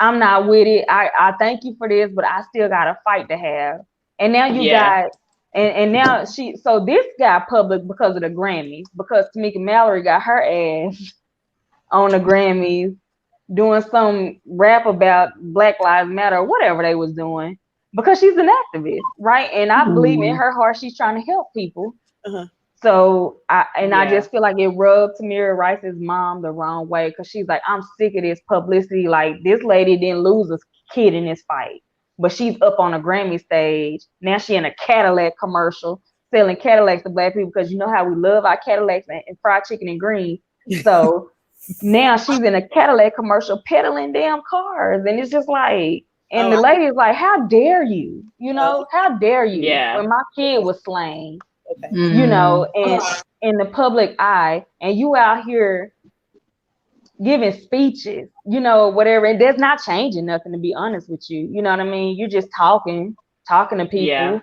S4: I'm not with it. I thank you for this, but I still got a fight to have. And now you got, and now so this got public because of the Grammys, because Tamika Mallory got her ass on the Grammys doing some rap about Black Lives Matter or whatever they was doing, because she's an activist, right? And I believe in her heart she's trying to help people. So I just feel like it rubbed Tamir Rice's mom the wrong way, because she's like, I'm sick of this publicity. Like, this lady didn't lose a kid in this fight, but she's up on a Grammy stage. Now she in a Cadillac commercial selling Cadillacs to black people, because you know how we love our Cadillacs and fried chicken and green. So now she's in a Cadillac commercial peddling damn cars. And it's just like, and the lady is like, how dare you? How dare you? When my kid was slain. And in the public eye, and you out here giving speeches, whatever, and that's not changing nothing, to be honest with you. You know what I mean? You're just talking to people.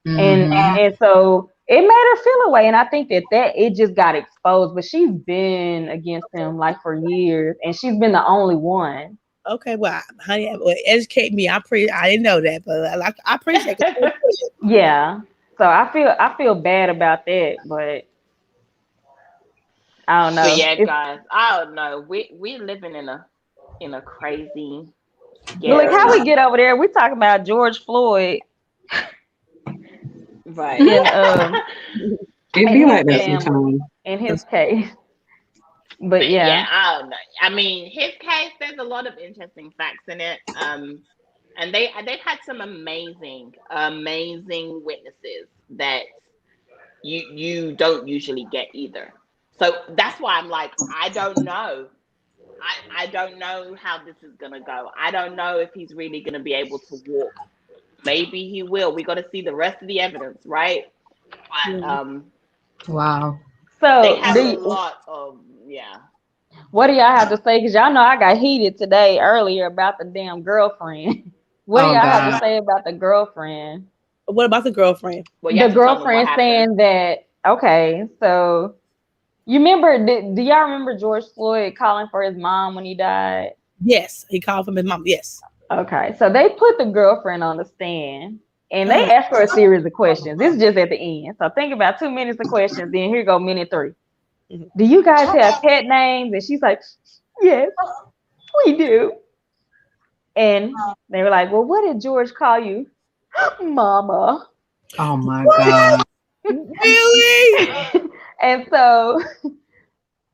S4: And so it made her feel away, and I think that it just got exposed. But she's been against him like for years, and she's been the only one.
S3: Okay, well, honey, educate me. I didn't know that, but I appreciate it.
S4: Yeah, so I feel bad about that, but I don't know.
S1: But yeah, guys, I don't know. We're living in a crazy, scary.
S4: Look how we get over there. We talking about George Floyd.
S1: Right.
S2: It'd be like that sometimes.
S4: In his case. But
S1: yeah, I don't know. I mean, his case, there's a lot of interesting facts in it. And they've had some amazing witnesses that you don't usually get either. So that's why I'm like, I don't know. I don't know how this is gonna go. I don't know if he's really gonna be able to walk. Maybe he will. We got to see the rest of the evidence, right? But,
S5: wow.
S4: So
S1: they have a lot of
S4: What do y'all have to say? Because y'all know I got heated today earlier about the damn girlfriend. What do y'all have to say about the girlfriend?
S3: What about the girlfriend?
S1: Well,
S4: the girlfriend saying that. Okay, so you remember? Do y'all remember George Floyd calling for his mom when he died?
S3: Yes, he called for his mom. Yes.
S4: Okay, so they put the girlfriend on the stand and they asked her a series of questions. This is just at the end. So think about 2 minutes of questions, then here go minute 3. Do you guys have pet names? And she's like, yes, we do. And they were like, well, what did George call you? Mama.
S5: Oh my God.
S3: Really?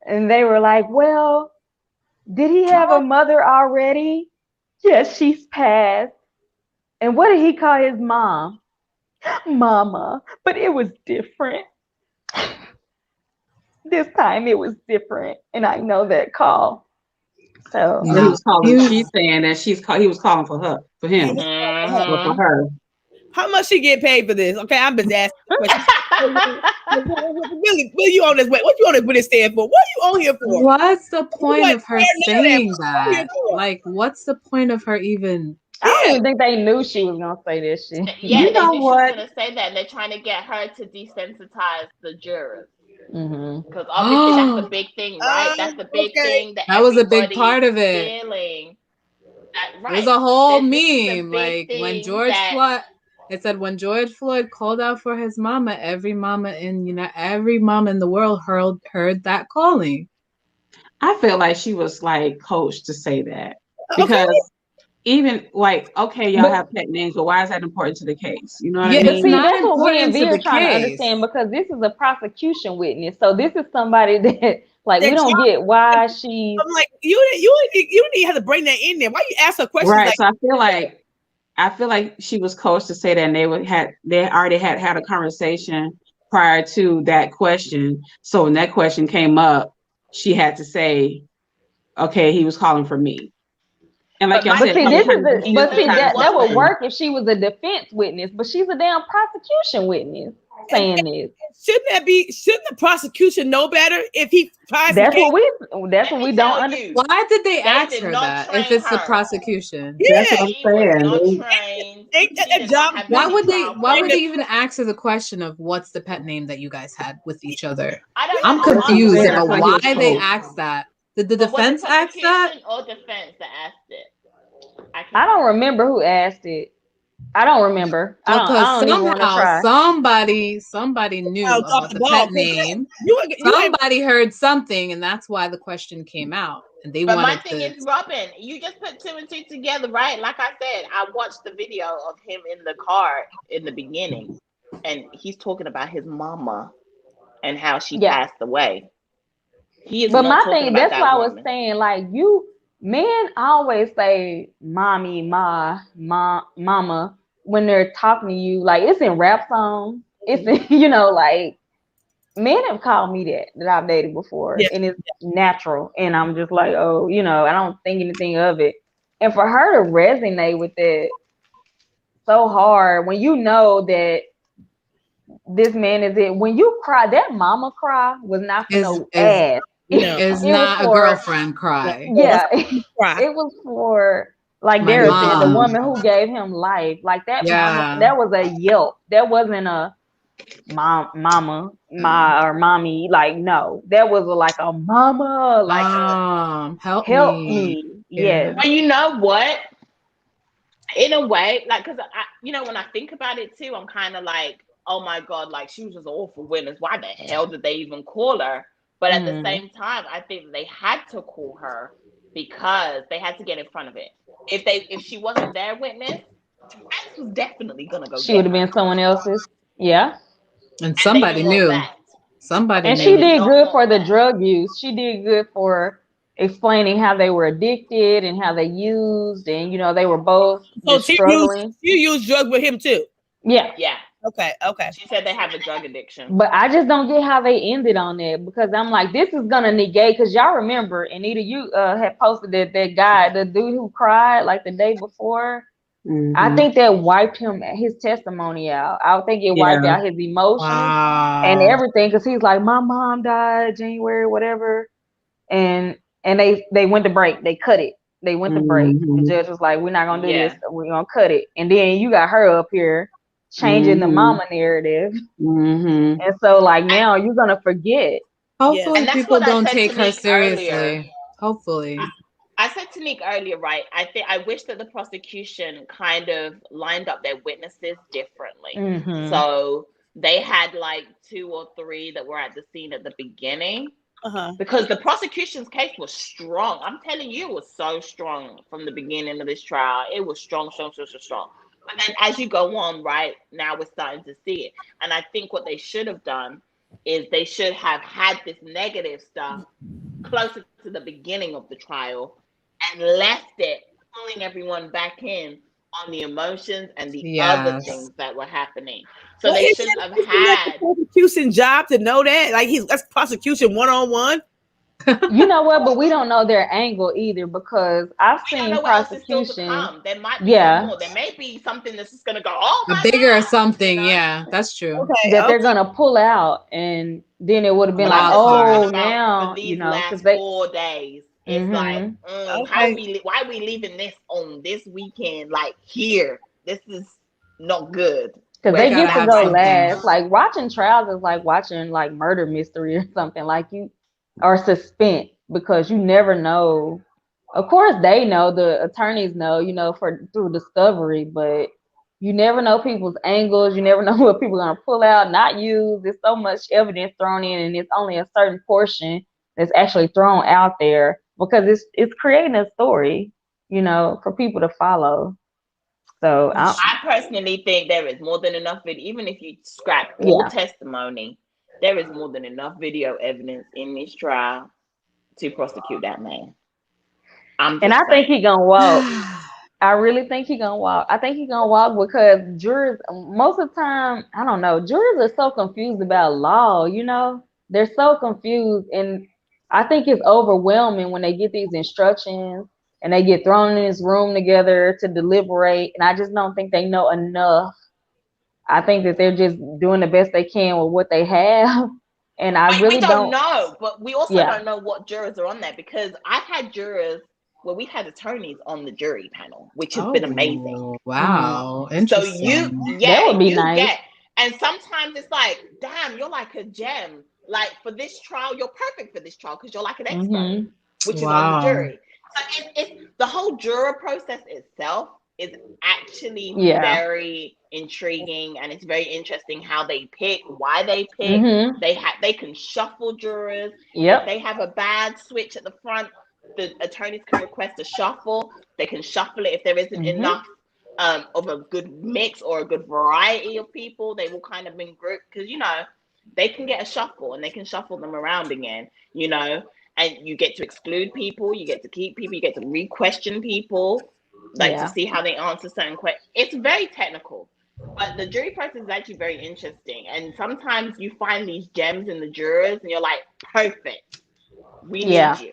S4: And they were like, well, did he have a mother already? Yes, she's passed. And what did he call his mom? Mama. But it was different. This time it was different. And I know that call. So
S2: he was calling, she's saying that he was calling for her, for him, or for her.
S3: How much she get paid for this? Okay, I'm just asking. What you on this? What you on this with stand for? What are you on here for?
S5: What's the point of her saying that? Like, what's the point of her even?
S4: I don't even think they knew she was gonna say this shit.
S1: Yeah, you know what? She's gonna say that, and they're trying to get her to desensitize the jurors. Because obviously that's a big thing, right? That's the big thing.
S5: That was a big part of it.
S1: Feeling. Right.
S5: There's a whole meme, like when George Floyd. It said when George Floyd called out for his mama, every mama in the world heard that calling.
S2: I feel like she was like coached to say that because even like, okay, y'all have pet names, but why is that important to the case? You know what I mean?
S4: See, that's what we and Vee are trying to understand, because this is a prosecution witness. So this is somebody that like we don't get why she.
S3: I'm like, you didn't have to bring that in there. Why you ask her questions?
S2: Right. So I feel like she was coached to say that, and they already had a conversation prior to that question. So when that question came up, she had to say, okay, he was calling for me. And like y'all said,
S4: that would work if she was a defense witness, but she's a damn prosecution witness saying this.
S3: Shouldn't the prosecution know better if he tries?
S4: That's what we don't understand.
S5: Why did they ask her that if it's the prosecution?
S2: Yeah, that's what I'm saying.
S5: Why would they even ask her the question of what's the pet name that you guys had with each other? I'm confused about why they asked that. Did the defense ask that?
S1: Or defense that asked it?
S4: I don't remember who asked it. I don't remember.
S5: Because somehow somebody knew about the pet name. Somebody heard something, and that's why the question came out. And they wanted
S1: my thing is, Robin, you just put 2 and 2 together, right? Like I said, I watched the video of him in the car in the beginning, and he's talking about his mama and how she passed away.
S4: But my thing, that's why I was saying, like, men always say mommy, mama when they're talking to you. Like, it's in rap songs. It's in, like, men have called me that I've dated before, and it's natural. And I'm just like, oh, I don't think anything of it. And for her to resonate with it so hard, when you know that this man is it, when you cry, that mama cry was not for no ass.
S5: It's not a girlfriend cry.
S4: Yeah, it was for, like Derek said, the woman who gave him life. Like that mama, that was a yelp. That wasn't a mama, or mommy. Like, no, that was like a mama, like
S5: help
S4: me. Yes.
S1: Well, you know what? In a way, like, because when I think about it too, I'm kind of like, oh my God, like she was just awful witness. Why the hell did they even call her? But at the same time, I think they had to call her because they had to get in front of it. If she wasn't their witness, Terrence was definitely gonna go.
S4: She would have been someone else's. Yeah.
S5: And somebody knew. Somebody
S4: and
S5: knew.
S4: she did good for the drug use. She did good for explaining how they were addicted and how they used, and they were both struggling.
S3: You used drugs with him too.
S4: Yeah.
S3: Okay.
S1: She said they have a drug addiction.
S4: But I just don't get how they ended on that, because I'm like, this is gonna negate, because y'all remember, Anita, you had posted that guy, the dude who cried like the day before. I think that wiped his testimony out. I think it wiped out his emotions and everything, because he's like, my mom died January, whatever. And they went to break. They cut it. They went to break. The judge was like, we're not gonna do this. We're gonna cut it. And then you got her up here changing the mama narrative. And so like now you're gonna forget.
S5: Hopefully people don't take her seriously. Earlier. Hopefully.
S1: I said to Nick earlier, right? I wish that the prosecution kind of lined up their witnesses differently. So they had like 2 or 3 that were at the scene at the beginning. Because the prosecution's case was strong. I'm telling you, it was so strong from the beginning of this trial. It was strong. But then as you go on, right, now we're starting to see it. And I think what they should have done is they should have had this negative stuff closer to the beginning of the trial and left it, pulling everyone back in on the emotions and the other things that were happening. So they shouldn't have had
S3: prosecution job to know that. Like that's prosecution 1-on-1.
S4: You know what? But we don't know their angle either, because I've seen prosecution.
S1: There might be some more. There may be something that's just gonna go,
S5: bigger or something. Yeah, that's true.
S4: Okay, they're gonna pull out, and then it would have been like, now
S1: these last 4 days. It's like, why are we leaving this on this weekend? Like here, this is not good.
S4: Because they get to go last. Like watching trials is like watching like murder mystery or something, like or suspense, because you never know. Of course they know, the attorneys know, through discovery, but you never know people's angles. You never know what people are gonna pull out, not use. There's so much evidence thrown in, and it's only a certain portion that's actually thrown out there, because it's creating a story, for people to follow. So
S1: I personally think there is more than enough video. Even if you scrap all testimony, there is more than enough video evidence in this trial to prosecute that man.
S4: I think he's gonna walk. I really think he's gonna walk. I think he's gonna walk because jurors, most of the time, I don't know, jurors are so confused about law, They're so confused, and I think it's overwhelming when they get these instructions and they get thrown in this room together to deliberate, and I just don't think they know enough. I think that they're just doing the best they can with what they have. And we don't
S1: know, but we also don't know what jurors are on there, because I've had jurors where we had attorneys on the jury panel, which has been amazing.
S5: Wow. Interesting.
S1: So
S4: that would be nice.
S1: And sometimes it's like, damn, you're like a gem. Like for this trial, you're perfect for this trial because you're like an expert, which is on the jury. So it's the whole juror process itself is actually very intriguing, and it's very interesting how they pick, why they pick. They can shuffle jurors. If they have a bad switch at the front, the attorneys can request a shuffle. They can shuffle it if there isn't enough of a good mix or a good variety of people. They will kind of in group, because they can get a shuffle and they can shuffle them around again, and you get to exclude people, you get to keep people, you get to re-question people, to see how they answer certain questions. It's very technical, but the jury process is actually very interesting. And sometimes you find these gems in the jurors and you're like, perfect, we need you.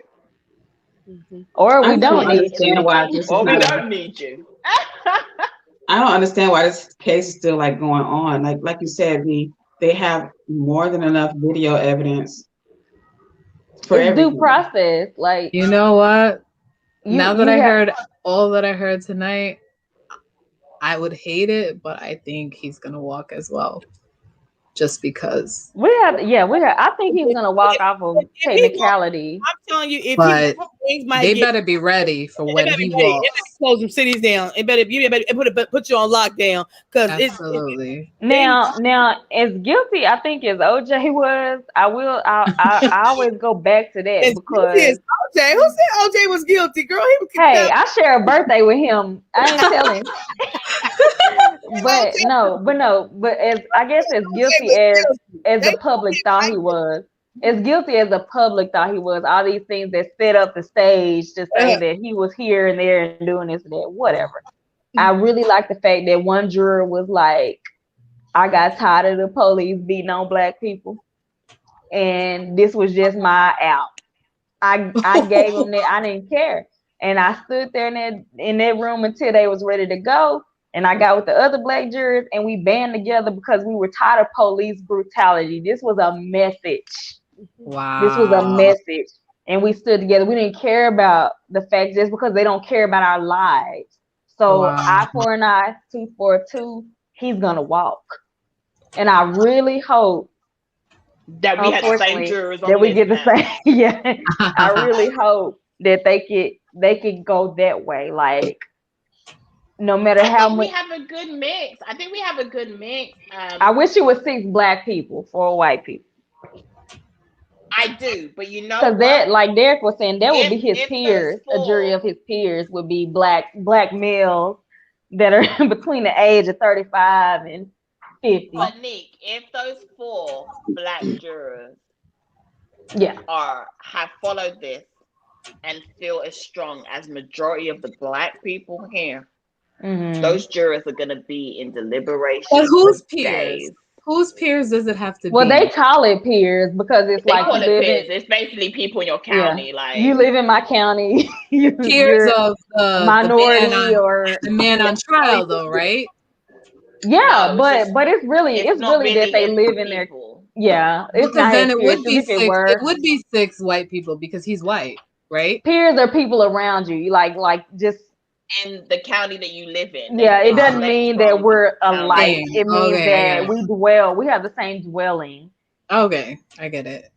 S4: Or we don't need you.
S1: Or we don't need you.
S2: I don't understand why this case is still like going on. Like you said, they have more than enough video evidence for
S4: due process. Like,
S5: you know what? Now that I heard all that I heard tonight, I would hate it, but I think he's gonna walk as well. just because.
S4: I think he's gonna walk off of technicality.
S3: I'm telling you, if
S5: they better be ready for when he walks.
S3: It better close some cities down. You better put you on lockdown because
S5: absolutely.
S4: Now, as guilty I think as OJ was, I always go back to that because
S3: OJ. Who said OJ was guilty, girl?
S4: I share a birthday with him. I ain't telling. but as I guess as guilty as the public thought he was. As guilty as the public thought he was, all these things that set up the stage to say that he was here and there and doing this and that, whatever. I really like the fact that one juror was like, I got tired of the police beating on black people. And this was just my out. I gave him that. I didn't care. And I stood there in that room until they was ready to go. And I got with the other black jurors and we band together because we were tired of police brutality. This was a message.
S5: Wow.
S4: This was a message. And we stood together. We didn't care about the fact just because they don't care about our lives. So eye for an eye, tooth for a tooth, he's going to walk. And I really hope
S1: that we had the same jurors on
S4: that we get the same. Yeah. I really hope that they could go that way. Like, no matter how much.
S1: We have a good mix. I think we have a good mix.
S4: I wish it was 6 black people, 4 white people.
S1: I do, but you know,
S4: because that, like Derek was saying, that would be his peers. A jury of his peers would be black males that are between the age of 35 and 50.
S1: But Nick, if those 4 black jurors, have followed this and feel as strong as majority of the black people here, those jurors are going to be in deliberation.
S5: But whose peers? Whose peers does it have to be?
S4: Well, they call it peers because it's like
S1: you live in, it's basically people in your county. Like
S4: you live in my county.
S5: Peers of the
S4: minority
S5: the man on trial, though, right?
S4: Yeah, no, but it's really that they live in their. Yeah, it's not.
S5: Then it would be 6. It would be 6 white people because he's white, right?
S4: Peers are people around you, like just.
S1: In the county that you live in.
S4: Yeah, it doesn't mean that we're alike. It means that we have the same dwelling.
S5: Okay, I get it.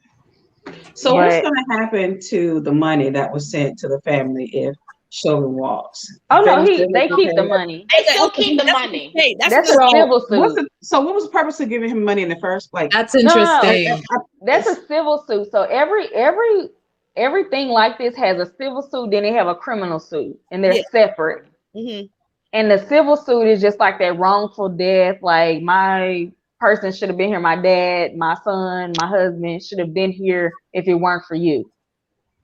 S2: So what's going to happen to the money that was sent to the family if Chauvin walks?
S4: Oh no, they keep the money.
S1: They still keep the money.
S4: That's a civil suit.
S2: So what was the purpose of giving him money in the first place?
S5: That's interesting.
S4: That's a civil suit. So everything like this has a civil suit, then they have a criminal suit, and they're separate. Mm-hmm. And the civil suit is just like that wrongful death, like my person should have been here, my dad, my son, my husband should have been here if it weren't for you.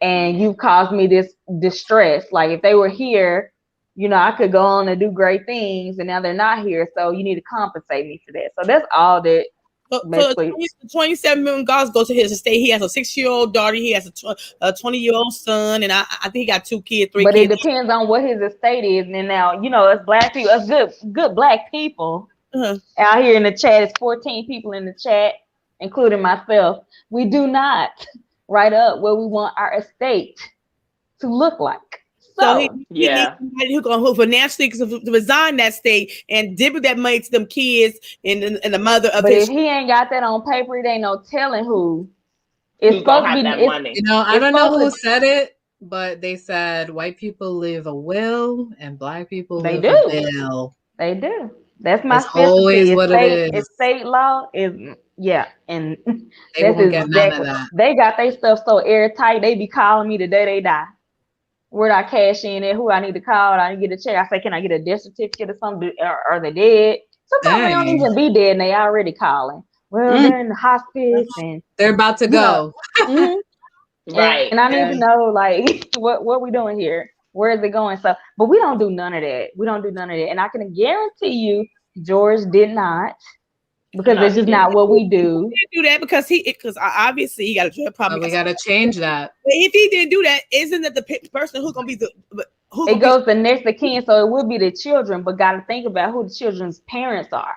S4: And you caused me this distress. Like if they were here, I could go on and do great things, and now they're not here, so you need to compensate me for that. So that's all that.
S3: So $27 million goes to his estate. He has a 6-year-old daughter. He has a 20-year-old son, and I think he got 2 kids, 3
S4: kids. But it depends on what his estate is. And now, us black people, us good black people out here in the chat, it's 14 people in the chat, including myself. We do not write up what we want our estate to look like.
S3: So he who financially resign that state and dip that money to them kids and the mother of
S4: his. But if he ain't got that on paper, it ain't no telling who. It's supposed to be that money.
S5: I don't know who said it, but they said white people live a will and black people live a bill.
S4: They do. That's my
S5: always what it is.
S4: It's state law is and
S5: they won't get none of that.
S4: They got their stuff so airtight. They be calling me the day they die. Where do I cash in at? Who I need to call? I need to get a check. I say, can I get a death certificate or something? Are they dead? Sometimes they don't even be dead and they already calling. Well, they're in the hospice and
S5: they're about to go.
S1: Right.
S4: And I need to know like what we doing here? Where is it going? So, but we don't do none of that. And I can guarantee you, George did not. Because it's just not what we do.
S3: He didn't do that because obviously he got a drug problem.
S5: We got to change that.
S3: But if he didn't do that, isn't that the person who's going to be
S4: it goes the next of kin, so it would be the children, but got to think about who the children's parents are.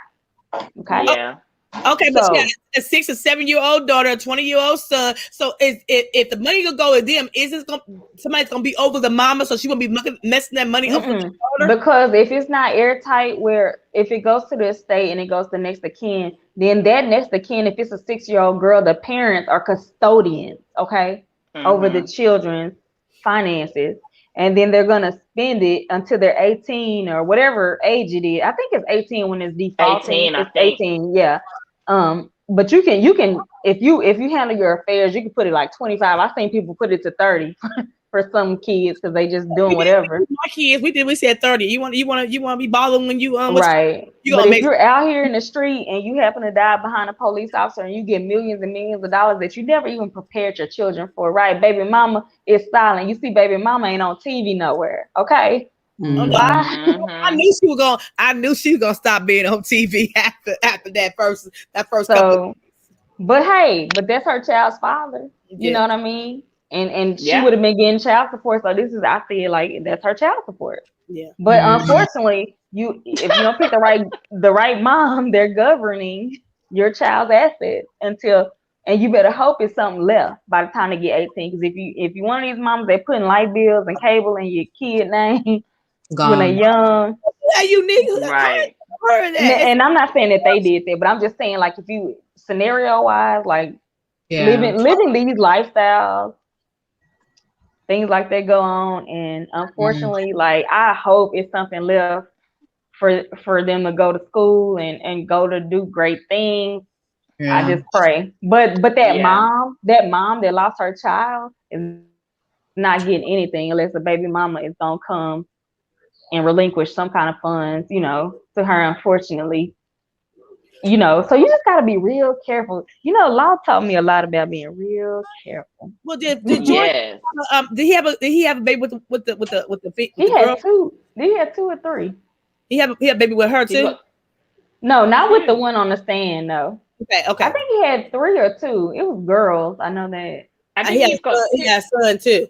S4: Okay.
S1: Yeah.
S3: Okay, but she has a 6 or 7-year-old daughter, a 20-year-old son. So if the money will go with them, somebody's gonna be over the mama, so she gonna be messing that money up for the daughter?
S4: Because if it's not airtight, where if it goes to the estate and it goes to next of kin, then that next of kin, if it's a 6-year-old girl, the parents are custodians, okay, over the children's finances. And then they're gonna spend it until they're 18 or whatever age it is. I think it's 18 when it's defaulting.
S1: 18,
S4: it's 18, yeah. But you can if you handle your affairs, you can put it like 25. I've seen people put it to 30 for some kids because they just doing whatever.
S3: My kids, we said 30. You want to be bothered when you
S4: right. But if you're out here in the street and you happen to die behind a police officer and you get millions and millions of dollars that you never even prepared your children for, right? Baby mama is silent. You see, baby mama ain't on TV nowhere. Okay.
S3: I knew she was gonna stop being on TV after that first couple.
S4: But that's her child's father. You know what I mean? And she would have been getting child support. So I feel like that's her child support.
S3: Yeah.
S4: But unfortunately, if you don't pick the right mom, they're governing your child's assets and you better hope it's something left by the time they get 18. Because if you one of these moms, they're putting light bills and cable in your kid name when they're young.
S3: Yeah, unique,
S1: right?
S4: And I'm not saying that they did that, but I'm just saying, like, if you scenario wise, like living these lifestyles, things like that go on, and unfortunately, like, I hope it's something left for them to go to school and go to do great things. Yeah. I just pray. But that mom that lost her child is not getting anything unless the baby mama is gonna come and relinquish some kind of funds, to her, unfortunately. So you just gotta be real careful. Law taught me a lot about being real careful.
S3: Well, did George? Did he have a baby with the
S4: He
S3: had
S4: girl? 2. Did he have 2 or 3?
S3: He had a baby with her too.
S4: No, not with the one on the stand. No.
S3: Okay.
S4: I think he had 3 or 2. It was girls. I know that.
S3: I think he has a son too.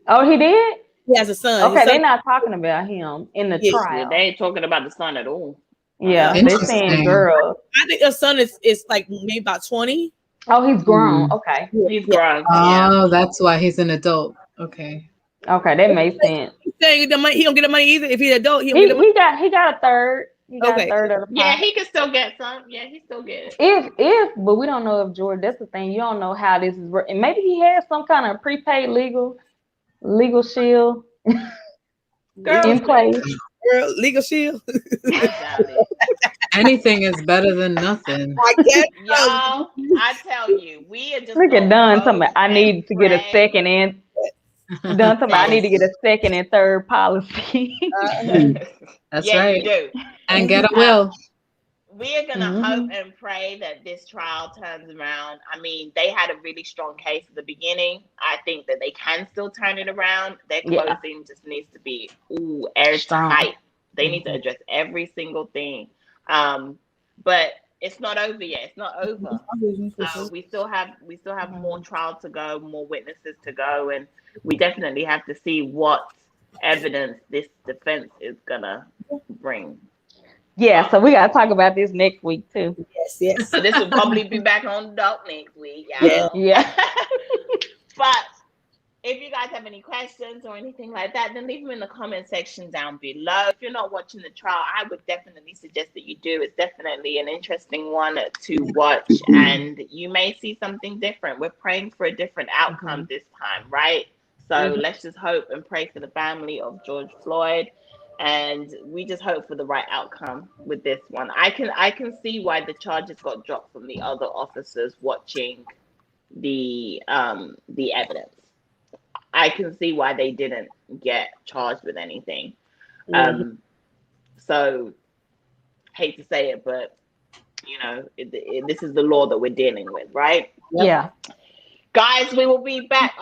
S4: Oh, he did?
S3: He has a son.
S4: Okay, they're not talking about him in the trial.
S1: Yeah, they ain't talking about the son at all.
S4: Yeah, they're saying girls.
S3: I think the son is like maybe about 20.
S4: Oh, he's grown. Okay.
S1: He's grown.
S5: Oh, that's why he's an adult. Okay.
S4: Okay, that makes sense.
S3: He's saying he don't get the money either. If he's an adult,
S4: he got a third. He got a third of the pot.
S1: Yeah, he can still get some. Yeah, he still get
S4: it. But we don't know if George. That's the thing. You don't know how this is working. And maybe he has some kind of prepaid legal shield in place.
S3: Girl, legal shield.
S5: Anything is better than nothing.
S1: Y'all, I tell you, we are just
S4: look at Dunn. Somebody, I need to get a second and Dunn. Somebody, I need to get a second and third policy.
S5: That's right.
S1: You do.
S5: And get a will.
S1: We are gonna hope and pray that this trial turns around. I mean, they had a really strong case at the beginning. I think that they can still turn it around. Their closing just needs to be airtight. They need to address every single thing. But it's not over yet. It's not over. We still have more trials to go, more witnesses to go, and we definitely have to see what evidence this defense is gonna bring.
S4: Yeah, so we gotta talk about this next week too.
S3: Yes.
S1: So this will probably be back on Dope next week. Yeah. But if you guys have any questions or anything like that, then leave them in the comment section down below. If you're not watching the trial, I would definitely suggest that you do. It's definitely an interesting one to watch, and you may see something different. We're praying for a different outcome this time, right? So let's just hope and pray for the family of George Floyd. And we just hope for the right outcome with this one. I can see why the charges got dropped from the other officers watching the evidence. I can see why they didn't get charged with anything. So hate to say it, but this is the law that we're dealing with, right?
S4: Yeah.
S1: Guys, we will be back.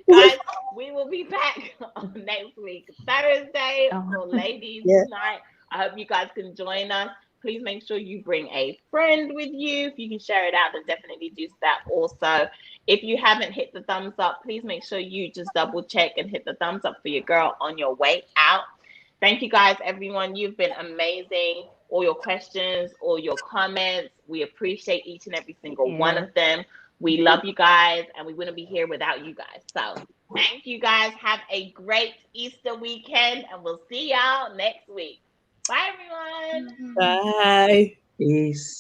S1: Guys, we will be back on next week, Thursday, for Ladies Night. I hope you guys can join us. Please make sure you bring a friend with you. If you can share it out, then definitely do that also. If you haven't hit the thumbs up, please make sure you just double check and hit the thumbs up for your girl on your way out. Thank you guys, everyone. You've been amazing. all your questions, all your comments. We appreciate each and every single one of them. We love you guys, and we wouldn't be here without you guys. So thank you guys. Have a great Easter weekend, and we'll see y'all next week. Bye, everyone.
S3: Bye.
S2: Peace.